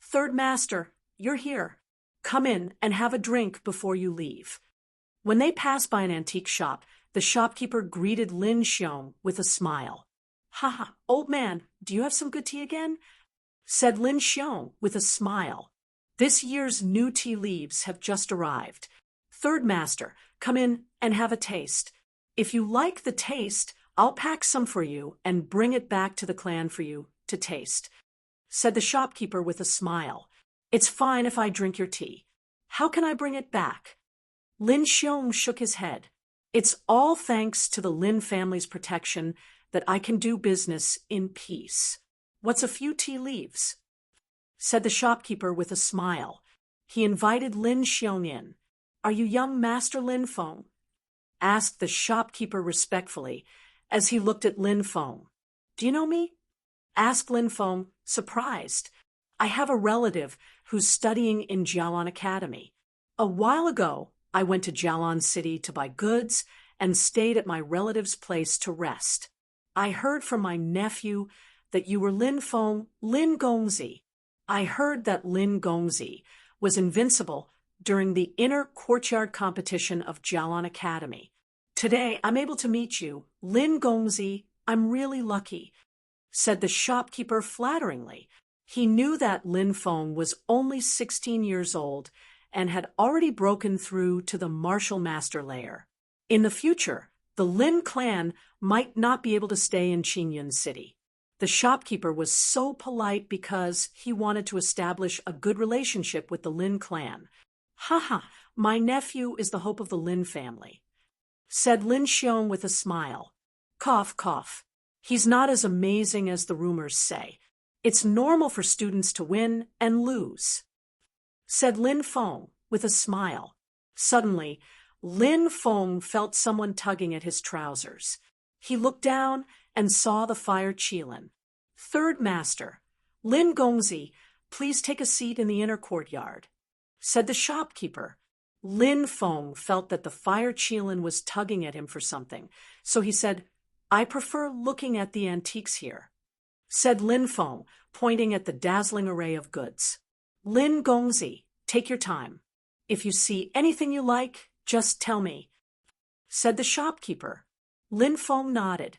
Third Master, you're here. Come in and have a drink before you leave. When they passed by an antique shop, the shopkeeper greeted Lin Xiong with a smile. Ha, old man, do you have some good tea again? Said Lin Xiong with a smile. This year's new tea leaves have just arrived. Third Master, come in and have a taste. If you like the taste, I'll pack some for you and bring it back to the clan for you to taste, said the shopkeeper with a smile. It's fine if I drink your tea. How can I bring it back? Lin Xiong shook his head. It's all thanks to the Lin family's protection that I can do business in peace. What's a few tea leaves? Said the shopkeeper with a smile. He invited Lin Xiong in. Are you young Master Lin Feng? Asked the shopkeeper respectfully as he looked at Lin Feng. Do you know me? Asked Lin Feng, surprised. I have a relative who's studying in Jialan Academy. A while ago, I went to Jialan City to buy goods and stayed at my relative's place to rest. I heard from my nephew that you were Lin Feng, Lin Gongzi. I heard that Lin Gongzi was invincible during the inner courtyard competition of Jialan Academy. Today, I'm able to meet you, Lin Gongzi. I'm really lucky," said the shopkeeper flatteringly. He knew that Lin Feng was only 16 years old and had already broken through to the martial master layer. In the future, the Lin clan might not be able to stay in Qingyun City. The shopkeeper was so polite because he wanted to establish a good relationship with the Lin clan. "Haha, my nephew is the hope of the Lin family," said Lin Xiong with a smile. "Cough, cough. He's not as amazing as the rumors say. It's normal for students to win and lose," said Lin Feng with a smile. Suddenly, Lin Feng felt someone tugging at his trousers. He looked down and saw the fire Qilin. "Third master, Lin Gongzi, please take a seat in the inner courtyard," said the shopkeeper. Lin Feng felt that the fire Qilin was tugging at him for something, so he said, "I prefer looking at the antiques here," said Lin Feng, pointing at the dazzling array of goods. "Lin Gongzi, take your time. If you see anything you like, just tell me," said the shopkeeper. Lin Feng nodded.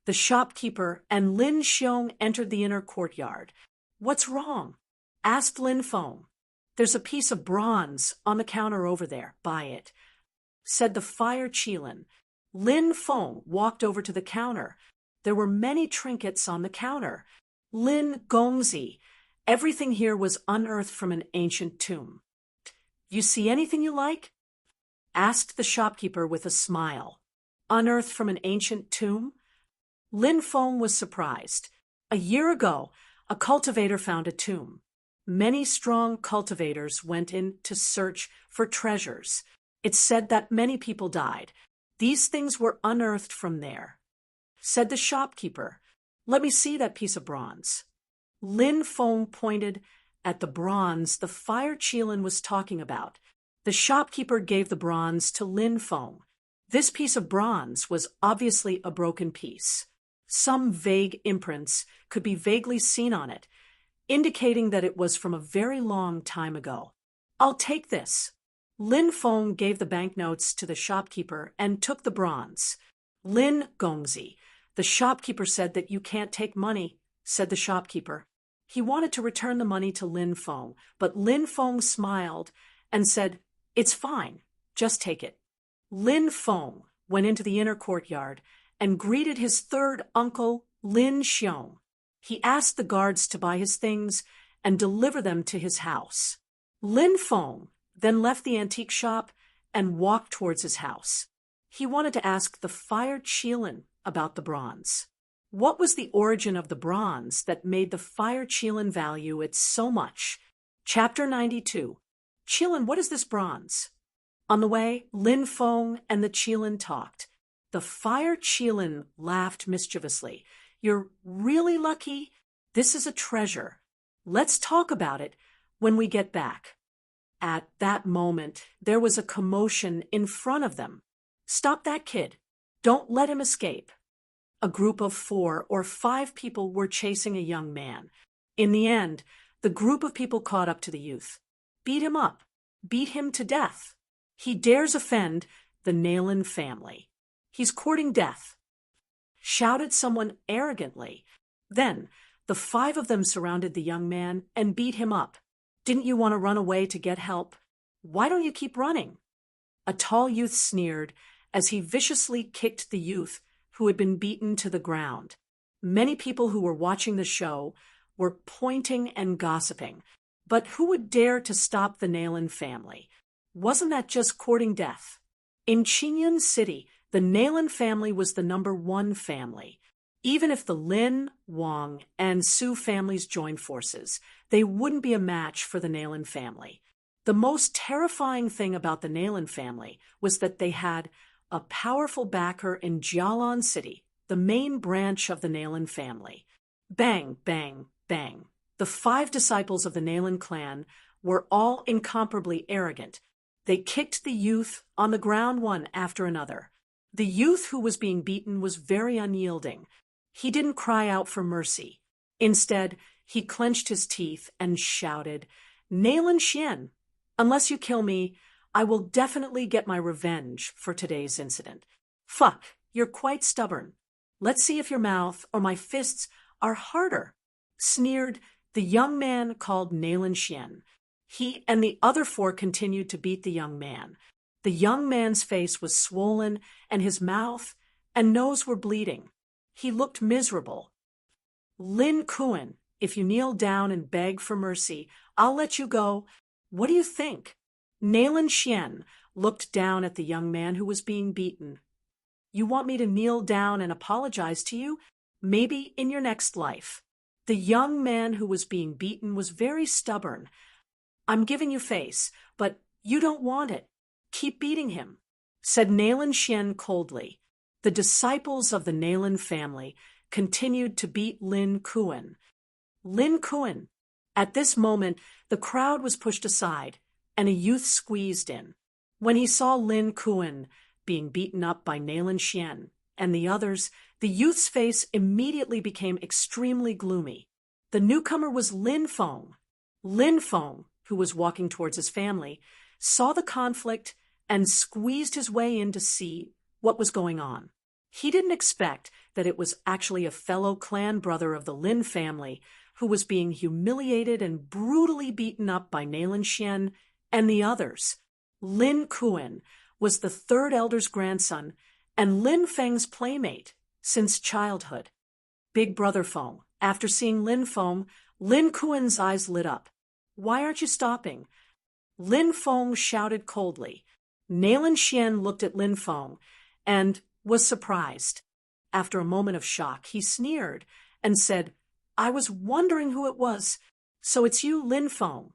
The shopkeeper and Lin Xiong entered the inner courtyard. "What's wrong?" asked Lin Feng. "There's a piece of bronze on the counter over there. Buy it," said the fire Qilin. Lin Feng walked over to the counter. There were many trinkets on the counter. "Lin Gongzi, everything here was unearthed from an ancient tomb. You see anything you like?" asked the shopkeeper with a smile. "Unearthed from an ancient tomb?" Lin Feng was surprised. A year ago, a cultivator found a tomb. Many strong cultivators went in to search for treasures. It's said that many people died. These things were unearthed from there, said the shopkeeper. "Let me see that piece of bronze." Lin Feng pointed at the bronze the fire Qilin was talking about. The shopkeeper gave the bronze to Lin Feng. This piece of bronze was obviously a broken piece. Some vague imprints could be vaguely seen on it, indicating that it was from a very long time ago. "I'll take this." Lin Feng gave the banknotes to the shopkeeper and took the bronze. "Lin Gongzi, the shopkeeper said that you can't take money," said the shopkeeper. He wanted to return the money to Lin Feng, but Lin Feng smiled and said, "It's fine, just take it." Lin Feng went into the inner courtyard and greeted his third uncle, Lin Xiong. He asked the guards to buy his things and deliver them to his house. Lin Feng then left the antique shop and walked towards his house. He wanted to ask the fire Qilin about the bronze. What was the origin of the bronze that made the fire Qilin value it so much? Chapter 92. "Qilin, what is this bronze?" On the way, Lin Feng and the Qilin talked. The fire Qilin laughed mischievously. "You're really lucky. This is a treasure. Let's talk about it when we get back." At that moment, there was a commotion in front of them. "Stop that kid. Don't let him escape." A group of 4 or 5 people were chasing a young man. In the end, the group of people caught up to the youth. "Beat him up. Beat him to death. He dares offend the Nalin family. He's courting death," shouted someone arrogantly. Then the 5 of them surrounded the young man and beat him up. "Didn't you want to run away to get help? Why don't you keep running?" A tall youth sneered as he viciously kicked the youth who had been beaten to the ground. Many people who were watching the show were pointing and gossiping. But who would dare to stop the Nalin family? Wasn't that just courting death? In Qingyun City, the Nalin family was the #1 family. Even if the Lin, Wang, and Su families joined forces, they wouldn't be a match for the Nalin family. The most terrifying thing about the Nalin family was that they had a powerful backer in Jialan City, the main branch of the Nalin family. Bang, bang, bang. The 5 disciples of the Nalin clan were all incomparably arrogant. They kicked the youth on the ground one after another. The youth who was being beaten was very unyielding. He didn't cry out for mercy. Instead, he clenched his teeth and shouted, "Nailan Xian, unless you kill me, I will definitely get my revenge for today's incident." "Fuck, you're quite stubborn. Let's see if your mouth or my fists are harder," sneered the young man called Nailan Xian. He and the other four continued to beat the young man. The young man's face was swollen, and his mouth and nose were bleeding. He looked miserable. "Lin Kuan, if you kneel down and beg for mercy, I'll let you go. What do you think?" Nailan Xian looked down at the young man who was being beaten. "You want me to kneel down and apologize to you? Maybe in your next life." The young man who was being beaten was very stubborn. "I'm giving you face, but you don't want it. Keep beating him," said Nailan Xian coldly. The disciples of the Nailan family continued to beat Lin Kuan. Lin Kuan. At this moment, the crowd was pushed aside, and a youth squeezed in. When he saw Lin Kuan being beaten up by Nailan Xian and the others, the youth's face immediately became extremely gloomy. The newcomer was Lin Feng. Lin Feng, who was walking towards his family, saw the conflict and squeezed his way in to see what was going on. He didn't expect that it was actually a fellow clan brother of the Lin family who was being humiliated and brutally beaten up by Nailan Xian and the others. Lin Kuan was the third elder's grandson and Lin Feng's playmate since childhood. Big Brother Feng. After seeing Lin Feng, Lin Kuan's eyes lit up. "Why aren't you stopping?" Lin Feng shouted coldly. Nailan Xian looked at Lin Feng and was surprised. After a moment of shock, he sneered and said, "I was wondering who it was. So it's you, Lin Feng.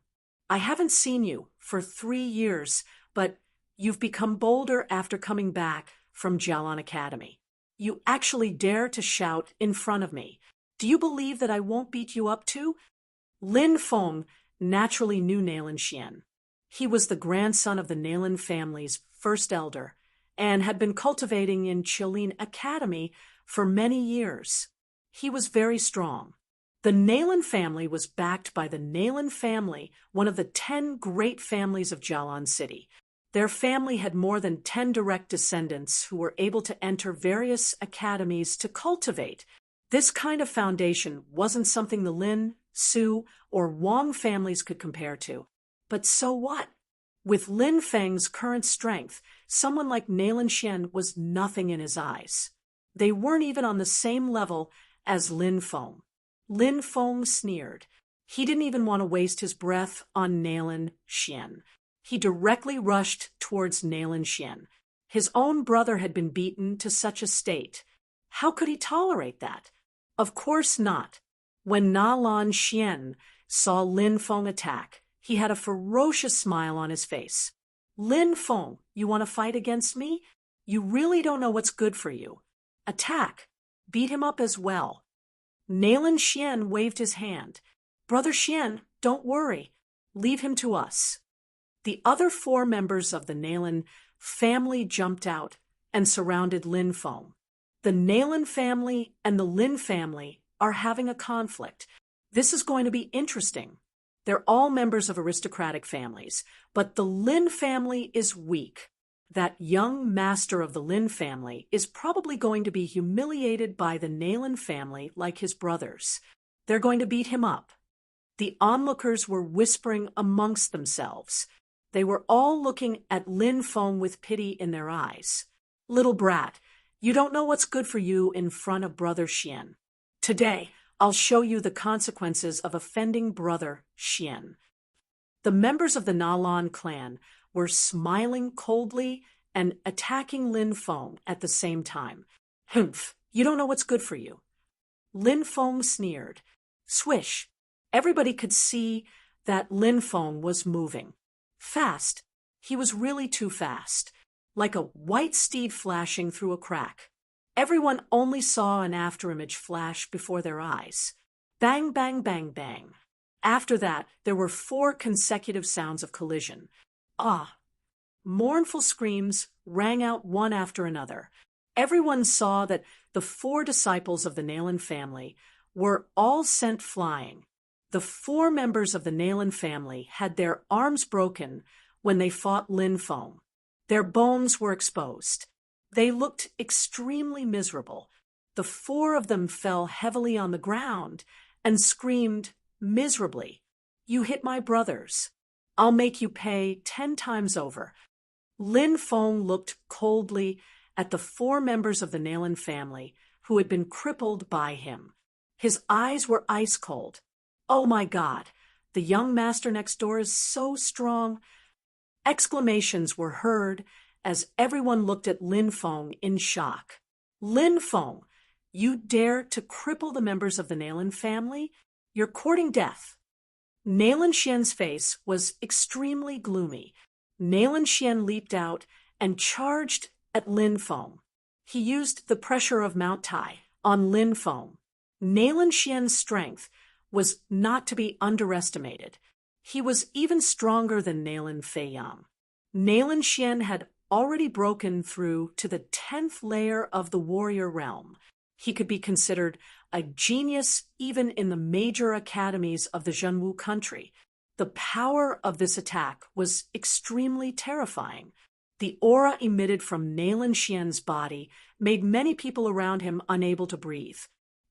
I haven't seen you for 3 years, but you've become bolder after coming back from Jialan Academy. You actually dare to shout in front of me. Do you believe that I won't beat you up too?" Lin Feng naturally knew Nailan Xian. He was the grandson of the Nailan family's first elder and had been cultivating in Jialan Academy for many years. He was very strong. The Nailan family was backed by the Nailan family, one of the 10 great families of Jialan City. Their family had more than 10 direct descendants who were able to enter various academies to cultivate. This kind of foundation wasn't something the Lin, Su, or Wang families could compare to. But so what? With Lin Feng's current strength, someone like Nailan Xian was nothing in his eyes. They weren't even on the same level as Lin Feng. Lin Feng sneered. He didn't even want to waste his breath on Nailan Xian. He directly rushed towards Nailan Xian. His own brother had been beaten to such a state. How could he tolerate that? Of course not. When Nailan Xian saw Lin Feng attack, he had a ferocious smile on his face. "Lin Feng, you want to fight against me? You really don't know what's good for you. Attack. Beat him up as well." Nailan Xian waved his hand. "Brother Xian, don't worry. Leave him to us." The other 4 members of the Nailan family jumped out and surrounded Lin Feng. The Nailan family and the Lin family are having a conflict. This is going to be interesting. They're all members of aristocratic families, but the Lin family is weak. That young master of the Lin family is probably going to be humiliated by the Nailan family like his brothers. They're going to beat him up. The onlookers were whispering amongst themselves. They were all looking at Lin Feng with pity in their eyes. "Little brat, you don't know what's good for you in front of Brother Xian. Today, I'll show you the consequences of offending Brother Xian." The members of the Nailan clan were smiling coldly and attacking Lin Feng at the same time. "Humph, you don't know what's good for you." Lin Feng sneered. Swish! Everybody could see that Lin Feng was moving. Fast. He was really too fast. Like a white steed flashing through a crack. Everyone only saw an afterimage flash before their eyes. Bang, bang, bang, bang. After that, there were 4 consecutive sounds of collision. Ah! Mournful screams rang out one after another. Everyone saw that the 4 disciples of the Nayland family were all sent flying. The 4 members of the Nayland family had their arms broken when they fought Lin Feng. Their bones were exposed. They looked extremely miserable. The 4 of them fell heavily on the ground and screamed miserably, "You hit my brothers. I'll make you pay 10 times over." Lin Feng looked coldly at the 4 members of the Nayland family who had been crippled by him. His eyes were ice cold. "Oh my God, the young master next door is so strong." Exclamations were heard as everyone looked at Lin Feng in shock. "Lin Feng, you dare to cripple the members of the Nayland family? You're courting death." Nayland Xian's face was extremely gloomy. Nayland Xian leaped out and charged at Lin Feng. He used the pressure of Mount Tai on Lin Feng. Nayland Xian's strength was not to be underestimated. He was even stronger than Nayland Feiyang. Nayland Xian had already broken through to the 10th layer of the warrior realm. He could be considered a genius even in the major academies of the Zhenwu country. The power of this attack was extremely terrifying. The aura emitted from Nayland Xian's body made many people around him unable to breathe.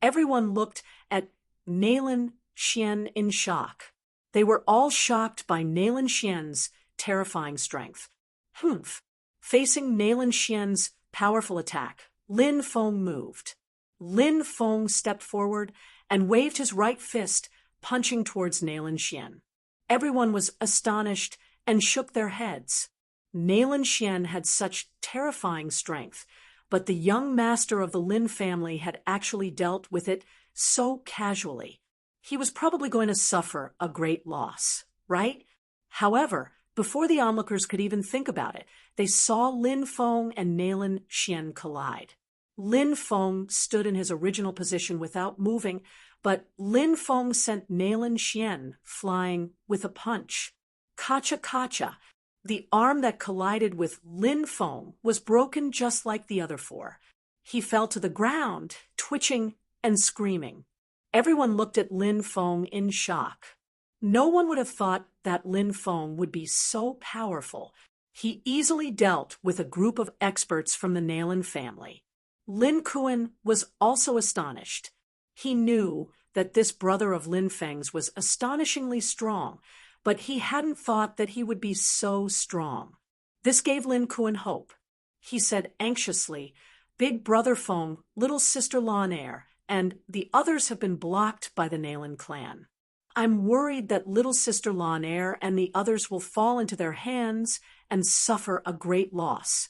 Everyone looked at Nayland Xian in shock. They were all shocked by Nayland Xian's terrifying strength. Humph! Facing Nayland Xian's powerful attack, Lin Feng moved. Lin Feng stepped forward and waved his right fist, punching towards Nayland Xian. Everyone was astonished and shook their heads. Nayland Xian had such terrifying strength, but the young master of the Lin family had actually dealt with it so casually. He was probably going to suffer a great loss, right? However, before the onlookers could even think about it, they saw Lin Feng and Nayland Xian collide. Lin Feng stood in his original position without moving, but Lin Feng sent Nayland Xian flying with a punch. Kacha-kacha! The arm that collided with Lin Feng was broken just like the other 4. He fell to the ground, twitching and screaming. Everyone looked at Lin Feng in shock. No one would have thought that Lin Feng would be so powerful. He easily dealt with a group of experts from the Nayland family. Lin Kuan was also astonished. He knew that this brother of Lin Feng's was astonishingly strong, but he hadn't thought that he would be so strong. This gave Lin Kuan hope. He said anxiously, "Big brother Feng, little sister Lan Er, and the others have been blocked by the Nayland clan. I'm worried that little sister Lan Er and the others will fall into their hands and suffer a great loss."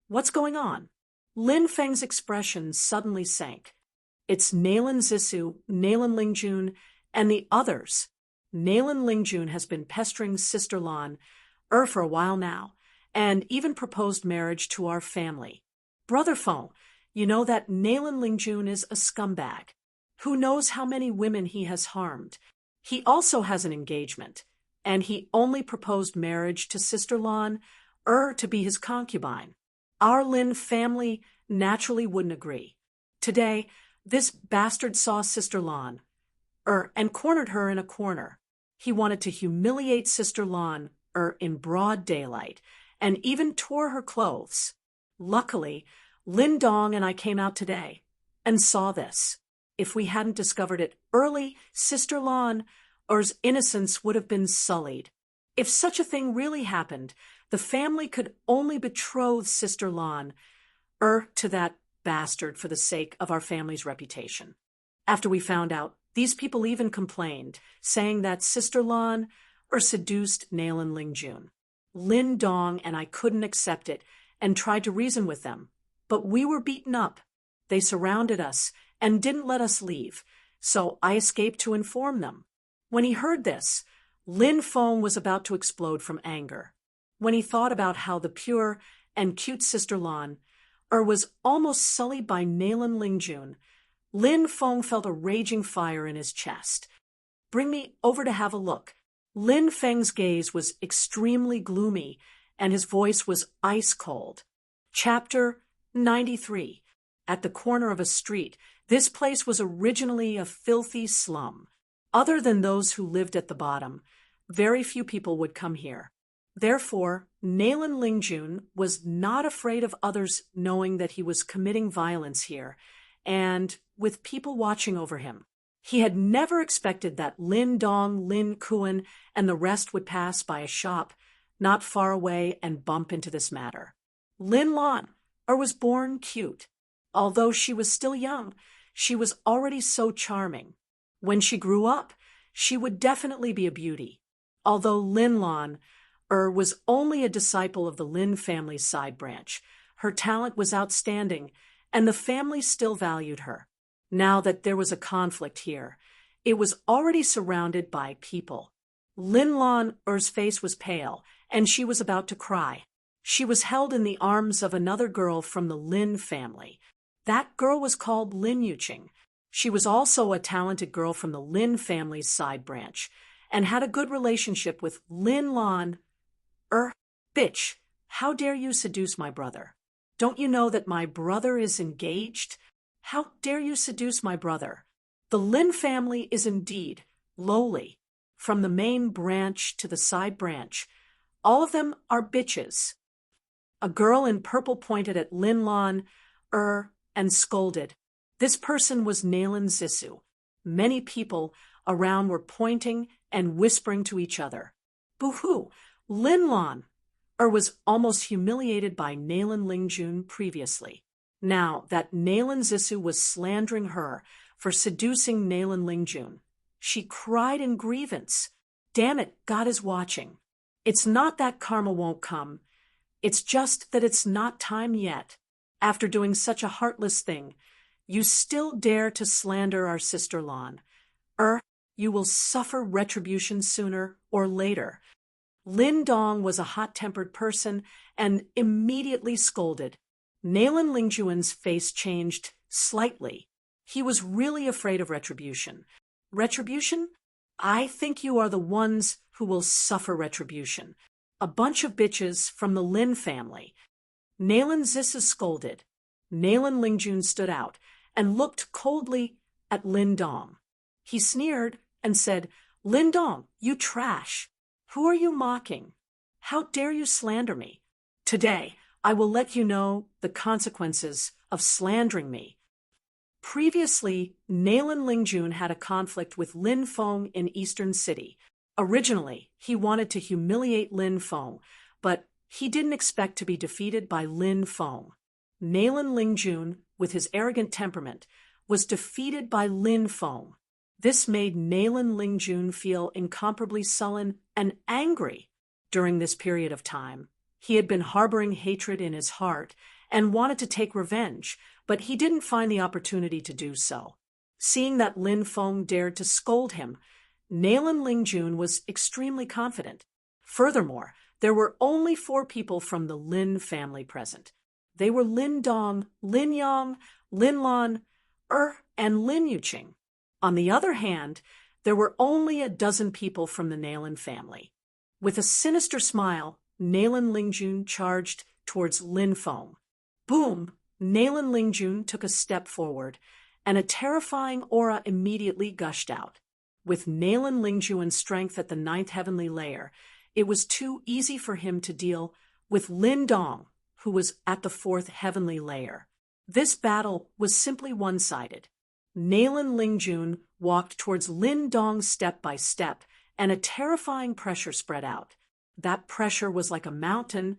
"What's going on?" Lin Feng's expression suddenly sank. "It's Nayland Zissou, Nayland Lingjun, and the others. Nayland Lingjun has been pestering Sister Lan for a while now, and even proposed marriage to our family. Brother Feng, you know that Nayland Lingjun is a scumbag. Who knows how many women he has harmed. He also has an engagement, and he only proposed marriage to Sister Lan to be his concubine. Our Lin family naturally wouldn't agree. Today, this bastard saw Sister Lan and cornered her in a corner. He wanted to humiliate Sister Lan in broad daylight, and even tore her clothes. Luckily, Lin Dong and I came out today and saw this. If we hadn't discovered it early, Sister Lan's innocence would have been sullied. If such a thing really happened, the family could only betroth Sister Lan to that bastard for the sake of our family's reputation. After we found out, these people even complained, saying that Sister Lan seduced Nayland Lingjun. Lin Dong and I couldn't accept it and tried to reason with them, but we were beaten up. They surrounded us and didn't let us leave, so I escaped to inform them." When he heard this, Lin Feng was about to explode from anger. When he thought about how the pure and cute Sister Lan was almost sullied by Nayland Lingjun, Lin Feng felt a raging fire in his chest. "Bring me over to have a look." Lin Feng's gaze was extremely gloomy, and his voice was ice cold. Chapter 93. At the corner of a street, this place was originally a filthy slum. Other than those who lived at the bottom, very few people would come here. Therefore, Nayland Lingjun was not afraid of others knowing that he was committing violence here, and with people watching over him. He had never expected that Lin Dong, Lin Kuan, and the rest would pass by a shop not far away and bump into this matter. Lin Lan, was born cute. Although she was still young, she was already so charming. When she grew up, she would definitely be a beauty. Although Lin Lan, was only a disciple of the Lin family's side branch, her talent was outstanding, and the family still valued her. Now that there was a conflict here, it was already surrounded by people. Lin Lan's face was pale, and she was about to cry. She was held in the arms of another girl from the Lin family. That girl was called Lin Yuqing. She was also a talented girl from the Lin family's side branch, and had a good relationship with Lin Lan. Bitch, how dare you seduce my brother? Don't you know that my brother is engaged? How dare you seduce my brother? The Lin family is indeed lowly. From the main branch to the side branch, all of them are bitches. A girl in purple pointed at Lin Lan, and scolded. This person was Nayland Zissou. Many people around were pointing and whispering to each other. Boo-hoo! Lin Lan, was almost humiliated by Nayland Lingjun previously. Now that Nayland Zissou was slandering her for seducing Nayland Lingjun, she cried in grievance. Damn it, God is watching. It's not that karma won't come. It's just that it's not time yet. After doing such a heartless thing, you still dare to slander our sister Lan. You will suffer retribution sooner or later. Lin Dong was a hot-tempered person and immediately scolded. Nayland Lingjuan's face changed slightly. He was really afraid of retribution. Retribution? I think you are the ones who will suffer retribution. A bunch of bitches from the Lin family. Nayland Zissou scolded. Nayland Lingjun stood out and looked coldly at Lin Dong. He sneered and said, Lin Dong, you trash. Who are you mocking? How dare you slander me? Today, I will let you know the consequences of slandering me. Previously, Nayland Lingjun had a conflict with Lin Feng in Eastern City. Originally, he wanted to humiliate Lin Feng, but he didn't expect to be defeated by Lin Feng. Nayland Lingjun, with his arrogant temperament, was defeated by Lin Feng. This made Nayland Lingjun feel incomparably sullen and angry. During this period of time, he had been harboring hatred in his heart and wanted to take revenge, but he didn't find the opportunity to do so. Seeing that Lin Feng dared to scold him, Nayland Lingjun was extremely confident. Furthermore, there were only 4 people from the Lin family present. They were Lin Dong, Lin Yang, Lin Lan, and Lin Yuqing. On the other hand, there were only a dozen people from the Nayland family. With a sinister smile, Nayland Lingjun charged towards Lin Feng. Boom! Nayland Lingjun took a step forward, and a terrifying aura immediately gushed out. With Nayland Lingjuan's strength at the 9th heavenly layer, it was too easy for him to deal with Lin Dong, who was at the 4th heavenly layer. This battle was simply one-sided. Nayland Lingjun walked towards Lin Dong step by step, and a terrifying pressure spread out. That pressure was like a mountain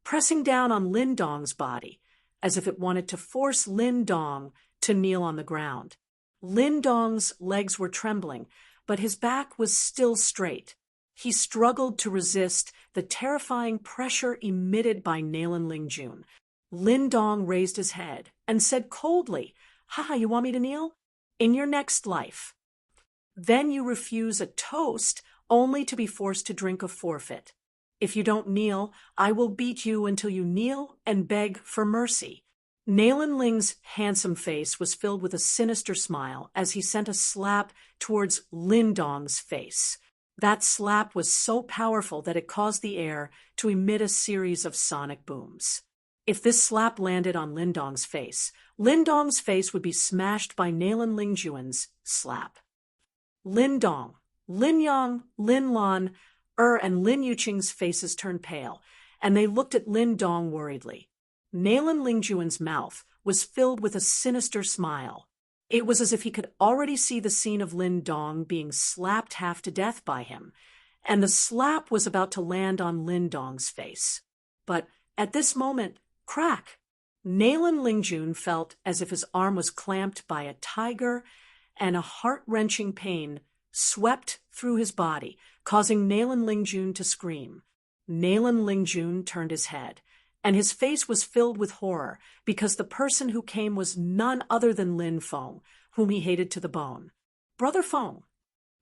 pressing down on Lin Dong's body, as if it wanted to force Lin Dong to kneel on the ground. Lin Dong's legs were trembling, but his back was still straight. He struggled to resist the terrifying pressure emitted by Nayland Lingjun. Lin Dong raised his head and said coldly, "Haha, you want me to kneel? In your next life. Then you refuse a toast only to be forced to drink a forfeit. If you don't kneel, I will beat you until you kneel and beg for mercy." Nayland Ling's handsome face was filled with a sinister smile as he sent a slap towards Lin Dong's face. That slap was so powerful that it caused the air to emit a series of sonic booms. If this slap landed on Lindong's face, Lindong's face would be smashed by Nalan Lingjuan's slap. Lindong, Linyang, Linlan, and Lin Yuqing's faces turned pale, and they looked at Lindong worriedly. Nalan Lingjuan's mouth was filled with a sinister smile. It was as if he could already see the scene of Lindong being slapped half to death by him, and the slap was about to land on Lindong's face. But at this moment, crack! Nalan Lingjun felt as if his arm was clamped by a tiger, and a heart-wrenching pain swept through his body, causing Nalan Lingjun to scream. Nalan Lingjun turned his head, and his face was filled with horror because the person who came was none other than Lin Feng, whom he hated to the bone. "Brother Feng!"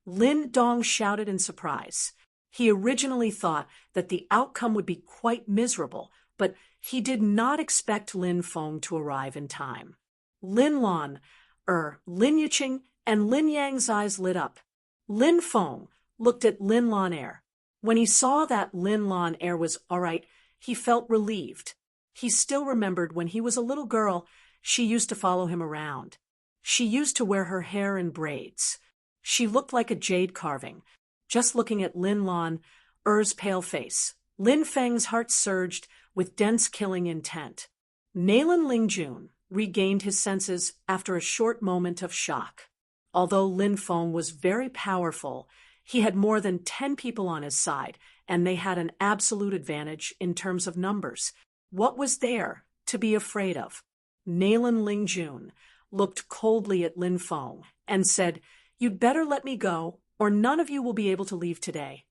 Lin Dong shouted in surprise. He originally thought that the outcome would be quite miserable, but he did not expect Lin Feng to arrive in time. Lin Lan, Lin Yuqing, and Lin Yang's eyes lit up. Lin Feng looked at Lin Lan Air. When he saw that Lin Lan Air was all right, he felt relieved. He still remembered when he was a little girl, she used to follow him around. She used to wear her hair in braids. She looked like a jade carving. Just looking at Lin Lan Er's pale face, Lin Feng's heart surged with dense killing intent. Nalan Lingjun regained his senses after a short moment of shock. Although Lin Feng was very powerful, he had more than 10 people on his side, and they had an absolute advantage in terms of numbers. What was there to be afraid of? Nalan Lingjun looked coldly at Lin Feng and said, "You'd better let me go, or none of you will be able to leave today."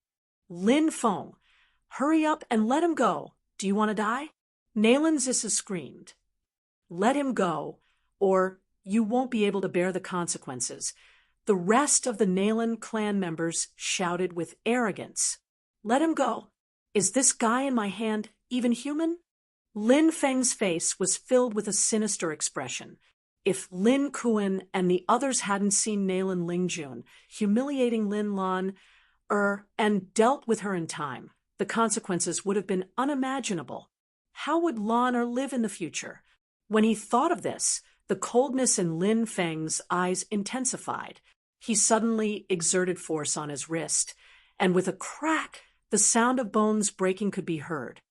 "Lin Feng, hurry up and let him go. Do you want to die?" Nalan Zissa screamed. "Let him go, or you won't be able to bear the consequences." The rest of the Nalan clan members shouted with arrogance, "Let him go. Is this guy in my hand even human?" Lin Feng's face was filled with a sinister expression. If Lin Kuan and the others hadn't seen Nalan Lingjun humiliating Lin Lan and dealt with her in time, the consequences would have been unimaginable. How would Lan live in the future? When he thought of this, the coldness in Lin Feng's eyes intensified. He suddenly exerted force on his wrist, and with a crack, the sound of bones breaking could be heard.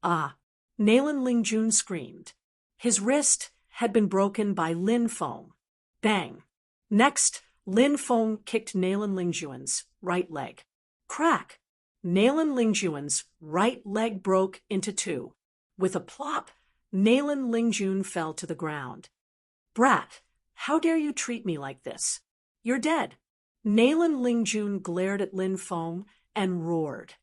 "Ah!" Nalan Lingjun screamed. His wrist had been broken by Lin Feng. Bang! Next, Lin Feng kicked Nalan Lingjuan's right leg. Crack! Nalan Lingjuan's right leg broke into two. With a plop, Nalan Lingjun fell to the ground. "Brat, how dare you treat me like this? You're dead." Nalan Lingjun glared at Lin Feng and roared.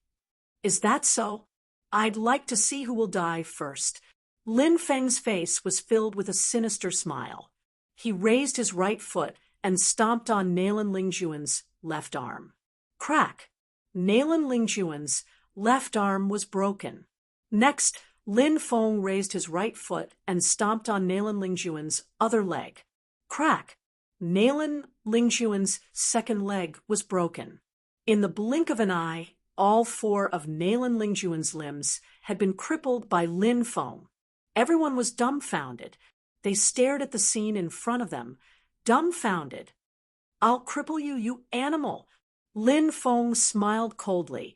"Is that so? I'd like to see who will die first." Lin Feng's face was filled with a sinister smile. He raised his right foot and stomped on Nalan Lingjuan's left arm. Crack! Nalan Lingjuan's left arm was broken. Next, Lin Feng raised his right foot and stomped on Nalan Lingjuan's other leg. Crack! Nalan Lingjuan's second leg was broken. In the blink of an eye, all 4 of Nalan Lingjuan's limbs had been crippled by Lin Feng. Everyone was dumbfounded. They stared at the scene in front of them, dumbfounded. "I'll cripple you, you animal!" Lin Feng smiled coldly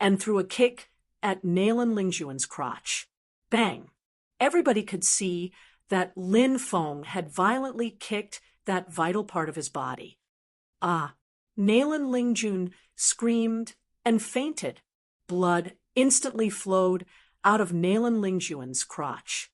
and threw a kick at Nalan Lingjuan's crotch. Bang! Everybody could see that Lin Feng had violently kicked that vital part of his body. "Ah!" Nalan Lingjun screamed and fainted. Blood instantly flowed out of Nalan Lingjuan's crotch.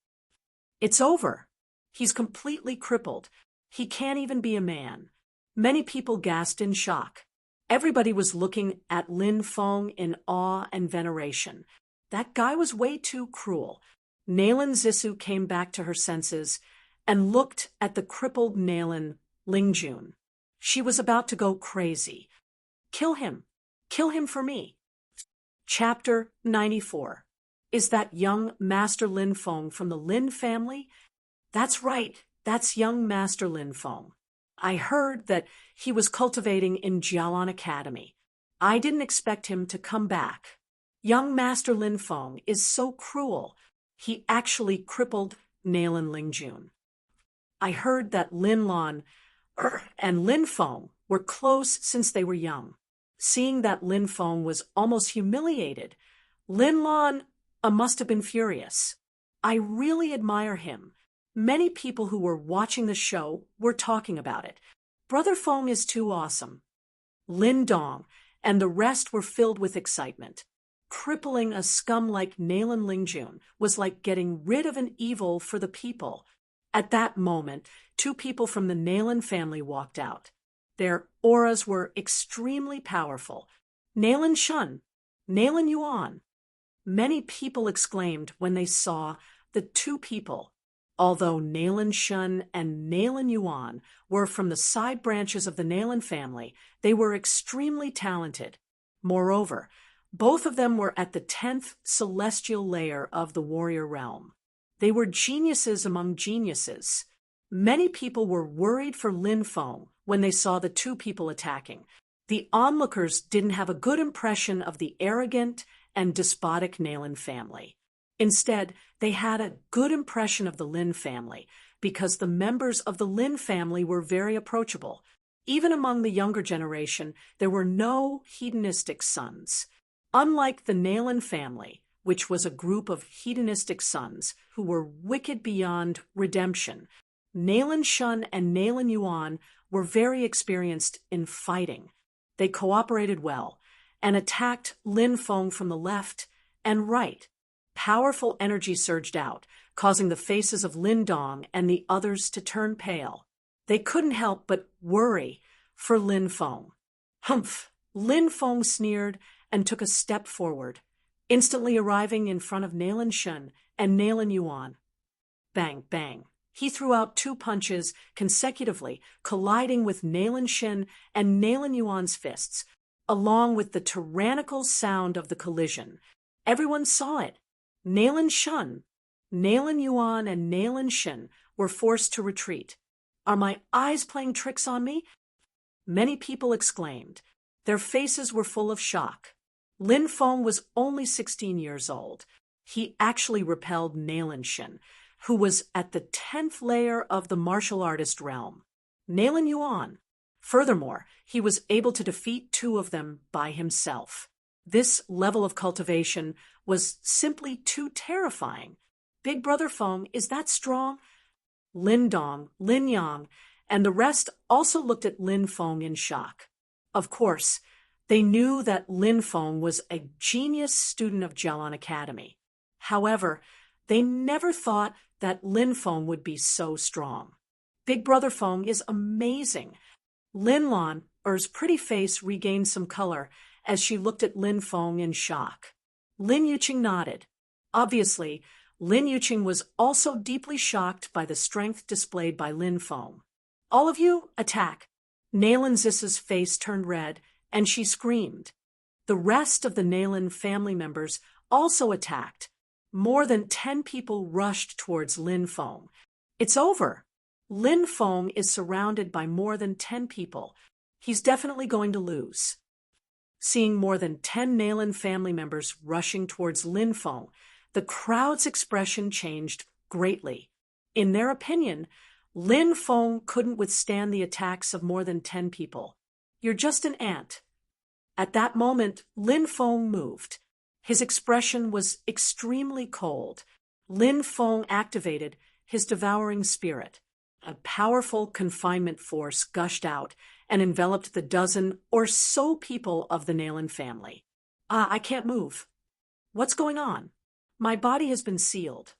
"It's over. He's completely crippled. He can't even be a man." Many people gasped in shock. Everybody was looking at Lin Feng in awe and veneration. That guy was way too cruel. Nalan Zissou came back to her senses and looked at the crippled Nalan Lingjun. She was about to go crazy. "Kill him. Kill him for me." Chapter 94. Is that young Master Lin Feng from the Lin family? That's right. That's young Master Lin Feng. I heard that he was cultivating in Jialan Academy. I didn't expect him to come back. Young Master Lin Feng is so cruel. he actually crippled Nalan Lingjun. I heard that Lin Lan and Lin Feng were close since they were young. Seeing that Lin Feng was almost humiliated, Lin Lan must have been furious. I really admire him. Many people who were watching the show were talking about it. Brother Feng is too awesome. Lin Dong and the rest were filled with excitement. Crippling a scum like Nalan Lingjun was like getting rid of an evil for the people. At that moment, two people from the Nalan family walked out. Their auras were extremely powerful. Nalan Shun, Nalan Yuan. Many people exclaimed when they saw the two people. Although Nalan Shun and Nalan Yuan were from the side branches of the Nalan family, they were extremely talented. Moreover, both of them were at the 10th celestial layer of the warrior realm. They were geniuses among geniuses. Many people were worried for Lin Feng when they saw the two people attacking. The onlookers didn't have a good impression of the arrogant and despotic Nalan family. Instead, they had a good impression of the Lin family because the members of the Lin family were very approachable. Even among the younger generation, there were no hedonistic sons. Unlike the Nalan family, which was a group of hedonistic sons who were wicked beyond redemption, Nalan Shun and Nalan Yuan were very experienced in fighting. They cooperated well and attacked Lin Feng from the left and right. Powerful energy surged out, causing the faces of Lin Dong and the others to turn pale. They couldn't help but worry for Lin Feng. Humph! Lin Feng sneered and took a step forward, instantly arriving in front of Nalan Shun and Nalan Yuan. Bang, bang. He threw out two punches consecutively, colliding with Nalan Shun and Nalan Yuan's fists, along with the tyrannical sound of the collision. Everyone saw it. Nalan Shun, Nalan Yuan, and Nalan Shun were forced to retreat. Are my eyes playing tricks on me? Many people exclaimed. Their faces were full of shock. Lin Feng was only 16 years old. He actually repelled Nalan Shun, who was at the 10th layer of the martial artist realm. Nalan Yuan. Furthermore, he was able to defeat two of them by himself. This level of cultivation was simply too terrifying. Big Brother Feng is that strong? Lin Dong, Lin Yang, and the rest also looked at Lin Feng in shock. Of course, they knew that Lin Feng was a genius student of Jialan Academy. However, they never thought that Lin Feng would be so strong. Big Brother Feng is amazing. Lin Lan's pretty face regained some color as she looked at Lin Feng in shock. Lin Yuqing nodded. Obviously, Lin Yuqing was also deeply shocked by the strength displayed by Lin Feng. All of you, attack! Nalan Zissa's face turned red, and she screamed. The rest of the Nalan family members also attacked. More than 10 people rushed towards Lin Feng. It's over. Lin Feng is surrounded by more than 10 people. He's definitely going to lose. Seeing more than 10 Nalan family members rushing towards Lin Feng, the crowd's expression changed greatly. In their opinion, Lin Feng couldn't withstand the attacks of more than 10 people. You're just an ant. At that moment, Lin Feng moved. His expression was extremely cold. Lin Feng activated his devouring spirit. A powerful confinement force gushed out and enveloped the dozen or so people of the Nalan family. I can't move. What's going on? My body has been sealed.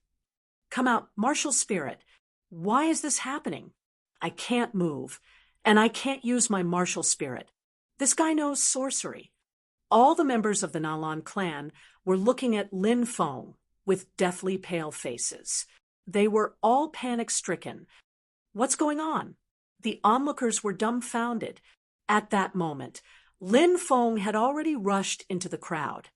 Come out, martial spirit. Why is this happening? I can't move, and I can't use my martial spirit. This guy knows sorcery. All the members of the Nalan clan were looking at Lin Feng with deathly pale faces. They were all panic-stricken. What's going on? The onlookers were dumbfounded. At that moment, Lin Feng had already rushed into the crowd.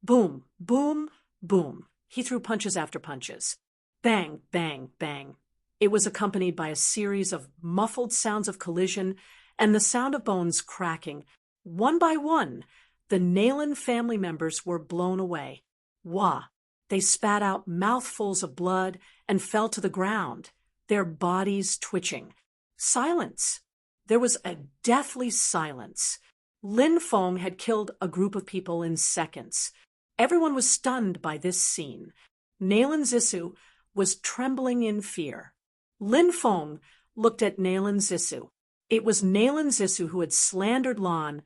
Boom, boom, boom. He threw punches after punches. Bang, bang, bang. It was accompanied by a series of muffled sounds of collision and the sound of bones cracking. One by one, the Nalan family members were blown away. Wah! They spat out mouthfuls of blood and fell to the ground, their bodies twitching. Silence. There was a deathly silence. Lin Feng had killed a group of people in seconds. Everyone was stunned by this scene. Nayland Zissou was trembling in fear. Lin Feng looked at Nayland Zissou. It was Nayland Zissou who had slandered Lan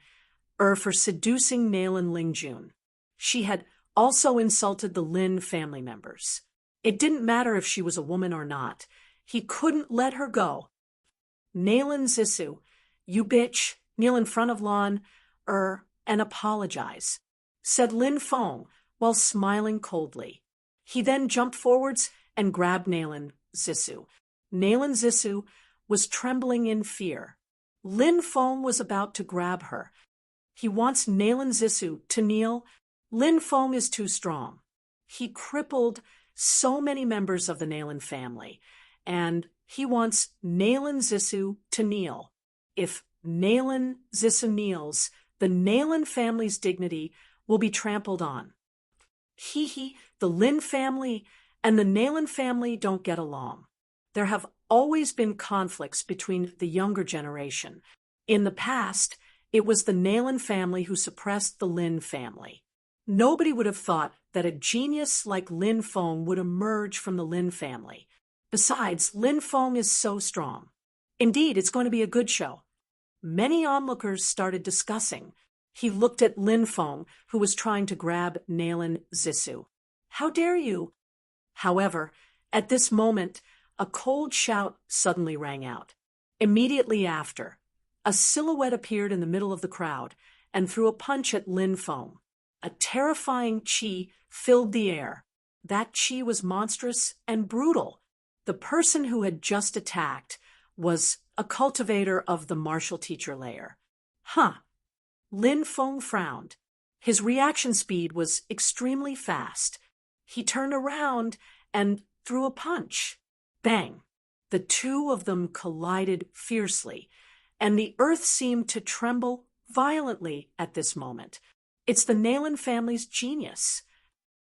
for seducing Nayland Lingjun. She had also insulted the Lin family members. It didn't matter if she was a woman or not. He couldn't let her go. Nayland Zissou, you bitch, kneel in front of Lan, and apologize, said Lin Feng while smiling coldly. He then jumped forwards and grabbed Nayland Zissou. Nayland Zissou was trembling in fear. Lin Feng was about to grab her. He wants Nayland Zissou to kneel. Lin Feng is too strong. He crippled so many members of the Nayland family, and he wants Nayland Zissou to kneel. If Nayland Zissou kneels, the Nayland family's dignity will be trampled on. The Lin family and the Nayland family don't get along. There have always been conflicts between the younger generation. In the past, it was the Nayland family who suppressed the Lin family. Nobody would have thought that a genius like Lin Feng would emerge from the Lin family. Besides, Lin Feng is so strong. Indeed, it's going to be a good show. Many onlookers started discussing. He looked at Lin Feng, who was trying to grab Nayland Zissou. How dare you? However, at this moment, a cold shout suddenly rang out. Immediately after, a silhouette appeared in the middle of the crowd and threw a punch at Lin Feng. A terrifying qi filled the air. That qi was monstrous and brutal. The person who had just attacked was a cultivator of the martial teacher layer. Lin Feng frowned. His reaction speed was extremely fast. He turned around and threw a punch. Bang! The two of them collided fiercely, and the earth seemed to tremble violently at this moment. It's the Nayland family's genius.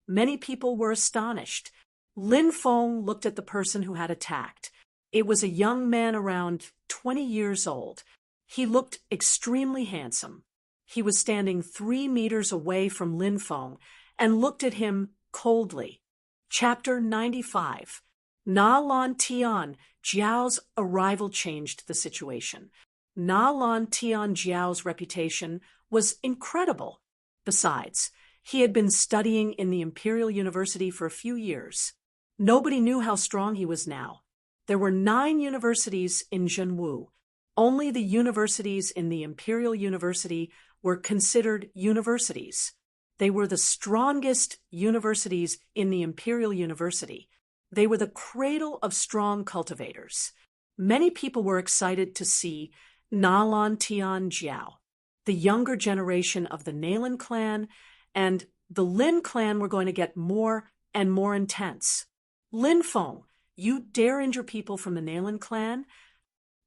Many people were astonished. Lin Feng looked at the person who had attacked. It was a young man around 20 years old. He looked extremely handsome. He was standing 3 meters away from Lin Feng and looked at him coldly. Chapter 95. Na Lan Tian Jiao's arrival changed the situation. Na Lan Tian Jiao's reputation was incredible. Besides, he had been studying in the Imperial University for a few years. Nobody knew how strong he was now. There were 9 universities in Zhenwu. Only the universities in the Imperial University were considered universities. They were the strongest universities in the Imperial University. They were the cradle of strong cultivators. Many people were excited to see Na Lan Tian Jiao. The younger generation of the Nayland clan and the Lin clan were going to get more and more intense. Lin Feng, you dare injure people from the Nayland clan?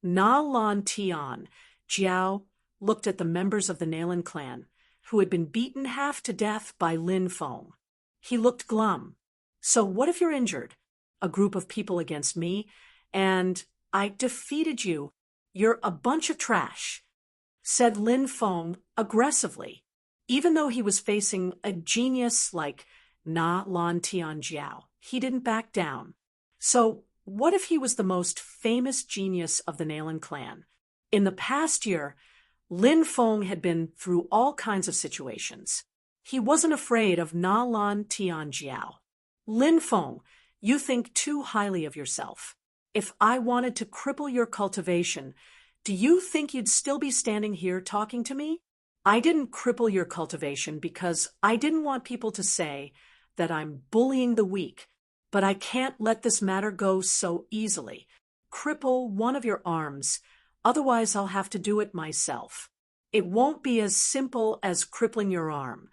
Na Lan Tian Jiao looked at the members of the Nayland clan, who had been beaten half to death by Lin Feng. He looked glum. So what if you're injured? A group of people against me, and I defeated you. You're a bunch of trash, said Lin Feng aggressively. Even though he was facing a genius like Na Lan Tian Jiao, he didn't back down. So what if he was the most famous genius of the Nayland clan? In the past year, Lin Feng had been through all kinds of situations. He wasn't afraid of Na Lan Tian Jiao. Lin Feng, you think too highly of yourself. If I wanted to cripple your cultivation, do you think you'd still be standing here talking to me? I didn't cripple your cultivation because I didn't want people to say that I'm bullying the weak, but I can't let this matter go so easily. Cripple one of your arms, otherwise I'll have to do it myself. It won't be as simple as crippling your arm.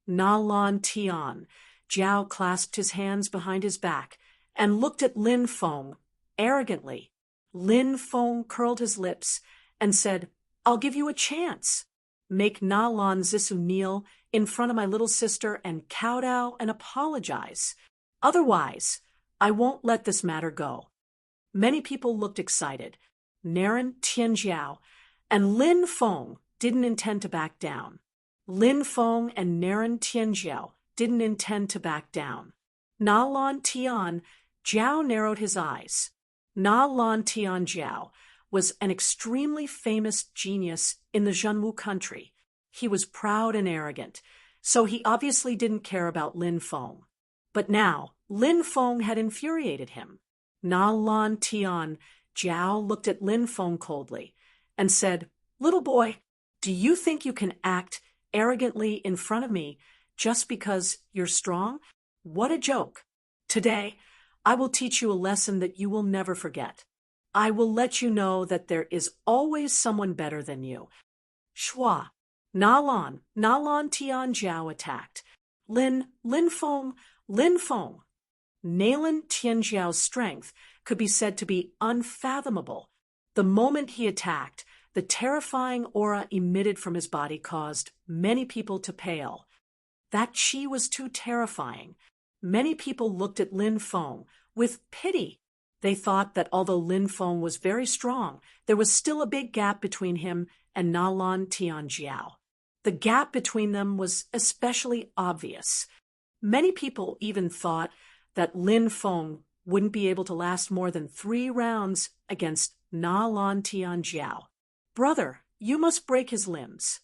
Na Lan Tian Jiao clasped his hands behind his back and looked at Lin Feng arrogantly. Lin Feng curled his lips and said, I'll give you a chance. make Na Lan Zissou kneel in front of my little sister and kowtow and apologize. Otherwise, I won't let this matter go. Many people looked excited. Naren Tianjiao and Lin Feng didn't intend to back down. Lin Feng and Naren Tianjiao didn't intend to back down. Na Lan Tian Jiao narrowed his eyes. Na Lan Tian Jiao was an extremely famous genius in the Zhenwu country. He was proud and arrogant, so he obviously didn't care about Lin Feng. But now, Lin Feng had infuriated him. Na Lan Tian Jiao looked at Lin Feng coldly and said, "Little boy, do you think you can act arrogantly in front of me just because you're strong? What a joke. Today, I will teach you a lesson that you will never forget. I will let you know that there is always someone better than you." Shua, Na Lan Tian Jiao attacked. Lin Feng. Nalen Tianjiao's strength could be said to be unfathomable. The moment he attacked, the terrifying aura emitted from his body caused many people to pale. That qi was too terrifying. Many people looked at Lin Feng with pity. They thought that although Lin Feng was very strong, there was still a big gap between him and Na Lan Tianjiao. The gap between them was especially obvious. Many people even thought that Lin Feng wouldn't be able to last more than 3 rounds against Na Lan Tianjiao. "Brother, you must break his limbs,"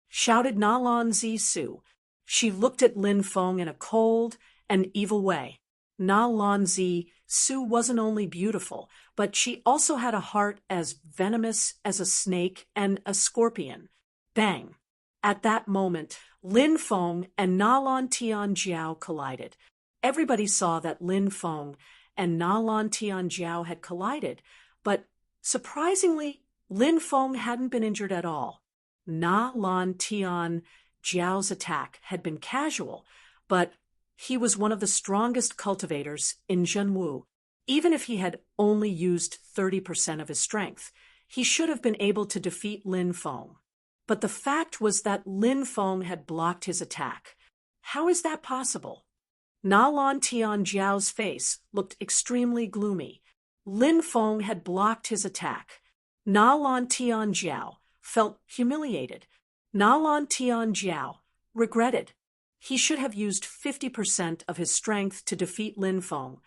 shouted Na Lan Zissou. She looked at Lin Feng in a cold and evil way. Na Lan Zissou wasn't only beautiful, but she also had a heart as venomous as a snake and a scorpion. Bang! At that moment, Lin Feng and Na Lan Tianjiao collided. Everybody saw that Lin Feng and Na Lan Tianjiao had collided, but surprisingly, Lin Feng hadn't been injured at all. Na Lan Tianjiao's attack had been casual, but he was one of the strongest cultivators in Zhenwu. Even if he had only used 30% of his strength, he should have been able to defeat Lin Feng. But the fact was that Lin Feng had blocked his attack. How is that possible? Na Lan Tianjiao's face looked extremely gloomy. Lin Feng had blocked his attack. Na Lan Tianjiao felt humiliated. Na Lan Tianjiao regretted. He should have used 50% of his strength to defeat Lin Feng,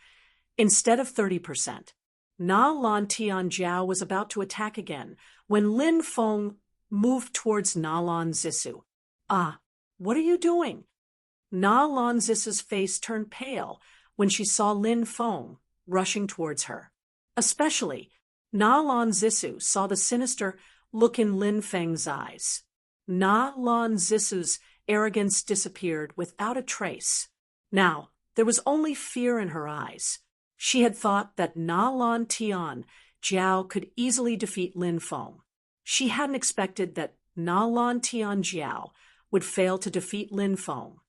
instead of 30%. Na Lan Tianjiao was about to attack again when Lin Feng moved towards Na Lan Zissou. "Ah, what are you doing?" Na Lan Zissou's face turned pale when she saw Lin Feng rushing towards her. Especially, Na Lan Zissou saw the sinister look in Lin Feng's eyes. Na Lan Zissou's arrogance disappeared without a trace. Now, there was only fear in her eyes. She had thought that Na Lan Tianjiao could easily defeat Lin Feng. She hadn't expected that Na Lan Tianjiao would fail to defeat Lin Feng.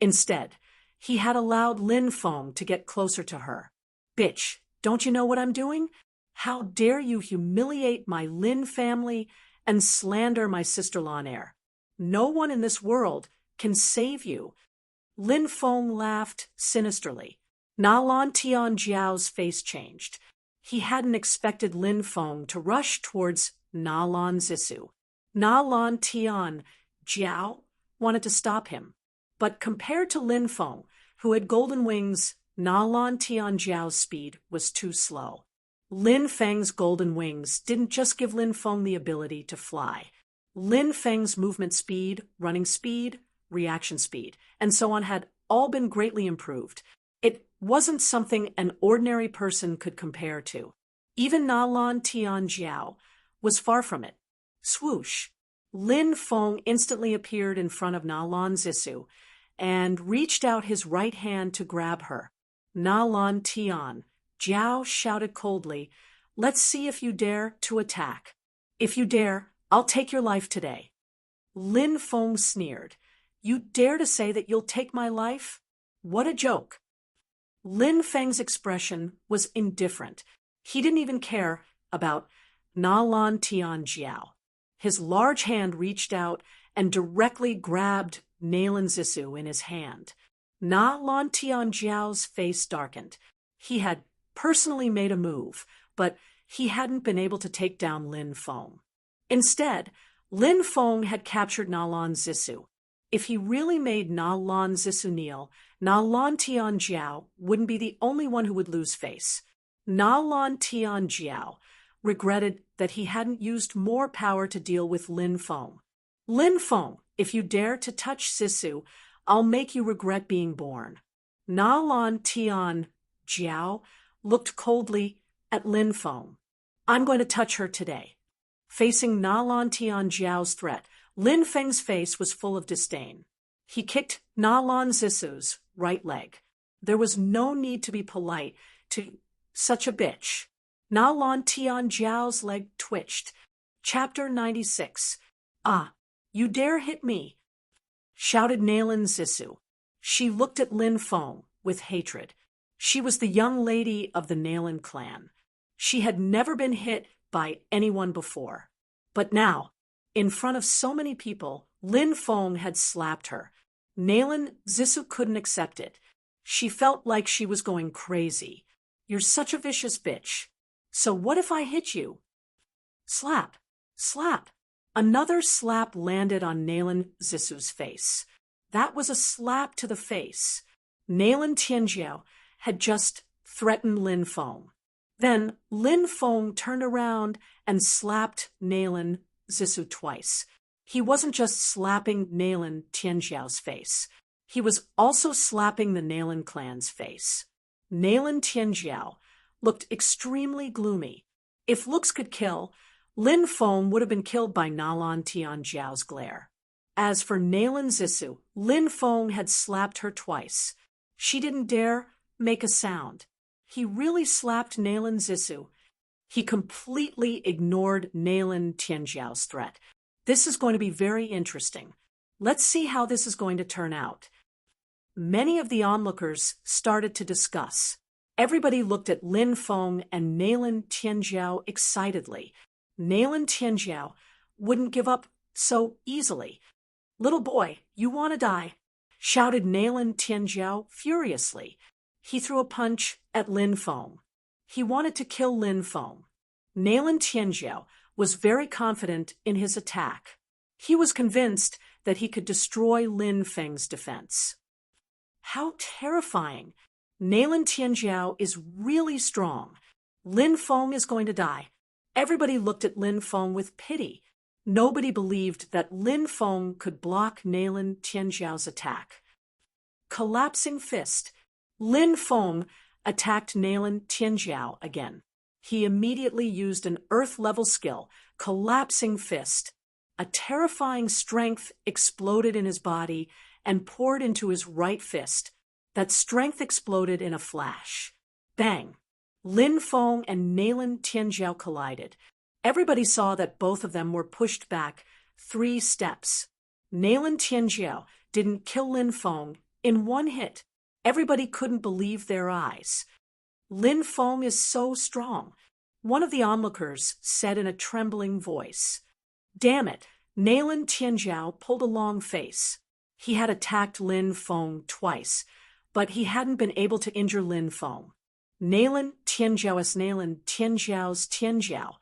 Instead, he had allowed Lin Feng to get closer to her. "Bitch, don't you know what I'm doing? How dare you humiliate my Lin family and slander my sister-in-law heir? No one in this world can save you." Lin Feng laughed sinisterly. Na Lan Tianjiao's face changed. He hadn't expected Lin Feng to rush towards Na Lan Zissou. Na Lan Tianjiao wanted to stop him. But compared to Lin Feng, who had golden wings, Na Lan Tianjiao's speed was too slow. Lin Feng's golden wings didn't just give Lin Feng the ability to fly. Lin Feng's movement speed, running speed, reaction speed, and so on had all been greatly improved. It wasn't something an ordinary person could compare to. Even Na Lan Tianjiao was far from it. Swoosh! Lin Feng instantly appeared in front of Na Lan Zissou and reached out his right hand to grab her. Na Lan Tianjiao shouted coldly, "Let's see if you dare to attack. If you dare, I'll take your life today." Lin Feng sneered. "You dare to say that you'll take my life? What a joke." Lin Feng's expression was indifferent. He didn't even care about Na Lan Tianjiao. His large hand reached out and directly grabbed Nalan Zissou in his hand. Na Lan Tianjiao's face darkened. He had personally made a move, but he hadn't been able to take down Lin Feng. Instead, Lin Feng had captured Na Lan Zissou. If he really made Na Lan Zissou kneel, Na Lan Tianjiao wouldn't be the only one who would lose face. Na Lan Tianjiao regretted that he hadn't used more power to deal with Lin Feng. Lin Feng, if you dare to touch Zissou, I'll make you regret being born. Na Lan Tianjiao looked coldly at Lin Feng. I'm going to touch her today. Facing Na Lan Tianjiao's threat, Lin Feng's face was full of disdain. He kicked Na Lan Zissou's right leg. There was no need to be polite to such a bitch. Na Lan Tianjiao's leg twitched. Chapter 96. Ah, you dare hit me, shouted Nalan Zissou. She looked at Lin Feng with hatred. She was the young lady of the Nalan clan. She had never been hit by anyone before. But now, in front of so many people, Lin Feng had slapped her. Nalan Zissou couldn't accept it. She felt like she was going crazy. You're such a vicious bitch. So what if I hit you? Slap, slap. Another slap landed on Nalan Zissou's face. That was a slap to the face. Nalan Tianjiao had just threatened Lin Feng. Then Lin Feng turned around and slapped Nalan Zissou twice. He wasn't just slapping Nalan Tianjiao's face. He was also slapping the Nalan clan's face. Nalan Tianjiao looked extremely gloomy. If looks could kill, Lin Feng would have been killed by Nalan Tianjiao's glare. As for Nalan Zissou, Lin Feng had slapped her twice. She didn't dare make a sound. He really slapped Nalan Zissou. He completely ignored Nalan Tianjiao's threat. This is going to be very interesting. Let's see how this is going to turn out. Many of the onlookers started to discuss. Everybody looked at Lin Feng and Nalan Tianjiao excitedly. Nalan Tianjiao wouldn't give up so easily. Little boy, you want to die, shouted Nalan Tianjiao furiously. He threw a punch at Lin Feng. He wanted to kill Lin Feng. Nalan Tianjiao was very confident in his attack. He was convinced that he could destroy Lin Feng's defense. How terrifying! Nalan Tianjiao is really strong. Lin Feng is going to die. Everybody looked at Lin Feng with pity. Nobody believed that Lin Feng could block Nalan Tianjiao's attack. Collapsing fist. Lin Feng attacked Nalan Tianjiao again. He immediately used an earth-level skill, collapsing fist. A terrifying strength exploded in his body and poured into his right fist. That strength exploded in a flash. Bang! Lin Feng and Nalan Tianjiao collided. Everybody saw that both of them were pushed back 3 steps. Nalan Tianjiao didn't kill Lin Feng in one hit. Everybody couldn't believe their eyes. Lin Feng is so strong, one of the onlookers said in a trembling voice. Damn it, Nalan Tianjiao pulled a long face. He had attacked Lin Feng twice, but he hadn't been able to injure Lin Feng. Nalan Tianjiao's Nalan Tianjiao's Tianjiao.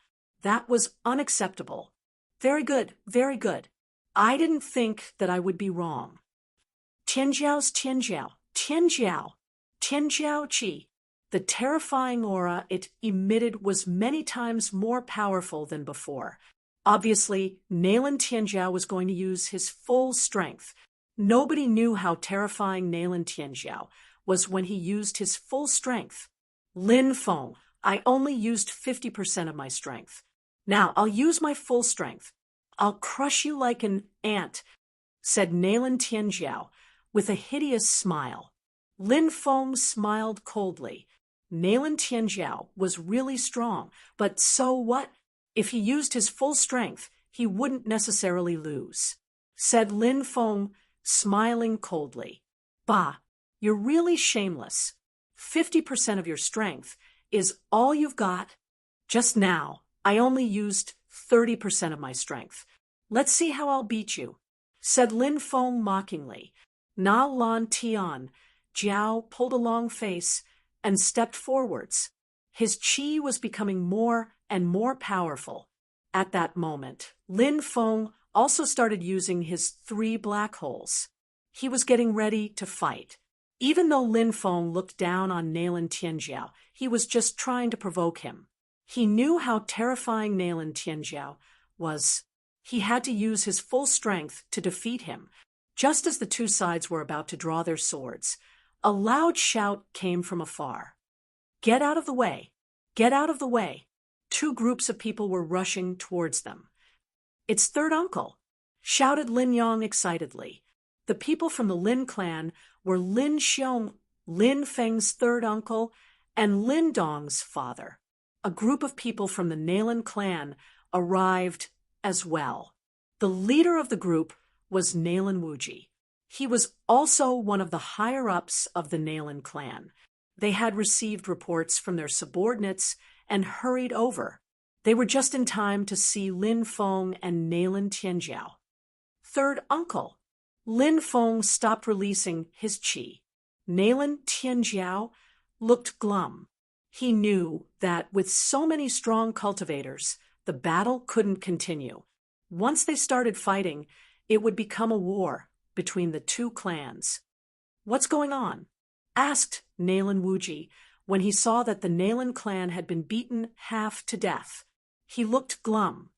That was unacceptable. Very good, very good. I didn't think that I would be wrong. Tianjiao's Tianjiao, Tianjiao, Tianjiao Qi. The terrifying aura it emitted was many times more powerful than before. Obviously, Nalan Tianjiao was going to use his full strength. Nobody knew how terrifying Nalan Tianjiao was when he used his full strength. Lin Feng, I only used 50% of my strength. Now I'll use my full strength. I'll crush you like an ant, said Nalan Tianjiao with a hideous smile. Lin Feng smiled coldly. Nalan Tianjiao was really strong, but so what? If he used his full strength, he wouldn't necessarily lose, said Lin Feng, smiling coldly. Bah, you're really shameless. 50% of your strength is all you've got. Just now, I only used 30% of my strength. Let's see how I'll beat you. said Lin Feng mockingly. Na Lan Tian, Jiao pulled a long face and stepped forwards. His qi was becoming more and more powerful. At that moment, Lin Feng also started using his 3 black holes. He was getting ready to fight. Even though Lin Feng looked down on Nalan Tianjiao, he was just trying to provoke him. He knew how terrifying Nalan Tianjiao was. He had to use his full strength to defeat him. Just as the 2 sides were about to draw their swords, a loud shout came from afar. Get out of the way! Get out of the way! 2 groups of people were rushing towards them. It's third uncle! Shouted Lin Yang excitedly. The people from the Lin clan were Lin Xiong, Lin Feng's third uncle, and Lin Dong's father. A group of people from the Nalan clan arrived as well. The leader of the group was Nalan Wuji. He was also one of the higher-ups of the Nalan clan. They had received reports from their subordinates and hurried over. They were just in time to see Lin Feng and Nalan Tianjiao. Third uncle. Lin Feng stopped releasing his qi. Nalan Tianjiao looked glum. He knew that with so many strong cultivators, the battle couldn't continue. Once they started fighting, it would become a war between the 2 clans. What's going on? Asked Nalan Wuji when he saw that the Nalan clan had been beaten half to death. He looked glum.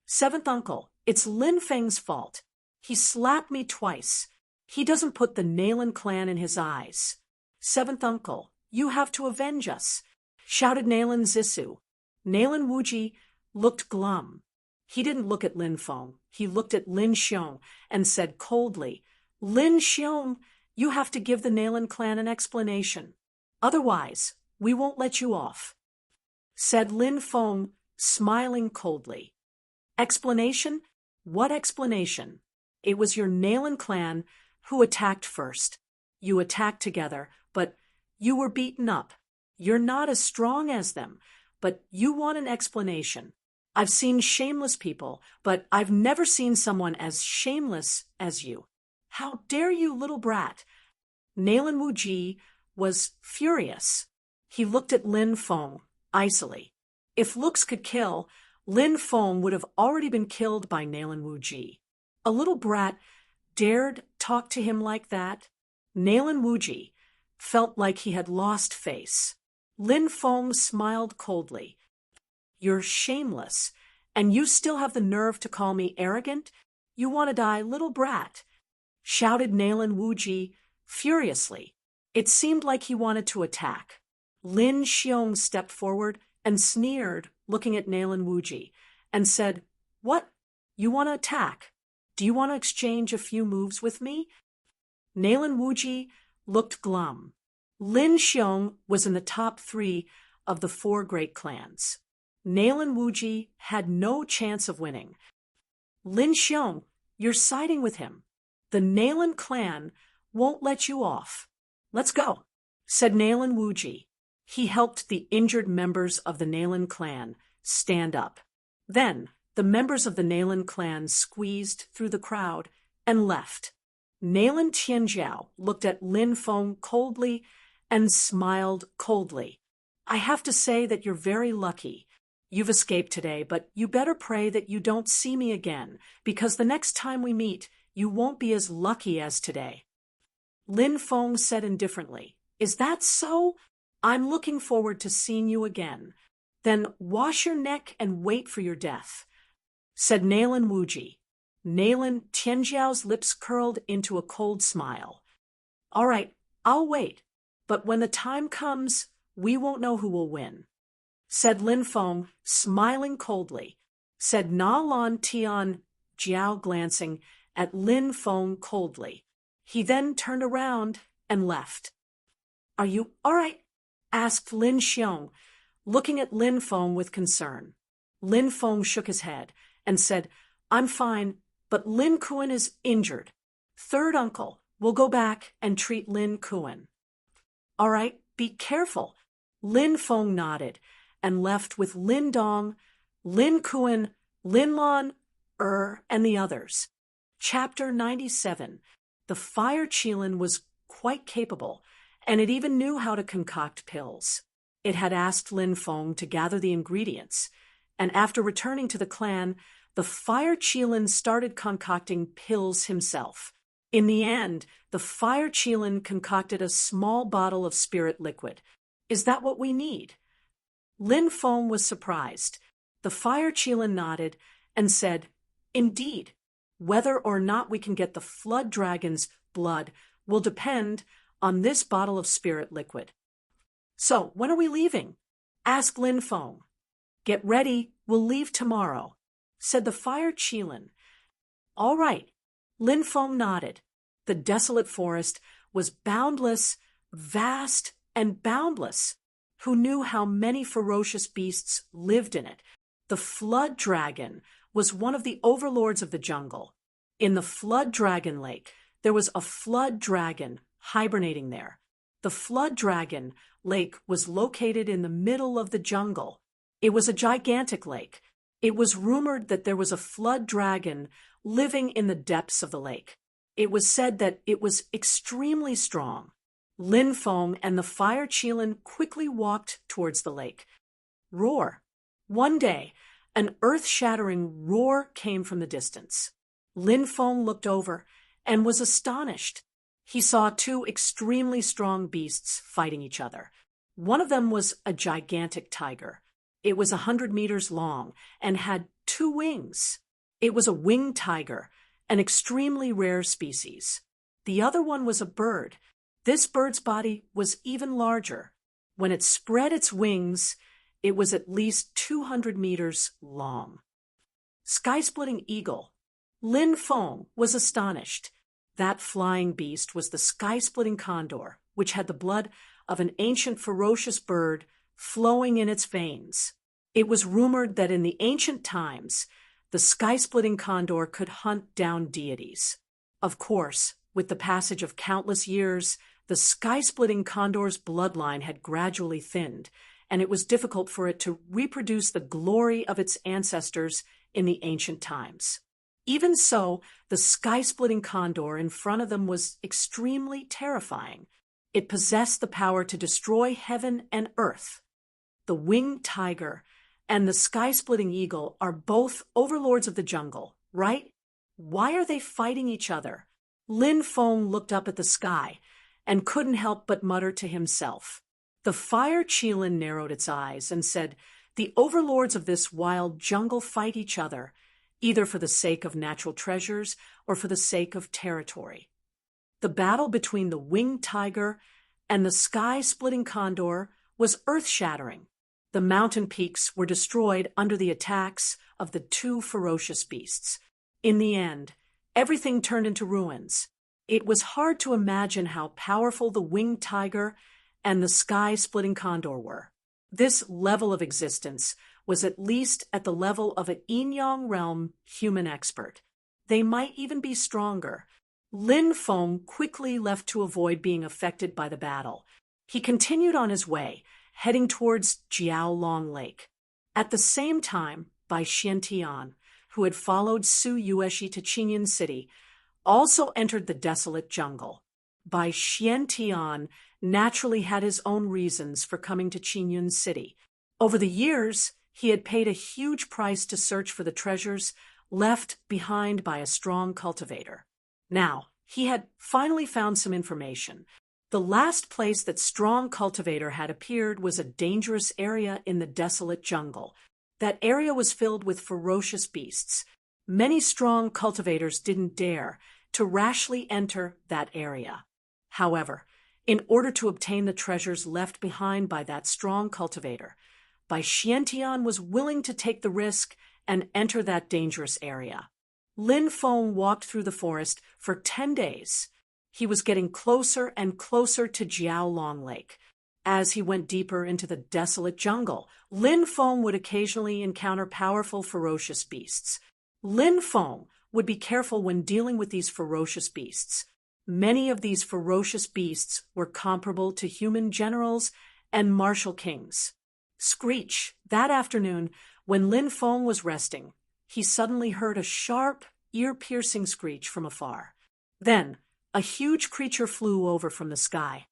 7th uncle, it's Lin Feng's fault. He slapped me twice. He doesn't put the Nalan clan in his eyes. 7th uncle, you have to avenge us, shouted Nalan Zissou. Nalan Wuji looked glum. He didn't look at Lin Feng. He looked at Lin Xiong and said coldly, Lin Xiong, you have to give the Nalan clan an explanation. Otherwise, we won't let you off, said Lin Feng, smiling coldly. Explanation? What explanation? It was your Nalan clan who attacked first. You attacked together, but you were beaten up. You're not as strong as them, but you want an explanation. I've seen shameless people, but I've never seen someone as shameless as you. How dare you, little brat? Nalan Wuji was furious. He looked at Lin Feng icily. If looks could kill, Lin Feng would have already been killed by Nalan Wuji. A little brat dared talk to him like that? Nalan Wuji felt like he had lost face. Lin Feng smiled coldly. You're shameless, and you still have the nerve to call me arrogant? You want to die, little brat, shouted Nalan Wuji furiously. It seemed like he wanted to attack. Lin Xiong stepped forward and sneered, looking at Nalan Wuji, and said, What? You want to attack? Do you want to exchange a few moves with me? Nalan Wuji looked glum. Lin Xiong was in the top 3 of the 4 great clans. Nalan Wuji had no chance of winning. Lin Xiong, you're siding with him. The Nalan clan won't let you off. Let's go, said Nalan Wuji. He helped the injured members of the Nalan clan stand up. Then, the members of the Nalan clan squeezed through the crowd and left. Nalan Tianjiao looked at Lin Feng coldly and smiled coldly. I have to say that you're very lucky. You've escaped today, but you better pray that you don't see me again, because the next time we meet, you won't be as lucky as today. Lin Feng said indifferently, Is that so? I'm looking forward to seeing you again. Then wash your neck and wait for your death, said Nalan Wuji. Nalan Tianjiao's lips curled into a cold smile. All right, I'll wait, but when the time comes, we won't know who will win, said Lin Feng, smiling coldly, said Na Lan Tian Jiao, glancing at Lin Feng coldly. He then turned around and left. Are you all right? Asked Lin Xiong, looking at Lin Feng with concern. Lin Feng shook his head and said, I'm fine, but Lin Kuan is injured. Third uncle will go back and treat Lin Kuan. All right, be careful. Lin Feng nodded and left with Lin Dong, Lin Kuan, Lin Lan, and the others. Chapter 97. The fire Qilin was quite capable, and it even knew how to concoct pills. It had asked Lin Feng to gather the ingredients, and after returning to the clan, the fire Qilin started concocting pills himself. In the end, the fire Qilin concocted a small bottle of spirit liquid. Is that what we need? Lin Feng was surprised. The fire Qilin nodded and said, Indeed. Whether or not we can get the flood dragon's blood will depend on this bottle of spirit liquid. So, when are we leaving? Asked Lin Feng. Get ready, we'll leave tomorrow, said the fire Qilin. All right. Lin Feng nodded. The desolate forest was boundless, vast, and boundless. Who knew how many ferocious beasts lived in it? The flood dragon was one of the overlords of the jungle. In the flood dragon lake, there was a flood dragon hibernating there. The flood dragon lake was located in the middle of the jungle. It was a gigantic lake. It was rumored that there was a flood dragon living in the depths of the lake. It was said that it was extremely strong. Lin Feng and the fire Qilin quickly walked towards the lake. Roar. One day, an earth-shattering roar came from the distance. Lin Feng looked over and was astonished. He saw two extremely strong beasts fighting each other. One of them was a gigantic tiger. It was 100 meters long and had 2 wings. It was a winged tiger, an extremely rare species. The other one was a bird. This bird's body was even larger. When it spread its wings, it was at least 200 meters long. Sky-splitting eagle. Lin Feng was astonished. That flying beast was the sky-splitting condor, which had the blood of an ancient ferocious bird flowing in its veins. It was rumored that in the ancient times, the sky-splitting condor could hunt down deities. Of course, with the passage of countless years, the sky-splitting condor's bloodline had gradually thinned, and it was difficult for it to reproduce the glory of its ancestors in the ancient times. Even so, the sky-splitting condor in front of them was extremely terrifying. It possessed the power to destroy heaven and earth. The winged tiger and the sky-splitting eagle are both overlords of the jungle, right? Why are they fighting each other? Lin Feng looked up at the sky and couldn't help but mutter to himself. The fire Qilin narrowed its eyes and said, The overlords of this wild jungle fight each other, either for the sake of natural treasures or for the sake of territory. The battle between the winged tiger and the sky-splitting condor was earth-shattering. The mountain peaks were destroyed under the attacks of the two ferocious beasts. In the end, everything turned into ruins. It was hard to imagine how powerful the winged tiger and the sky-splitting condor were. This level of existence was at least at the level of an Yin-Yang realm human expert. They might even be stronger. Lin Feng quickly left to avoid being affected by the battle. He continued on his way, heading towards Jiaolong Lake. At the same time, Bai Xiantian, who had followed Su Yueshi to Qingyun City, also entered the desolate jungle. Bai Xiantian naturally had his own reasons for coming to Qingyun City. Over the years, he had paid a huge price to search for the treasures left behind by a strong cultivator. Now, he had finally found some information. The last place that strong cultivator had appeared was a dangerous area in the desolate jungle. That area was filled with ferocious beasts. Many strong cultivators didn't dare to rashly enter that area. However, in order to obtain the treasures left behind by that strong cultivator, Bai Xiantian was willing to take the risk and enter that dangerous area. Lin Feng walked through the forest for 10 days. He was getting closer and closer to Jiaolong Lake. As he went deeper into the desolate jungle, Lin Feng would occasionally encounter powerful, ferocious beasts. Lin Feng would be careful when dealing with these ferocious beasts. Many of these ferocious beasts were comparable to human generals and martial kings. Screech! That afternoon, when Lin Feng was resting, he suddenly heard a sharp, ear-piercing screech from afar. Then, a huge creature flew over from the sky.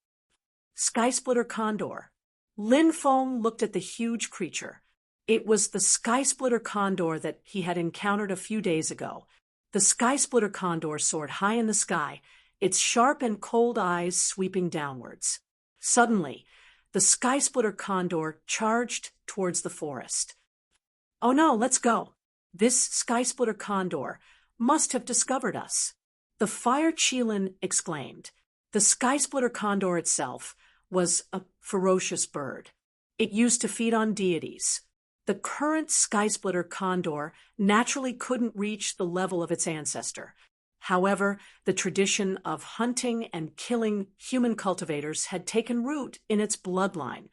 Skysplitter condor. Lin Feng looked at the huge creature. It was the skysplitter condor that he had encountered a few days ago. The skysplitter condor soared high in the sky, its sharp and cold eyes sweeping downwards. Suddenly, the skysplitter condor charged towards the forest. "Oh no, let's go. This skysplitter condor must have discovered us," the fire Qilin exclaimed. The skysplitter condor itself was a ferocious bird. It used to feed on deities. The current skysplitter condor naturally couldn't reach the level of its ancestor. However, the tradition of hunting and killing human cultivators had taken root in its bloodline.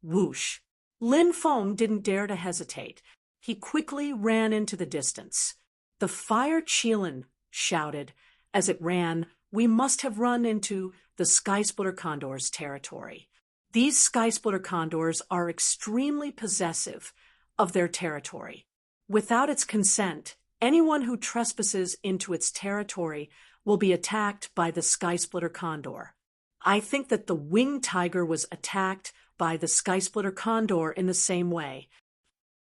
Whoosh! Lin Feng didn't dare to hesitate. He quickly ran into the distance. The fire Qilin shouted as it ran, "We must have run into the skysplitter condor's territory." These skysplitter condors are extremely possessive of their territory. Without its consent, anyone who trespasses into its territory will be attacked by the skysplitter condor. I think that the winged tiger was attacked by the skysplitter condor in the same way.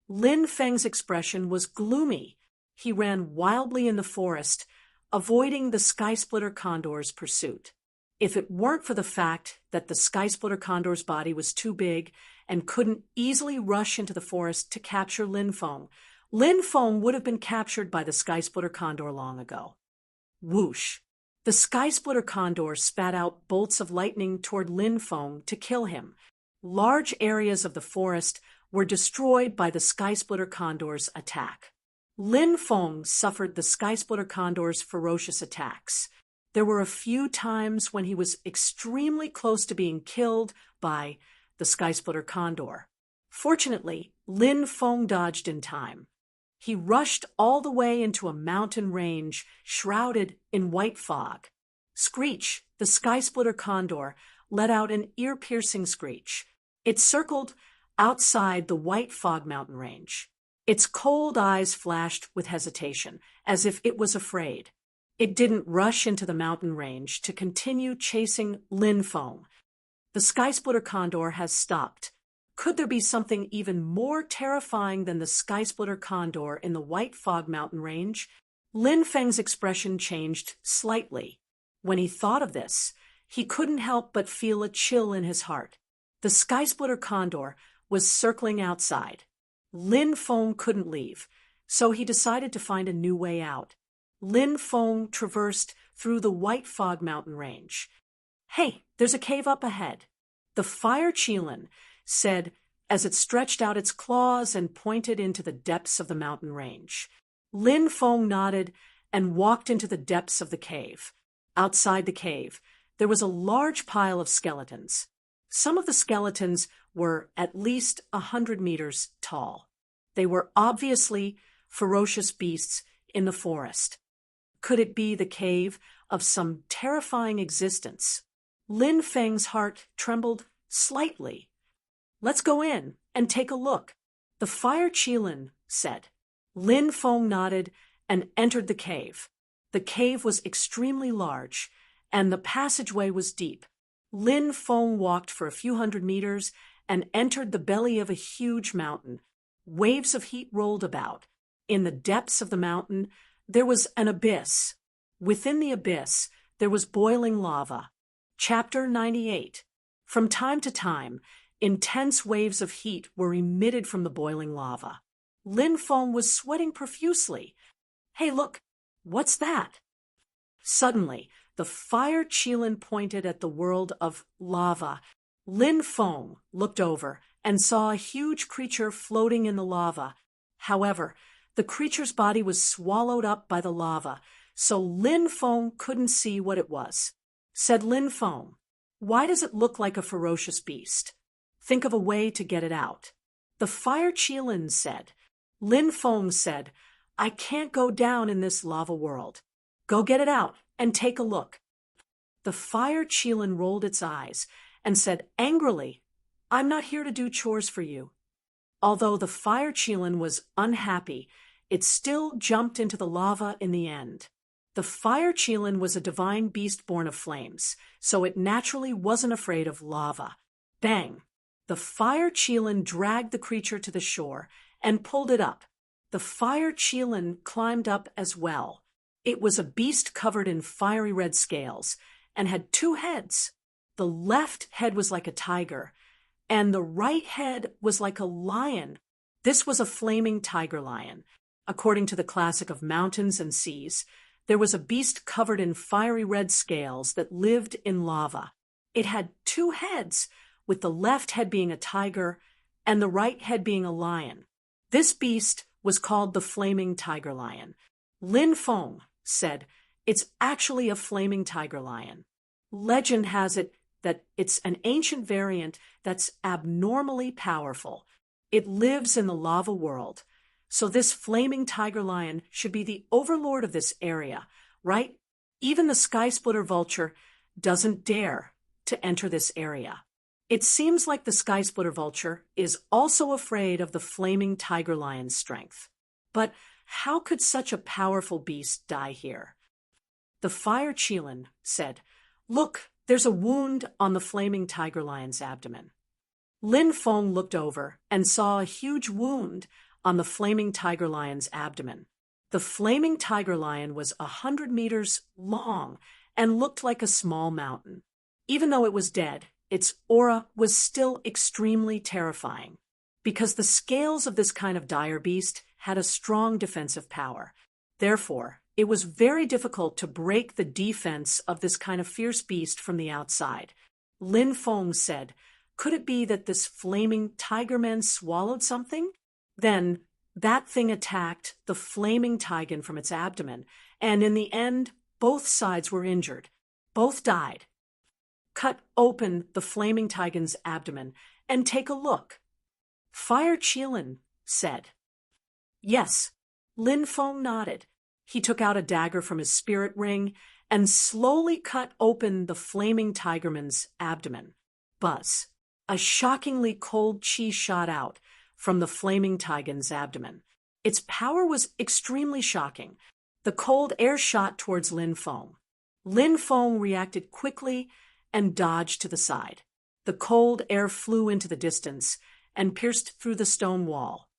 Lin Feng's expression was gloomy. He ran wildly in the forest, avoiding the skysplitter condor's pursuit. If it weren't for the fact that the skysplitter condor's body was too big and couldn't easily rush into the forest to capture Lin Feng would have been captured by the skysplitter condor long ago. Whoosh! The skysplitter condor spat out bolts of lightning toward Lin Feng to kill him. Large areas of the forest were destroyed by the skysplitter condor's attack. Lin Feng suffered the skysplitter condor's ferocious attacks. There were a few times when he was extremely close to being killed by the skysplitter condor. Fortunately, Lin Feng dodged in time. He rushed all the way into a mountain range shrouded in white fog. Screech, the skysplitter condor, let out an ear-piercing screech. It circled outside the white fog mountain range. Its cold eyes flashed with hesitation, as if it was afraid. It didn't rush into the mountain range to continue chasing Lin Feng. The skysplitter condor has stopped. Could there be something even more terrifying than the skysplitter condor in the white fog mountain range? Lin Feng's expression changed slightly. When he thought of this, he couldn't help but feel a chill in his heart. The skysplitter condor was circling outside. Lin Feng couldn't leave, so he decided to find a new way out. Lin Feng traversed through the white fog mountain range. "Hey, there's a cave up ahead," the fire Qilin said as it stretched out its claws and pointed into the depths of the mountain range. Lin Feng nodded and walked into the depths of the cave. Outside the cave, there was a large pile of skeletons. Some of the skeletons were at least 100 meters tall. They were obviously ferocious beasts in the forest. Could it be the cave of some terrifying existence? Lin Feng's heart trembled slightly. "Let's go in and take a look," the fire Qilin said. Lin Feng nodded and entered the cave. The cave was extremely large, and the passageway was deep. Lin Feng walked for a few hundred meters and entered the belly of a huge mountain. Waves of heat rolled about. In the depths of the mountain, there was an abyss. Within the abyss, there was boiling lava. Chapter 98. From time to time, intense waves of heat were emitted from the boiling lava. Lin Feng was sweating profusely. "Hey, look, what's that?" Suddenly, the fire Qilin pointed at the world of lava. Lin Feng looked over and saw a huge creature floating in the lava. However, the creature's body was swallowed up by the lava, so Lin Feng couldn't see what it was. Said Lin Feng, "Why does it look like a ferocious beast? Think of a way to get it out." The fire Qilin said. Lin Feng said, "I can't go down in this lava world. Go get it out and take a look." The fire Qilin rolled its eyes and said angrily, "I'm not here to do chores for you." Although the fire Qilin was unhappy, it still jumped into the lava in the end. The fire Qilin was a divine beast born of flames, so it naturally wasn't afraid of lava. Bang! The fire Qilin dragged the creature to the shore and pulled it up. The fire Qilin climbed up as well. It was a beast covered in fiery red scales and had two heads. The left head was like a tiger, and the right head was like a lion. This was a flaming tiger lion. According to the classic of mountains and seas, there was a beast covered in fiery red scales that lived in lava. It had two heads, with the left head being a tiger and the right head being a lion. This beast was called the flaming tiger lion. Lin Feng said, "It's actually a flaming tiger lion." Legend has it that it's an ancient variant that's abnormally powerful. It lives in the lava world. So this flaming tiger lion should be the overlord of this area, right? Even the sky splitter vulture doesn't dare to enter this area. It seems like the sky splitter vulture is also afraid of the flaming tiger lion's strength. But how could such a powerful beast die here? The fire Qilin said, "Look, there's a wound on the flaming tiger lion's abdomen." Lin Feng looked over and saw a huge wound on the flaming tiger lion's abdomen. The flaming tiger lion was 100 meters long and looked like a small mountain. Even though it was dead, its aura was still extremely terrifying, because the scales of this kind of dire beast had a strong defensive power. Therefore, it was very difficult to break the defense of this kind of fierce beast from the outside. Lin Feng said, "Could it be that this flaming tiger man swallowed something?" Then that thing attacked the flaming tiger from its abdomen, and in the end, both sides were injured. Both died. Cut open the flaming tiger's abdomen and take a look. Fire Qilin said. Yes. Lin Feng nodded. He took out a dagger from his spirit ring and slowly cut open the flaming tigerman's abdomen. Buzz. A shockingly cold chi shot out from the flaming tiger's abdomen. Its power was extremely shocking. The cold air shot towards Lin Feng. Lin Feng reacted quickly and dodged to the side. The cold air flew into the distance and pierced through the stone wall.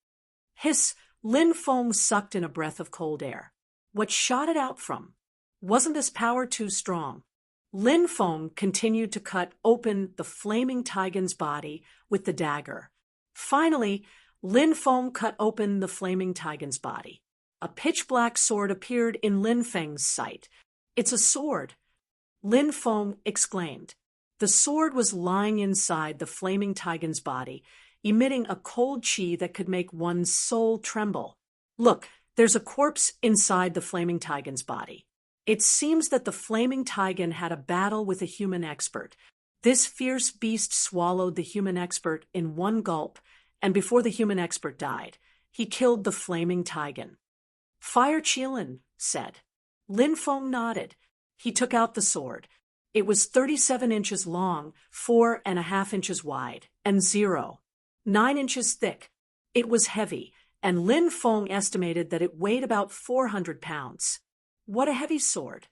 Hiss! Lin Feng sucked in a breath of cold air. What shot it out from? Wasn't this power too strong? Lin Feng continued to cut open the flaming tiger's body with the dagger. Finally, Lin Feng cut open the flaming tiger's body. A pitch-black sword appeared in Lin Feng's sight. "It's a sword!" Lin Feng exclaimed. The sword was lying inside the flaming tiger's body, emitting a cold chi that could make one's soul tremble. "Look, there's a corpse inside the flaming tiger's body." It seems that the flaming tiger had a battle with a human expert. This fierce beast swallowed the human expert in one gulp, and before the human expert died, he killed the flaming tiger. Fire Qilin said. Lin Feng nodded. He took out the sword. It was 37 inches long, 4.5 inches wide, and 0.9 inches thick. It was heavy, and Lin Feng estimated that it weighed about 400 pounds. What a heavy sword.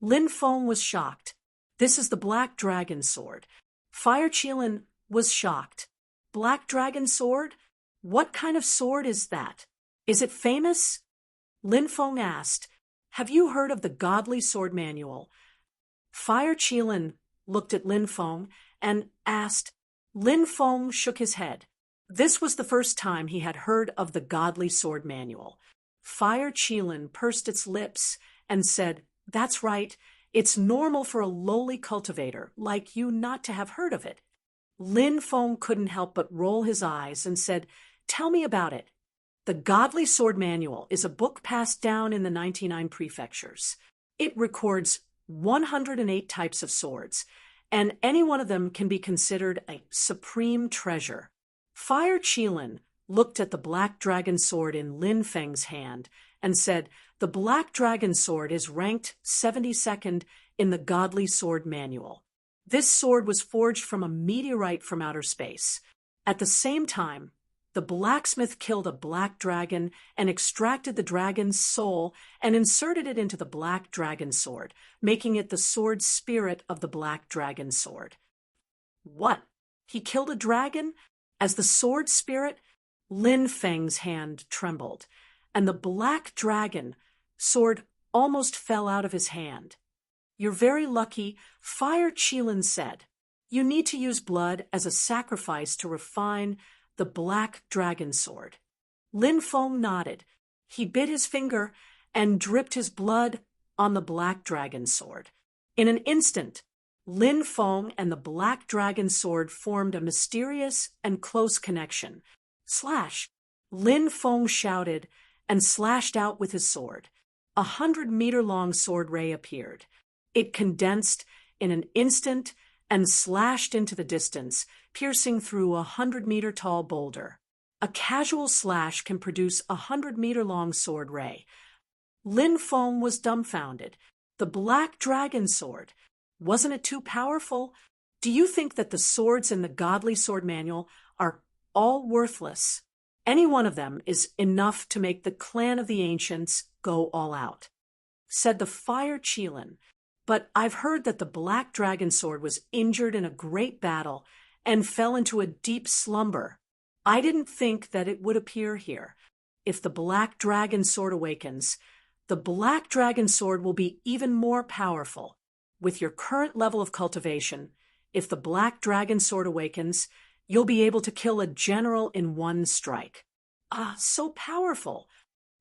Lin Feng was shocked. This is the Black Dragon sword. Fire Qilin was shocked. Black Dragon sword? What kind of sword is that? Is it famous? Lin Feng asked. Have you heard of the Godly Sword Manual? Fire Qilin looked at Lin Feng and asked. Lin Feng shook his head. This was the first time he had heard of the Godly Sword Manual. Fire Qilin pursed its lips and said, That's right, it's normal for a lowly cultivator like you not to have heard of it. Lin Feng couldn't help but roll his eyes and said, Tell me about it. The Godly Sword Manual is a book passed down in the 99 prefectures. It records 108 types of swords, and any one of them can be considered a supreme treasure. Fire Qilin looked at the Black Dragon sword in Lin Feng's hand and said, The Black Dragon sword is ranked 72nd in the Godly Sword Manual. This sword was forged from a meteorite from outer space. At the same time, The blacksmith killed a black dragon and extracted the dragon's soul and inserted it into the black dragon sword, making it the sword spirit of the black dragon sword. What? He killed a dragon? As the sword spirit? Lin Feng's hand trembled, and the black dragon sword almost fell out of his hand. You're very lucky, Fire Qilin said. You need to use blood as a sacrifice to refine the black dragon sword. Lin Feng nodded. He bit his finger and dripped his blood on the black dragon sword. In an instant, Lin Feng and the black dragon sword formed a mysterious and close connection. Slash! Lin Feng shouted and slashed out with his sword. 100-meter-long sword ray appeared. It condensed in an instant and slashed into the distance, piercing through a 100-meter-tall boulder. A casual slash can produce a 100-meter-long sword ray. Lin Feng was dumbfounded. The black dragon sword. Wasn't it too powerful? Do you think that the swords in the Godly Sword Manual are all worthless? Any one of them is enough to make the clan of the ancients go all out, said the Fire Qilin. But I've heard that the black dragon sword was injured in a great battle and fell into a deep slumber. I didn't think that it would appear here. If the black dragon sword awakens, the black dragon sword will be even more powerful. With your current level of cultivation, if the black dragon sword awakens, you'll be able to kill a general in one strike. Ah, so powerful!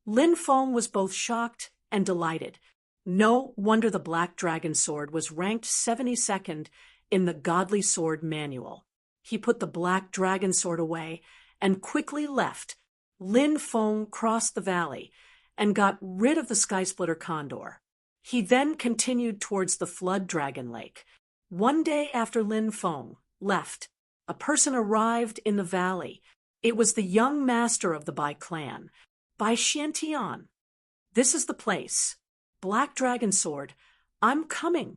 Lin Feng was both shocked and delighted. No wonder the black dragon sword was ranked 72nd in the Godly Sword Manual. He put the black dragon sword away and quickly left. Lin Feng crossed the valley and got rid of the Skysplitter Condor. He then continued towards the Flood Dragon Lake. One day after Lin Feng left, a person arrived in the valley. It was the young master of the Bai clan, Bai Xiantian. This is the place. Black Dragon Sword, I'm coming.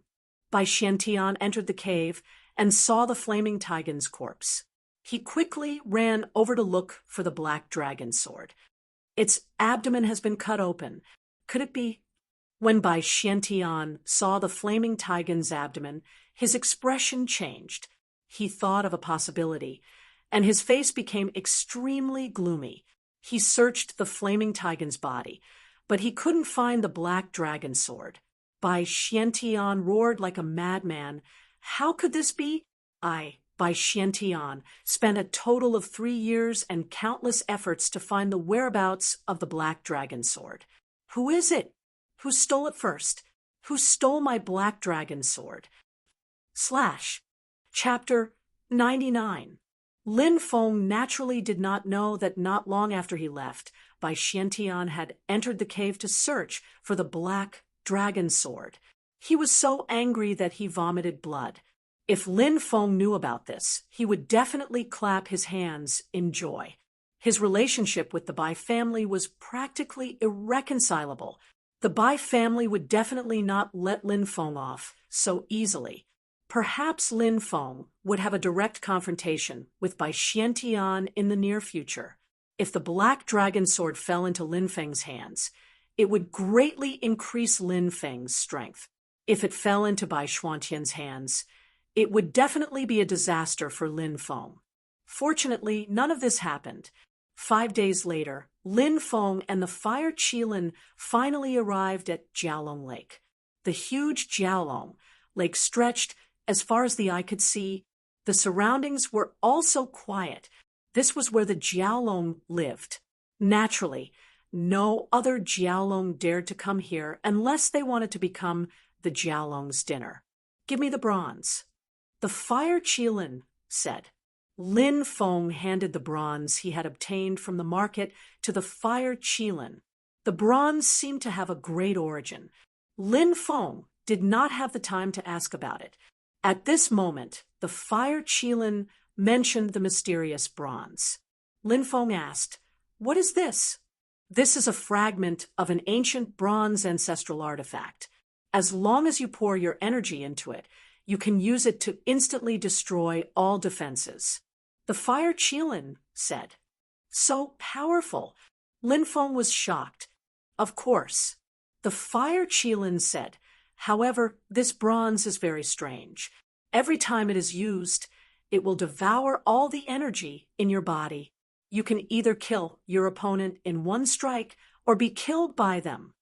Bai Xiantian entered the cave and saw the flaming Tigan's corpse. He quickly ran over to look for the Black Dragon Sword. Its abdomen has been cut open. Could it be? When Bai Xiantian saw the flaming Tigan's abdomen, his expression changed. He thought of a possibility, and his face became extremely gloomy. He searched the flaming Tigan's body, but he couldn't find the black dragon sword. Bai Xiantian roared like a madman. How could this be? Bai Xiantian spent a total of 3 years and countless efforts to find the whereabouts of the black dragon sword. Who is it? Who stole it first? Who stole my black dragon sword? Chapter 99. Lin Feng naturally did not know that not long after he left, Bai Xiantian had entered the cave to search for the black dragon sword. He was so angry that he vomited blood. If Lin Feng knew about this, he would definitely clap his hands in joy. His relationship with the Bai family was practically irreconcilable. The Bai family would definitely not let Lin Feng off so easily. Perhaps Lin Feng would have a direct confrontation with Bai Xiantian in the near future. If the black dragon sword fell into Lin Feng's hands, it would greatly increase Lin Feng's strength. If it fell into Bai Xuantian's hands, it would definitely be a disaster for Lin Feng. Fortunately, none of this happened. 5 days later, Lin Feng and the Fire Qilin finally arrived at Jiaolong Lake. The huge Jiaolong Lake stretched as far as the eye could see. The surroundings were also quiet. This was where the Jiaolong lived. Naturally, no other Jiaolong dared to come here unless they wanted to become the Jiaolong's dinner. Give me the bronze. The Fire Qilin said. Lin Feng handed the bronze he had obtained from the market to the Fire Qilin. The bronze seemed to have a great origin. Lin Feng did not have the time to ask about it. At this moment, the Fire Qilin mentioned the mysterious bronze. Lin Feng asked, "What is this?" "This is a fragment of an ancient bronze ancestral artifact. As long as you pour your energy into it, you can use it to instantly destroy all defenses." The Fire Qilin said. So powerful. Lin Feng was shocked. Of course. The fire Qilin said, however, this bronze is very strange. Every time it is used, it will devour all the energy in your body. You can either kill your opponent in one strike or be killed by them.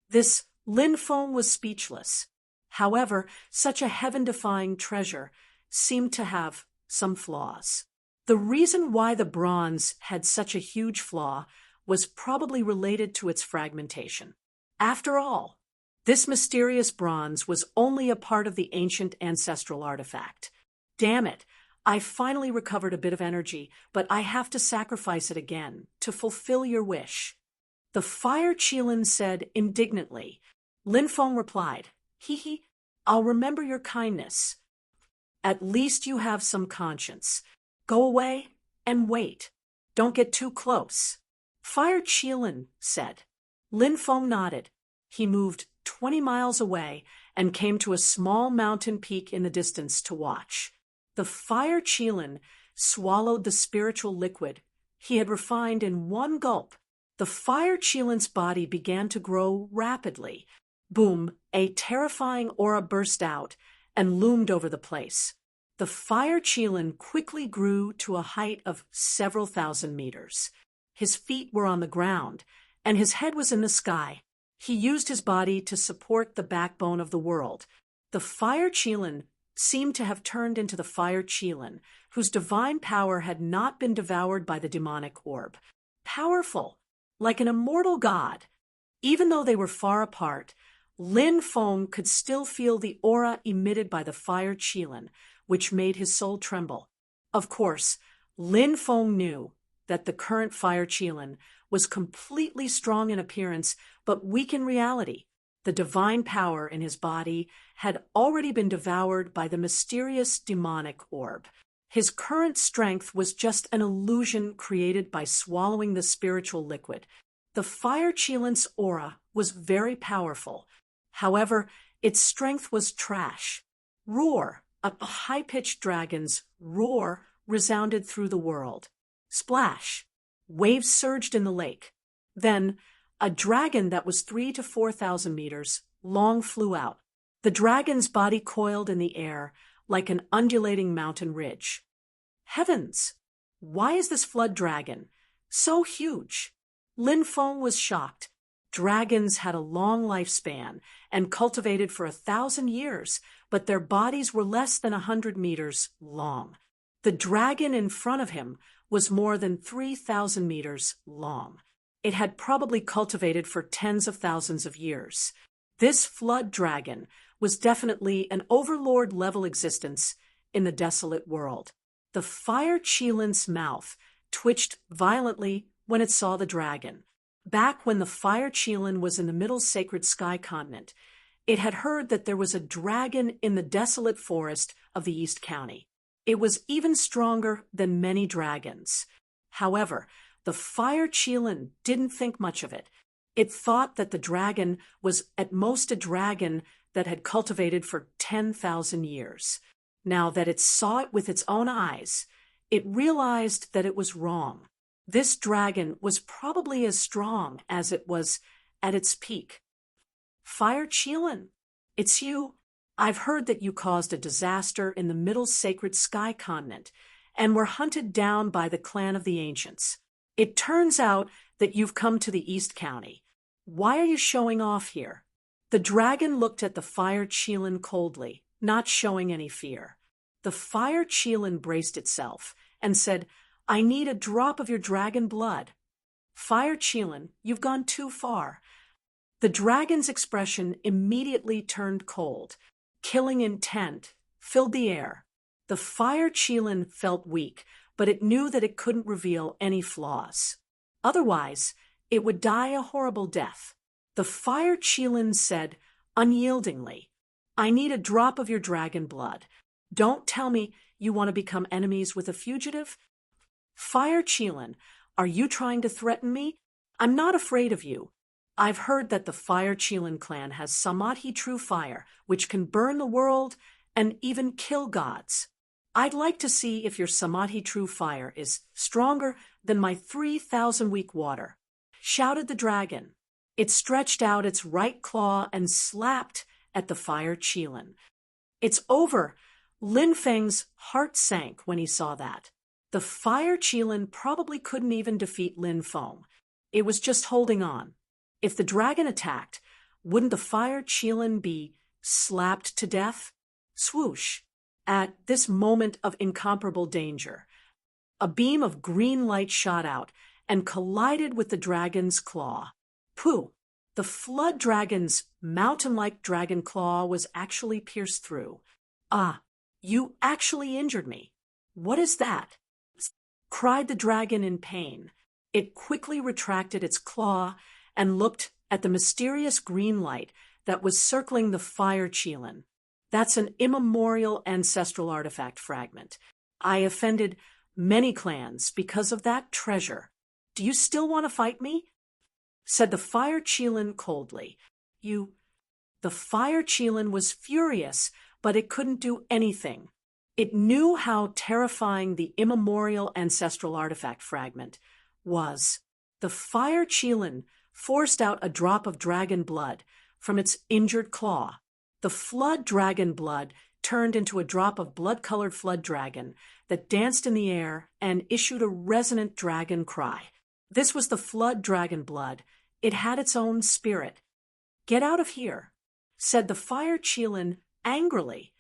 This Lin Feng was speechless. However, such a heaven-defying treasure seemed to have some flaws. The reason why the bronze had such a huge flaw was probably related to its fragmentation. After all, this mysterious bronze was only a part of the ancient ancestral artifact. Damn it, I finally recovered a bit of energy, but I have to sacrifice it again to fulfill your wish. The fire Qilin said indignantly. Lin Feng replied, "Hee hee, I'll remember your kindness. At least you have some conscience. Go away and wait. Don't get too close." Fire Qilin said. Lin Feng nodded. He moved 20 miles away and came to a small mountain peak in the distance to watch. The fire Qilin swallowed the spiritual liquid he had refined in one gulp. The fire Qilin's body began to grow rapidly. Boom, a terrifying aura burst out and loomed over the place. The fire Qilin quickly grew to a height of several thousand meters. His feet were on the ground, and his head was in the sky. He used his body to support the backbone of the world. The fire Qilin seemed to have turned into the fire Qilin, whose divine power had not been devoured by the demonic orb. Powerful, like an immortal god. Even though they were far apart, Lin Feng could still feel the aura emitted by the fire Qilin, which made his soul tremble. Of course, Lin Feng knew that the current fire Qilin was completely strong in appearance but weak in reality. The divine power in his body had already been devoured by the mysterious demonic orb. His current strength was just an illusion created by swallowing the spiritual liquid. The fire Qilin's aura was very powerful. However, its strength was trash. Roar! A high-pitched dragon's roar resounded through the world. Splash! Waves surged in the lake. Then, a dragon that was 3,000 to 4,000 meters long flew out. The dragon's body coiled in the air like an undulating mountain ridge. Heavens! Why is this flood dragon so huge? Lin Feng was shocked. Dragons had a long lifespan and cultivated for 1,000 years, but their bodies were less than 100 meters long. The dragon in front of him was more than 3,000 meters long. It had probably cultivated for tens of thousands of years. This flood dragon was definitely an overlord-level existence in the desolate world. The fire Qilin's mouth twitched violently when it saw the dragon. Back when the fire Qilin was in the middle sacred sky continent, it had heard that there was a dragon in the desolate forest of the East County. It was even stronger than many dragons. However, the fire Qilin didn't think much of it. It thought that the dragon was at most a dragon that had cultivated for 10,000 years. Now that it saw it with its own eyes, it realized that it was wrong. This dragon was probably as strong as it was at its peak. Fire Qilin, it's you. I've heard that you caused a disaster in the middle sacred sky continent and were hunted down by the clan of the ancients. It turns out that you've come to the East County. Why are you showing off here? The dragon looked at the fire Qilin coldly, not showing any fear. The fire Qilin braced itself and said, "I need a drop of your dragon blood." Fire Qilin, you've gone too far. The dragon's expression immediately turned cold. Killing intent filled the air. The fire Qilin felt weak, but it knew that it couldn't reveal any flaws. Otherwise, it would die a horrible death. The fire Qilin said unyieldingly, "I need a drop of your dragon blood. Don't tell me you want to become enemies with a fugitive." Fire Qilin, are you trying to threaten me? I'm not afraid of you. I've heard that the fire Qilin clan has Samadhi true fire, which can burn the world and even kill gods. I'd like to see if your Samadhi true fire is stronger than my 3,000-week water," shouted the dragon. It stretched out its right claw and slapped at the fire Qilin. "It's over." Lin Feng's heart sank when he saw that. The fire Qilin probably couldn't even defeat Lin Feng. It was just holding on. If the dragon attacked, wouldn't the fire Qilin be slapped to death? Swoosh! At this moment of incomparable danger, a beam of green light shot out and collided with the dragon's claw. Pooh! The flood dragon's mountain-like dragon claw was actually pierced through. "Ah, you actually injured me. What is that?" cried the dragon in pain. It quickly retracted its claw and looked at the mysterious green light that was circling the fire Qilin. "That's an immemorial ancestral artifact fragment. I offended many clans because of that treasure. Do you still want to fight me?" said the fire Qilin coldly. The fire Qilin was furious, but it couldn't do anything. It knew how terrifying the immemorial ancestral artifact fragment was. The fire Qilin forced out a drop of dragon blood from its injured claw. The flood dragon blood turned into a drop of blood-colored flood dragon that danced in the air and issued a resonant dragon cry. This was the flood dragon blood. It had its own spirit. "Get out of here," said the fire Qilin angrily.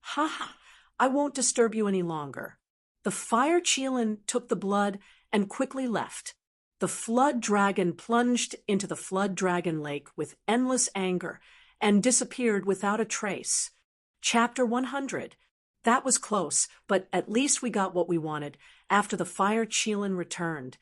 "Ha ha, I won't disturb you any longer." The fire Qilin took the blood and quickly left. The flood dragon plunged into the flood dragon lake with endless anger and disappeared without a trace. Chapter 100. That was close, but at least we got what we wanted after the fire Qilin returned.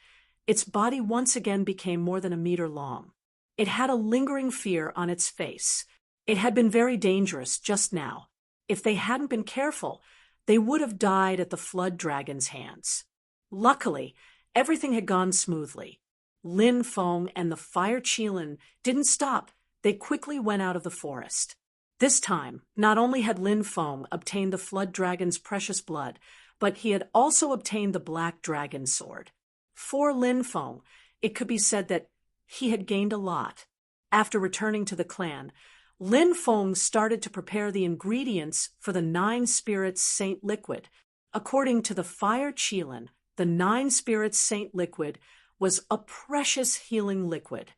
Its body once again became more than a meter long. It had a lingering fear on its face. It had been very dangerous just now. If they hadn't been careful, they would have died at the flood dragon's hands. Luckily, everything had gone smoothly. Lin Feng and the fire Qilin didn't stop. They quickly went out of the forest. This time, not only had Lin Feng obtained the flood dragon's precious blood, but he had also obtained the black dragon sword. For Lin Feng, it could be said that he had gained a lot. After returning to the clan, Lin Feng started to prepare the ingredients for the 9 Spirits Saint Liquid. According to the fire Qilin, the 9 Spirits Saint Liquid was a precious healing liquid.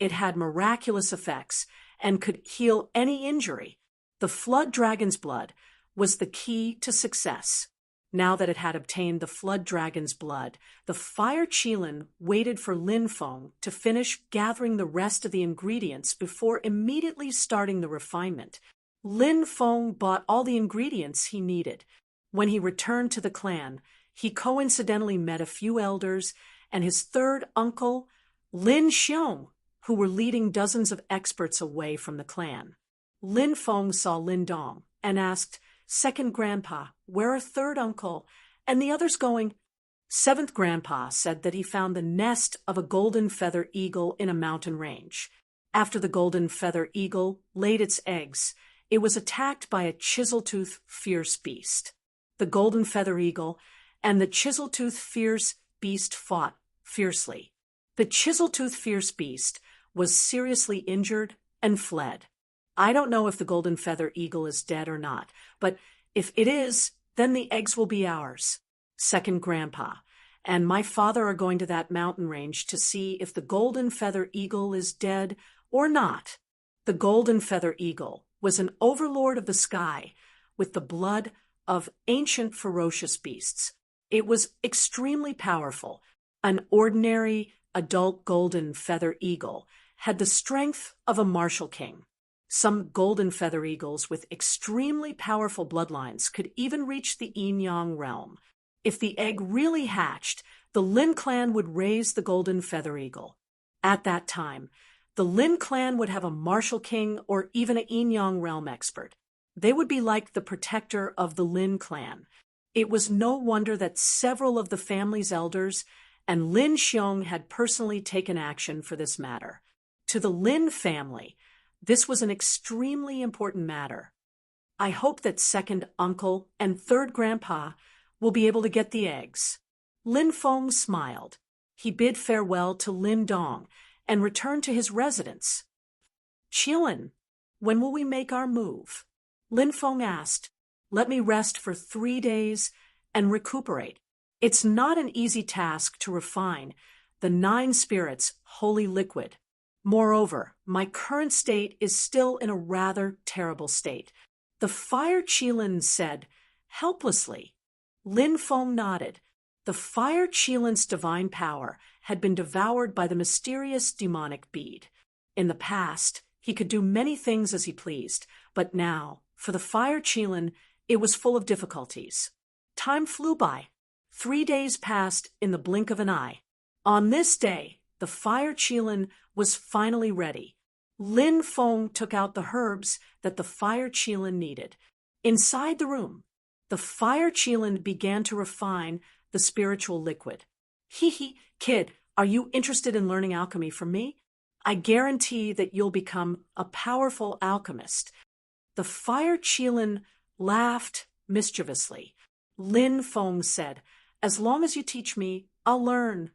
It had miraculous effects and could heal any injury. The flood dragon's blood was the key to success. Now that it had obtained the flood dragon's blood, the fire Qilin waited for Lin Feng to finish gathering the rest of the ingredients before immediately starting the refinement. Lin Feng bought all the ingredients he needed. When he returned to the clan, he coincidentally met a few elders and his third uncle, Lin Xiong, who were leading dozens of experts away from the clan. Lin Feng saw Lin Dong and asked, "Second grandpa, where are third uncle and the others going?" Seventh grandpa said that he found the nest of a golden feather eagle in a mountain range. After the golden feather eagle laid its eggs, it was attacked by a chisel-tooth fierce beast. The golden feather eagle and the chisel-tooth fierce beast fought fiercely. The chisel-tooth fierce beast was seriously injured and fled. I don't know if the golden feather eagle is dead or not, but if it is, then the eggs will be ours. Second grandpa and my father are going to that mountain range to see if the golden feather eagle is dead or not. The golden feather eagle was an overlord of the sky with the blood of ancient ferocious beasts. It was extremely powerful. An ordinary adult golden feather eagle had the strength of a martial king. Some golden feather eagles with extremely powerful bloodlines could even reach the yin-yang realm. If the egg really hatched, the Lin clan would raise the golden feather eagle. At that time, the Lin clan would have a martial king or even a yin-yang realm expert. They would be like the protector of the Lin clan. It was no wonder that several of the family's elders and Lin Xiong had personally taken action for this matter. To the Lin family, this was an extremely important matter. I hope that second uncle and third grandpa will be able to get the eggs. Lin Feng smiled. He bid farewell to Lin Dong and returned to his residence. Qilin, when will we make our move? Lin Feng asked. Let me rest for 3 days and recuperate. It's not an easy task to refine the 9 spirits' holy liquid. Moreover, my current state is still in a rather terrible state. The Fire Qilin said, helplessly. Lin Feng nodded. The Fire Qilin's divine power had been devoured by the mysterious demonic bead. In the past, he could do many things as he pleased, but now, for the Fire Qilin, it was full of difficulties. Time flew by. 3 days passed in the blink of an eye. On this day, the Fire Qilin was finally ready. Lin Feng took out the herbs that the Fire Qilin needed. Inside the room, the Fire Qilin began to refine the spiritual liquid. Hee, kid, are you interested in learning alchemy from me? I guarantee that you'll become a powerful alchemist. The Fire Qilin laughed mischievously. Lin Feng said, as long as you teach me, I'll learn.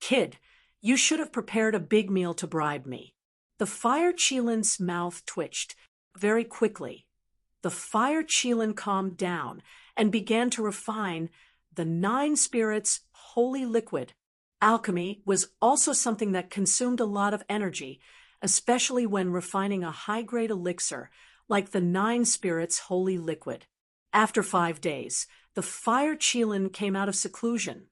Kid, you should have prepared a big meal to bribe me. The Fire Qilin's mouth twitched. Very quickly, the Fire Qilin calmed down and began to refine the 9 spirits' holy liquid. Alchemy was also something that consumed a lot of energy, especially when refining a high-grade elixir like the 9 spirits' holy liquid. After 5 days, the Fire Qilin came out of seclusion.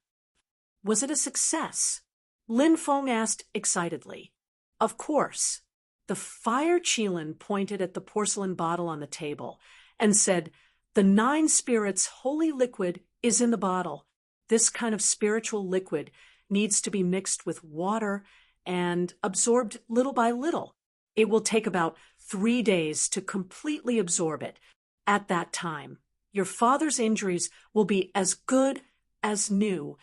Was it a success? Lin Feng asked excitedly. Of course. The Fire Qilin pointed at the porcelain bottle on the table and said, the 9 spirits' holy liquid is in the bottle. This kind of spiritual liquid needs to be mixed with water and absorbed little by little. It will take about 3 days to completely absorb it. At that time, your father's injuries will be as good as new.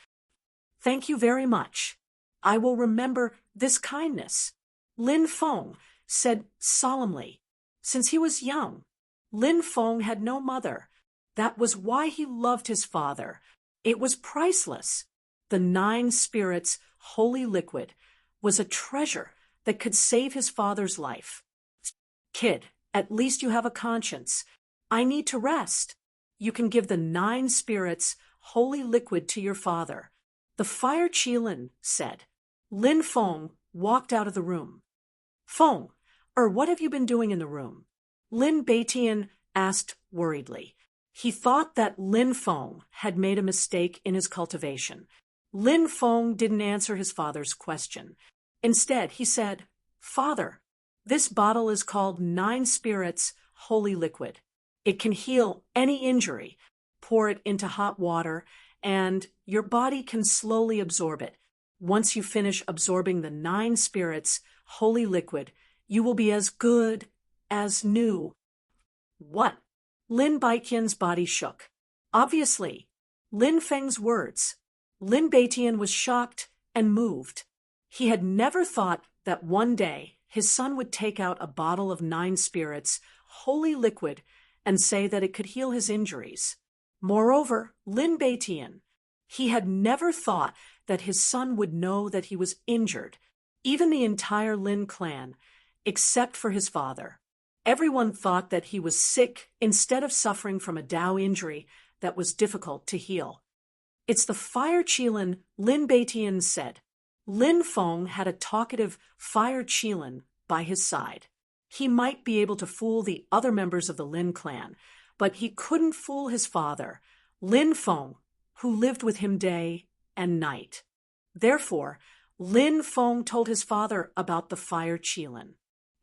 Thank you very much. I will remember this kindness. Lin Feng said solemnly. Since he was young, Lin Feng had no mother. That was why he loved his father. It was priceless. The 9 spirits' holy liquid was a treasure that could save his father's life. Kid, at least you have a conscience. I need to rest. You can give the 9 spirits' holy liquid to your father. The Fire Qilin said. Lin Feng walked out of the room. Feng, what have you been doing in the room? Lin Beitian asked worriedly. He thought that Lin Feng had made a mistake in his cultivation. Lin Feng didn't answer his father's question. Instead, he said, Father, this bottle is called 9 spirits holy liquid. It can heal any injury. Pour it into hot water, and your body can slowly absorb it. Once you finish absorbing the 9 spirits holy liquid, you will be as good as new. What? Lin Baiqian's body shook. Obviously, Lin Feng's words. Lin Beitian was shocked and moved. He had never thought that one day his son would take out a bottle of 9 spirits, holy liquid, and say that it could heal his injuries. Moreover, Lin Beitian, he had never thought that his son would know that he was injured. Even the entire Lin clan, except for his father. Everyone thought that he was sick instead of suffering from a Dao injury that was difficult to heal. It's the Fire Qilin, Lin Beitian said. Lin Feng had a talkative Fire Qilin by his side. He might be able to fool the other members of the Lin clan, but he couldn't fool his father, Lin Feng, who lived with him day and night. Therefore, Lin Feng told his father about the Fire Qilin.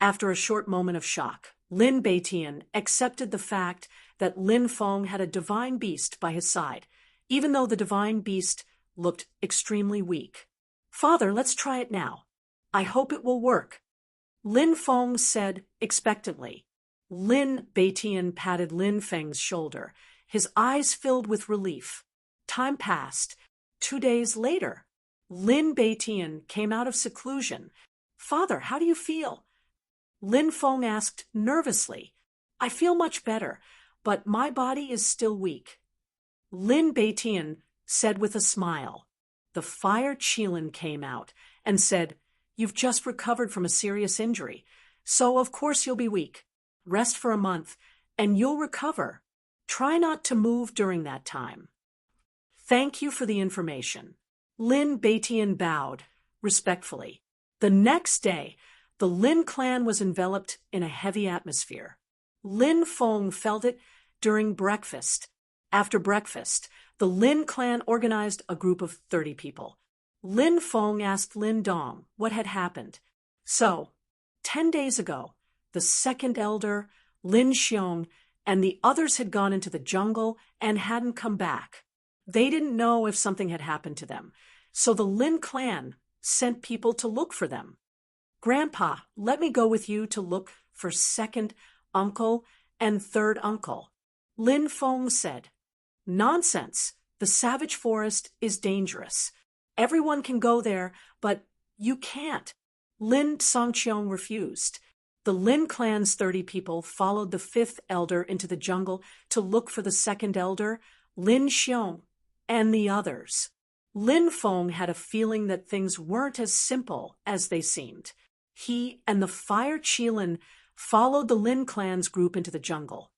After a short moment of shock, Lin Beitian accepted the fact that Lin Feng had a divine beast by his side, even though the divine beast looked extremely weak. Father, let's try it now. I hope it will work. Lin Feng said expectantly. Lin Beitian patted Lin Feng's shoulder. His eyes filled with relief. Time passed. 2 days later, Lin Beitian came out of seclusion. Father, how do you feel? Lin Feng asked nervously. I feel much better, but my body is still weak. Lin Beitian said with a smile. the fire Qilin came out and said, "You've just recovered from a serious injury, so of course you'll be weak. Rest for a month, and you'll recover. Try not to move during that time." "Thank you for the information." Lin Beitian bowed, respectfully. The next day, the Lin clan was enveloped in a heavy atmosphere. Lin Feng felt it during breakfast. After breakfast, the Lin clan organized a group of 30 people. Lin Feng asked Lin Dong what had happened. So, 10 days ago, the second elder, Lin Xiong, and the others had gone into the jungle and hadn't come back. They didn't know if something had happened to them, so the Lin clan sent people to look for them. "Grandpa, let me go with you to look for second uncle and third uncle." Lin Feng said, "Nonsense. The savage forest is dangerous. Everyone can go there, but you can't." Lin Songqiong refused. The Lin clan's 30 people followed the fifth elder into the jungle to look for the second elder, Lin Xiong, and the others. Lin Feng had a feeling that things weren't as simple as they seemed. He and the fire Qilin followed the Lin clan's group into the jungle.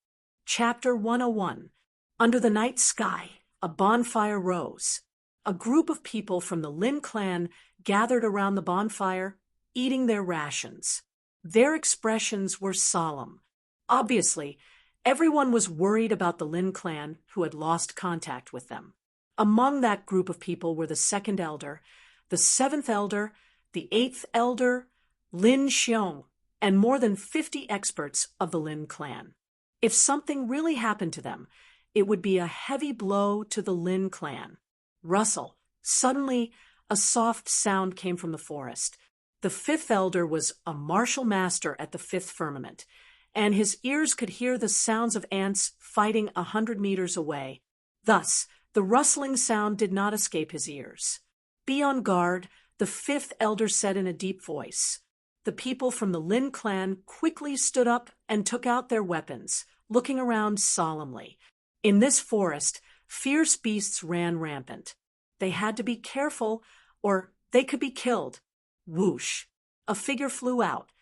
Chapter 101. Under the night sky, a bonfire rose. A group of people from the Lin clan gathered around the bonfire, eating their rations. Their expressions were solemn. Obviously, everyone was worried about the Lin clan who had lost contact with them. Among that group of people were the second elder, the seventh elder, the eighth elder, Lin Xiong, and more than 50 experts of the Lin clan. If something really happened to them, it would be a heavy blow to the Lin clan. Rustle. Suddenly, a soft sound came from the forest. The fifth elder was a martial master at the fifth firmament, and his ears could hear the sounds of ants fighting 100 meters away. Thus, the rustling sound did not escape his ears. "Be on guard," the fifth elder said in a deep voice. The people from the Lin clan quickly stood up and took out their weapons, looking around solemnly. In this forest, fierce beasts ran rampant. They had to be careful, or they could be killed. Whoosh! A figure flew out.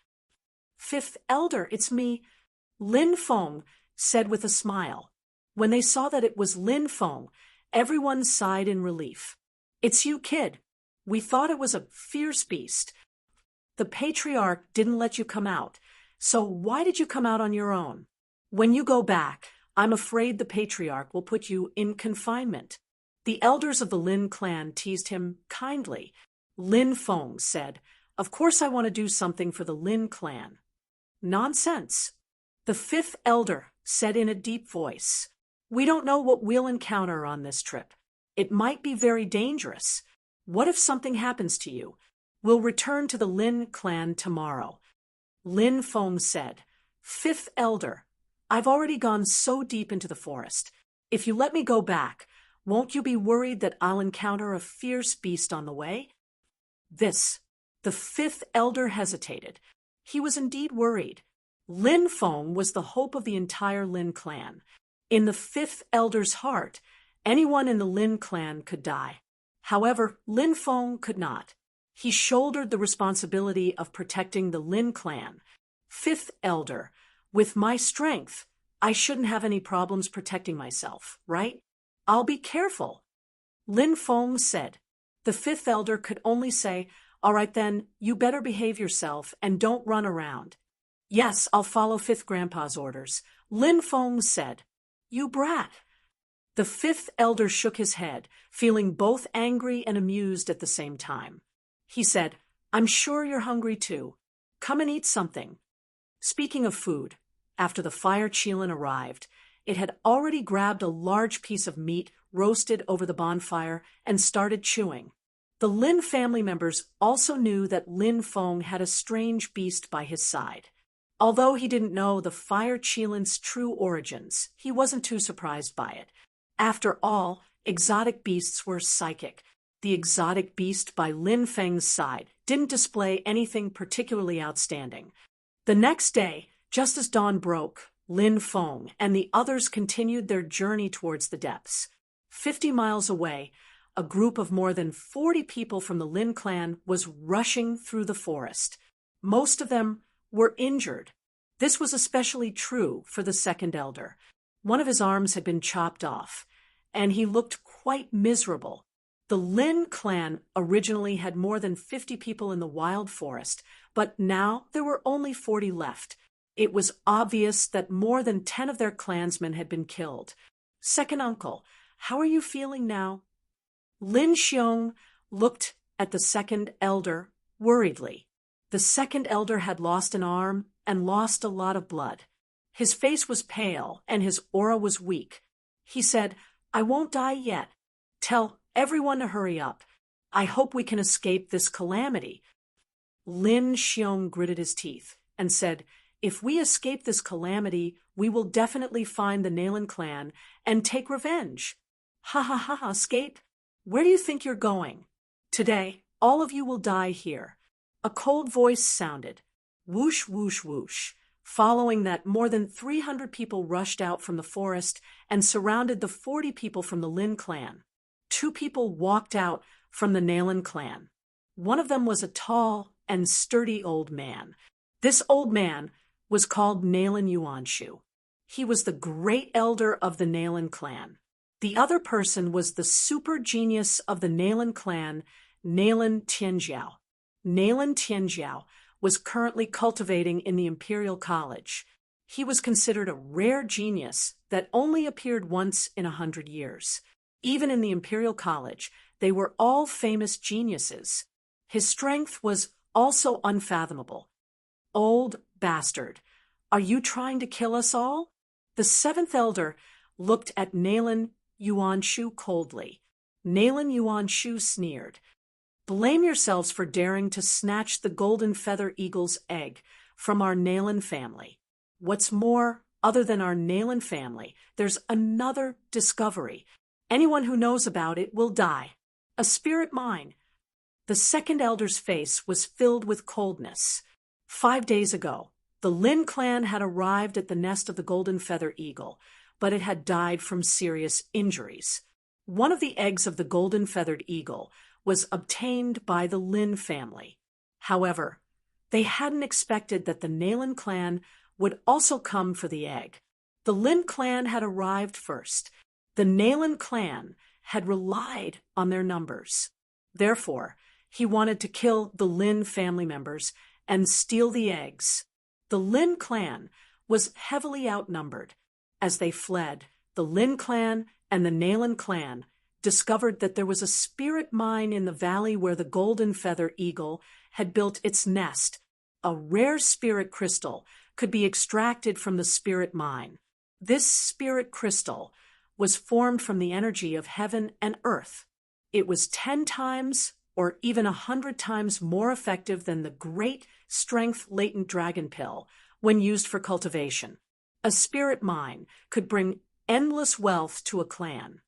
"Fifth elder, it's me," Lin Feng said with a smile. When they saw that it was Lin Feng, everyone sighed in relief. "It's you, kid. We thought it was a fierce beast. The patriarch didn't let you come out, so why did you come out on your own? When you go back, I'm afraid the patriarch will put you in confinement." The elders of the Lin clan teased him kindly. Lin Feng said, "Of course I want to do something for the Lin clan." "Nonsense," the fifth elder said in a deep voice. "We don't know what we'll encounter on this trip. It might be very dangerous. What if something happens to you? We'll return to the Lin clan tomorrow." Lin Feng said, "Fifth elder, I've already gone so deep into the forest. If you let me go back, won't you be worried that I'll encounter a fierce beast on the way?" The fifth elder hesitated. He was indeed worried. Lin Feng was the hope of the entire Lin clan. In the fifth elder's heart, anyone in the Lin clan could die. However, Lin Feng could not. He shouldered the responsibility of protecting the Lin clan. "Fifth elder, with my strength, I shouldn't have any problems protecting myself, right? I'll be careful," Lin Feng said. The fifth elder could only say, "All right then, you better behave yourself and don't run around." "Yes, I'll follow fifth grandpa's orders," Lin Feng said. "You brat." The fifth elder shook his head, feeling both angry and amused at the same time. He said, "I'm sure you're hungry too. Come and eat something." Speaking of food, after the fire Qilin arrived, it had already grabbed a large piece of meat roasted over the bonfire and started chewing. The Lin family members also knew that Lin Feng had a strange beast by his side. Although he didn't know the fire Qilin's true origins, he wasn't too surprised by it. After all, exotic beasts were psychic. The exotic beast by Lin Feng's side didn't display anything particularly outstanding. The next day, just as dawn broke, Lin Feng and the others continued their journey towards the depths. 50 miles away, a group of more than 40 people from the Lin clan was rushing through the forest. Most of them were injured. This was especially true for the second elder. One of his arms had been chopped off, and he looked quite miserable. The Lin clan originally had more than 50 people in the wild forest, but now there were only 40 left. It was obvious that more than 10 of their clansmen had been killed. Second uncle, how are you feeling now? Lin Xiong looked at the second elder worriedly. The second elder had lost an arm and lost a lot of blood. His face was pale and his aura was weak. He said, "I won't die yet. Tell everyone to hurry up. I hope we can escape this calamity." Lin Xiong gritted his teeth and said, "If we escape this calamity, we will definitely find the Nalan clan and take revenge." "Ha ha ha, escape? Where do you think you're going? Today, all of you will die here." A cold voice sounded. Whoosh, whoosh, whoosh. Following that, more than 300 people rushed out from the forest and surrounded the 40 people from the Lin clan. 2 people walked out from the Nalan clan. One of them was a tall and sturdy old man. This old man was called Nalan Yuanshu. He was the great elder of the Nalan clan. The other person was the super genius of the Nalan clan, Nalan Tianjiao. Nalan Tianjiao was currently cultivating in the Imperial College. He was considered a rare genius that only appeared once in 100 years. Even in the Imperial College, they were all famous geniuses. His strength was also unfathomable. "Old bastard, are you trying to kill us all?" The seventh elder looked at Nalan Yuanshu coldly. Nalan Yuanshu sneered. "Blame yourselves for daring to snatch the golden feather eagle's egg from our Nalan family. What's more, other than our Nalan family, there's another discovery. Anyone who knows about it will die. A spirit mine." The second elder's face was filled with coldness. 5 days ago, the Lin clan had arrived at the nest of the golden feather eagle, but it had died from serious injuries. One of the eggs of the golden feathered eagle was obtained by the Lin family. However, they hadn't expected that the Nalan clan would also come for the egg. The Lin clan had arrived first. The Nalan clan had relied on their numbers. Therefore, he wanted to kill the Lin family members and steal the eggs. The Lin clan was heavily outnumbered. As they fled, the Lin clan and the Nalan clan discovered that there was a spirit mine in the valley where the golden feather eagle had built its nest. A rare spirit crystal could be extracted from the spirit mine. This spirit crystal was formed from the energy of heaven and earth. It was 10 times or even 100 times more effective than the great strength latent dragon pill when used for cultivation. A spirit mine could bring endless wealth to a clan.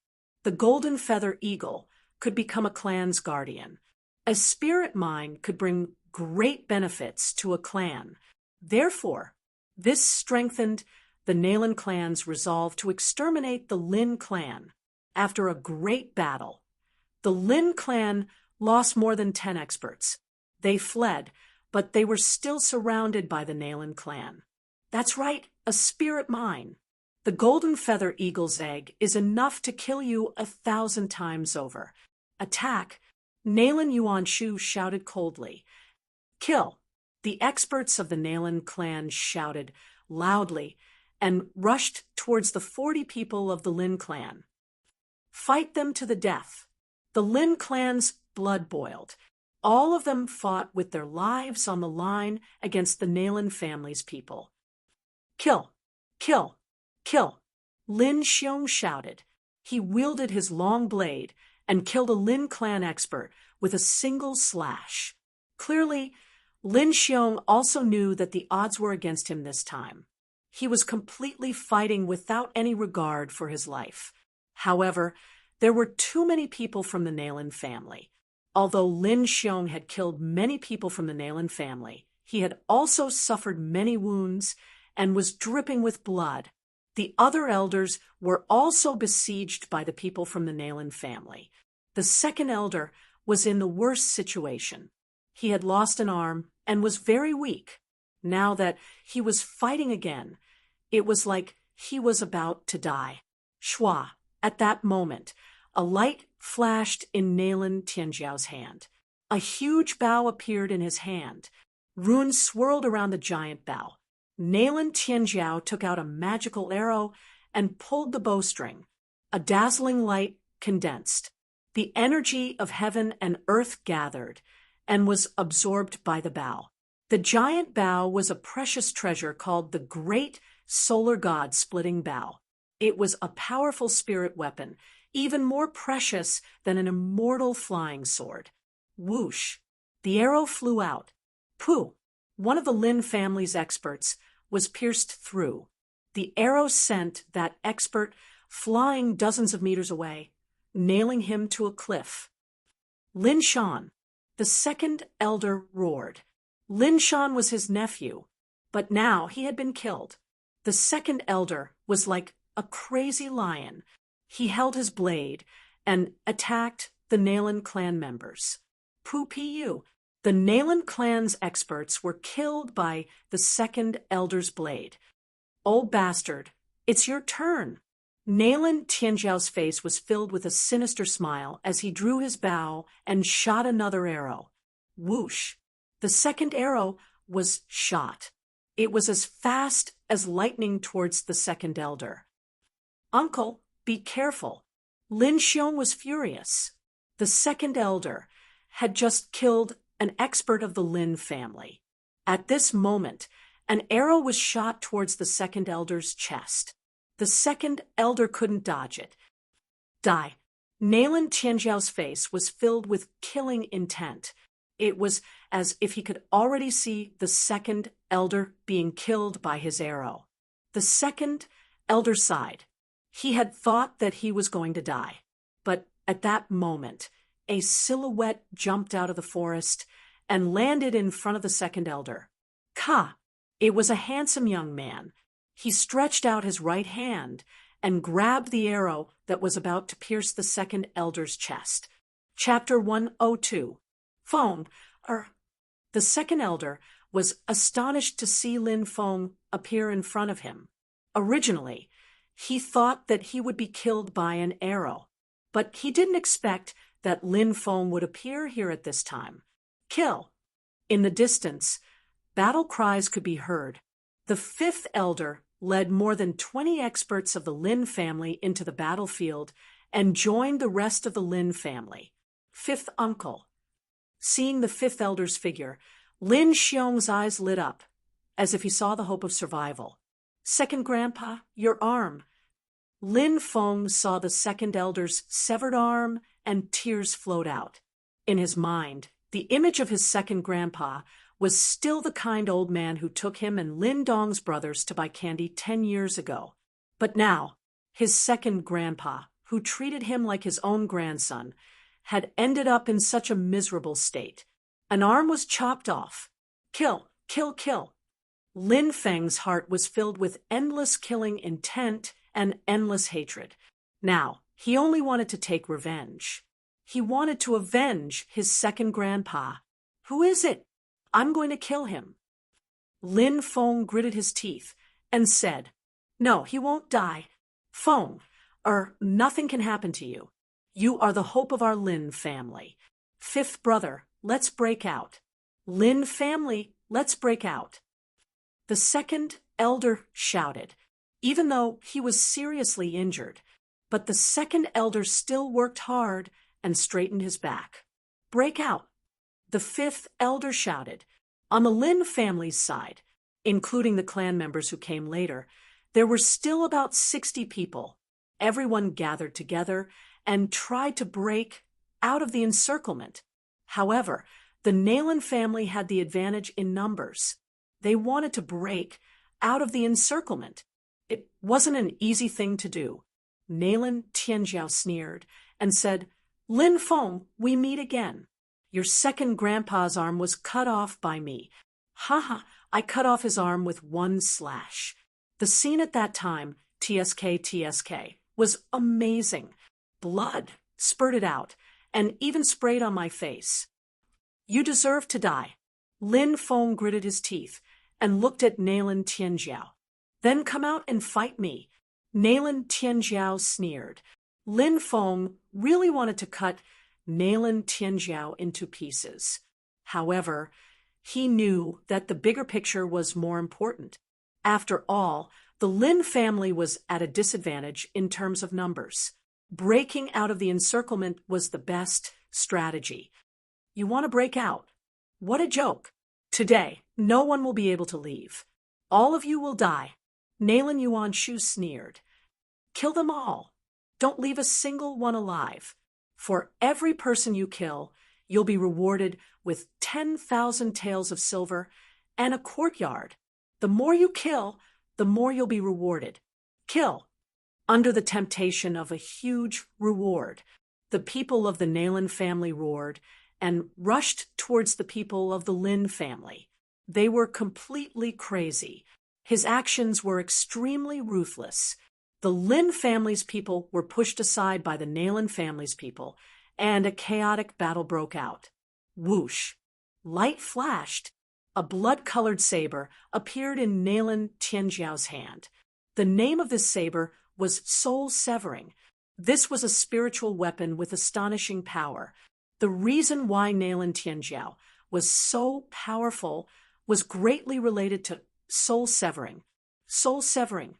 The golden feather eagle could become a clan's guardian. A spirit mine could bring great benefits to a clan. Therefore, this strengthened the Nalan clan's resolve to exterminate the Lin clan. After a great battle, the Lin clan lost more than 10 experts. They fled, but they were still surrounded by the Nalan clan. That's right, a spirit mine. The golden feather eagle's egg is enough to kill you 1,000 times over. Attack! Nalan Yuanshu shouted coldly. Kill! The experts of the Nalan clan shouted loudly and rushed towards the 40 people of the Lin clan. Fight them to the death. The Lin clan's blood boiled. All of them fought with their lives on the line against the Nalan family's people. Kill! Kill! Kill! Lin Xiong shouted. He wielded his long blade and killed a Lin clan expert with a single slash. Clearly, Lin Xiong also knew that the odds were against him this time. He was completely fighting without any regard for his life. However, there were too many people from the Nalan family. Although Lin Xiong had killed many people from the Nalan family, he had also suffered many wounds and was dripping with blood. The other elders were also besieged by the people from the Nalan family. The second elder was in the worst situation. He had lost an arm and was very weak. Now that he was fighting again, it was like he was about to die. Shua, at that moment, a light flashed in Nalen Tianjiao's hand. A huge bow appeared in his hand. Runes swirled around the giant bow. Nalen Tianjiao took out a magical arrow and pulled the bowstring. A dazzling light condensed. The energy of heaven and earth gathered and was absorbed by the bow. The giant bow was a precious treasure called the Great Solar God Splitting Bow. It was a powerful spirit weapon, even more precious than an immortal flying sword. Whoosh! The arrow flew out. Pooh! One of the Lin family's experts was pierced through. The arrow sent that expert flying dozens of meters away, nailing him to a cliff. Lin Shan, the second elder, roared. Lin Shan was his nephew, but now he had been killed. The second elder was like a crazy lion. He held his blade and attacked the Nalen clan members. Pu. The Nalen clan's experts were killed by the second elder's blade. Old bastard, it's your turn. Nalen Tianjiao's face was filled with a sinister smile as he drew his bow and shot another arrow. Whoosh! The second arrow was shot. It was as fast as lightning towards the second elder. Uncle, be careful. Lin Xiong was furious. The second elder had just killed an expert of the Lin family. At this moment, an arrow was shot towards the second elder's chest. The second elder couldn't dodge it. Die. Nalen Tianjiao's face was filled with killing intent. It was as if he could already see the second elder being killed by his arrow. The second elder sighed. He had thought that he was going to die. But at that moment, a silhouette jumped out of the forest and landed in front of the second elder. Ka! It was a handsome young man. He stretched out his right hand and grabbed the arrow that was about to pierce the second elder's chest. Chapter 102. Feng, the second elder was astonished to see Lin Feng appear in front of him. Originally, he thought that he would be killed by an arrow, but he didn't expect that Lin Feng would appear here at this time. Kill! In the distance, battle cries could be heard. The fifth elder led more than 20 experts of the Lin family into the battlefield and joined the rest of the Lin family. Fifth uncle. Seeing the fifth elder's figure, Lin Xiong's eyes lit up, as if he saw the hope of survival. Second grandpa, your arm. Lin Feng saw the second elder's severed arm, and tears flowed out. In his mind, the image of his second grandpa was still the kind old man who took him and Lin Dong's brothers to buy candy 10 years ago. But now, his second grandpa, who treated him like his own grandson, had ended up in such a miserable state. An arm was chopped off. Kill, kill, kill. Lin Feng's heart was filled with endless killing intent and endless hatred. Now, he only wanted to take revenge. He wanted to avenge his second grandpa. Who is it? I'm going to kill him. Lin Feng gritted his teeth and said, No, he won't die. Feng, nothing can happen to you. You are the hope of our Lin family. Fifth brother, let's break out. Lin family, let's break out. The second elder shouted, even though he was seriously injured. But the second elder still worked hard and straightened his back. Break out. The fifth elder shouted. On the Lin family's side, including the clan members who came later, there were still about 60 people. Everyone gathered together and tried to break out of the encirclement. However, the Nalen family had the advantage in numbers. They wanted to break out of the encirclement. It wasn't an easy thing to do. Nalen Tianjiao sneered and said, Lin Feng, we meet again. Your second grandpa's arm was cut off by me. I cut off his arm with one slash. The scene at that time, TSK, was amazing. Blood spurted out, and even sprayed on my face. You deserve to die. Lin Feng gritted his teeth and looked at Nailan Tianjiao. Then come out and fight me. Nailan Tianjiao sneered. Lin Feng really wanted to cut Nailan Tianjiao into pieces. However, he knew that the bigger picture was more important. After all, the Lin family was at a disadvantage in terms of numbers. Breaking out of the encirclement was the best strategy. You want to break out? What a joke. Today, no one will be able to leave. All of you will die. Nailan Yuanshu sneered. Kill them all. Don't leave a single one alive. For every person you kill, you'll be rewarded with 10,000 taels of silver and a courtyard. The more you kill, the more you'll be rewarded. Kill. Under the temptation of a huge reward, the people of the Nailan family roared and rushed towards the people of the Lin family. They were completely crazy. His actions were extremely ruthless. The Lin family's people were pushed aside by the Nailan family's people, and a chaotic battle broke out. Whoosh! Light flashed. A blood-colored saber appeared in Nailan Tianjiao's hand. The name of this saber was soul-severing. This was a spiritual weapon with astonishing power. The reason why Nailan Tianjiao was so powerful was greatly related to soul-severing. Soul-severing.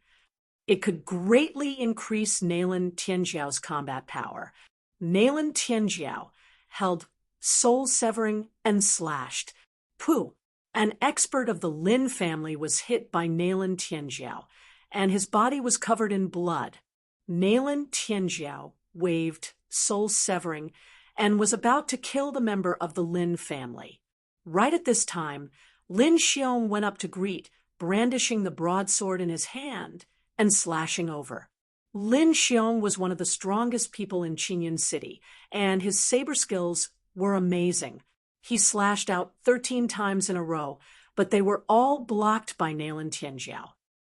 It could greatly increase Nailan Tianjiao's combat power. Nailan Tianjiao held soul-severing and slashed. Pu, an expert of the Lin family, was hit by Nailan Tianjiao, and his body was covered in blood. Nailan Tianjiao waved soul-severing and was about to kill the member of the Lin family. Right at this time, Lin Xiong went up to greet, brandishing the broadsword in his hand and slashing over. Lin Xiong was one of the strongest people in Qinyan City, and his saber skills were amazing. He slashed out 13 times in a row, but they were all blocked by Nailan Tianjiao.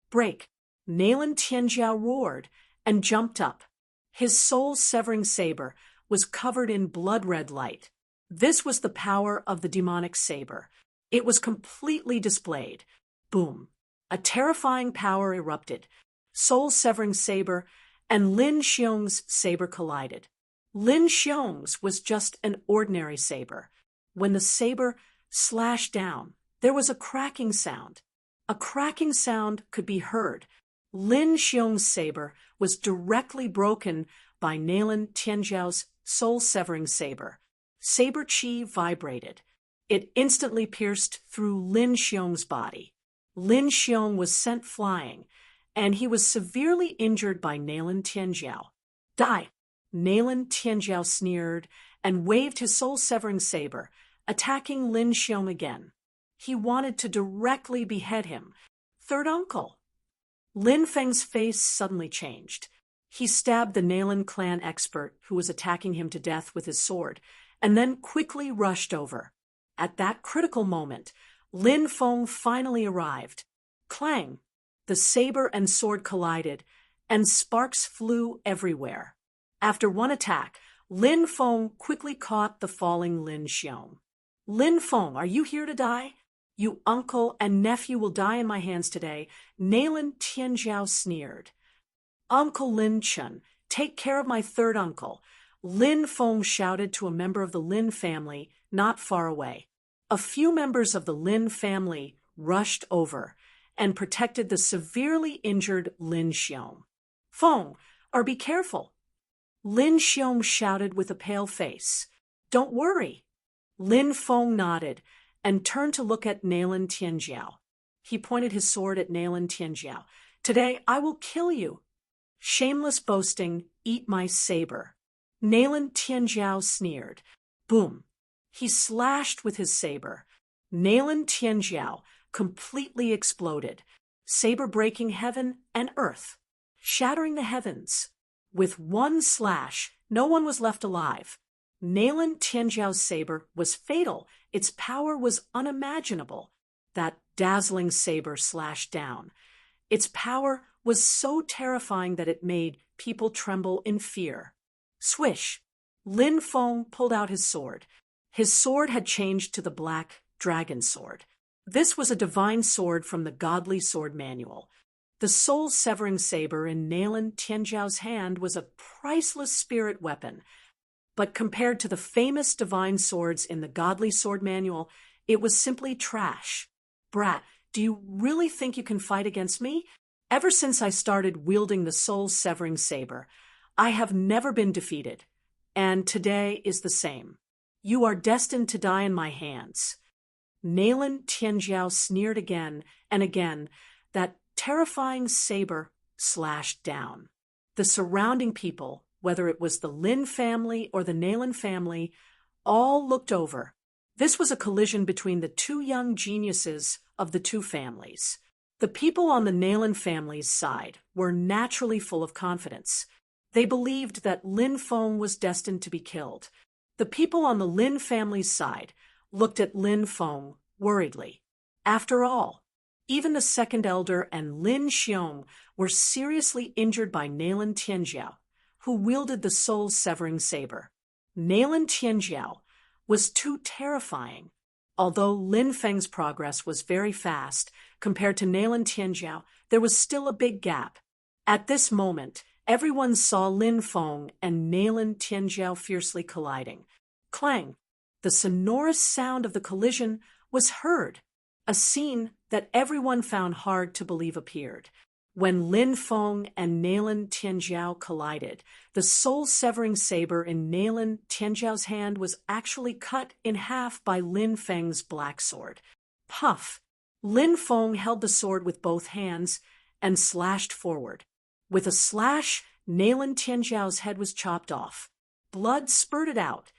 Break! Nailan Tianjiao roared and jumped up. His soul-severing saber was covered in blood-red light. This was the power of the demonic saber. It was completely displayed. Boom! A terrifying power erupted. Soul-severing saber and Lin Xiong's saber collided. Lin Xiong's was just an ordinary saber. When the saber slashed down, there was a cracking sound. A cracking sound could be heard. Lin Xiong's saber was directly broken by Nailan Tianjiao's soul-severing saber. Saber chi vibrated. It instantly pierced through Lin Xiong's body. Lin Xiong was sent flying, and he was severely injured by Nailan Tianjiao. Die! Nailan Tianjiao sneered and waved his soul-severing saber, attacking Lin Xiong again. He wanted to directly behead him. Third uncle! Lin Feng's face suddenly changed. He stabbed the Nailan clan expert who was attacking him to death with his sword, and then quickly rushed over. At that critical moment, Lin Feng finally arrived. Clang! The saber and sword collided, and sparks flew everywhere. After one attack, Lin Feng quickly caught the falling Lin Xiong. Lin Feng, are you here to die? You uncle and nephew will die in my hands today, Nailan Tianjiao sneered. Uncle Lin Chun, take care of my third uncle, Lin Feng shouted to a member of the Lin family not far away. A few members of the Lin family rushed over and protected the severely injured Lin Xiong. Feng, or be careful. Lin Xiong shouted with a pale face. Don't worry. Lin Feng nodded and turned to look at Nailan Tianjiao. He pointed his sword at Nailan Tianjiao. Today I will kill you. Shameless boasting, eat my saber. Nailan Tianjiao sneered. Boom. He slashed with his saber. Nailan Tianjiao completely exploded, saber breaking heaven and earth, shattering the heavens. With one slash, no one was left alive. Nailan Tianjiao's saber was fatal. Its power was unimaginable. That dazzling saber slashed down. Its power was so terrifying that it made people tremble in fear. Swish! Lin Feng pulled out his sword. His sword had changed to the black dragon sword. This was a divine sword from the Godly Sword Manual. The soul-severing saber in Nalin Tianjiao's hand was a priceless spirit weapon, but compared to the famous divine swords in the Godly Sword Manual, it was simply trash. Brat, do you really think you can fight against me? Ever since I started wielding the soul-severing saber, I have never been defeated, and today is the same. You are destined to die in my hands. Nalin Tianjiao sneered again and again. That terrifying saber slashed down. The surrounding people, whether it was the Lin family or the Nalin family, all looked over. This was a collision between the two young geniuses of the two families. The people on the Nalin family's side were naturally full of confidence. They believed that Lin Feng was destined to be killed. The people on the Lin family's side looked at Lin Feng worriedly. After all, even the second elder and Lin Xiong were seriously injured by Nalin Tianjiao, who wielded the soul-severing saber. Nalin Tianjiao was too terrifying. Although Lin Feng's progress was very fast, compared to Nalin Tianjiao, there was still a big gap. At this moment, everyone saw Lin Feng and Nalin Tianjiao fiercely colliding. Clang! The sonorous sound of the collision was heard, a scene that everyone found hard to believe appeared. When Lin Feng and Nalin Tianjiao collided, the soul-severing saber in Nalin Tianjiao's hand was actually cut in half by Lin Feng's black sword. Puff! Lin Feng held the sword with both hands and slashed forward. With a slash, Nalin Tianjiao's head was chopped off. Blood spurted out,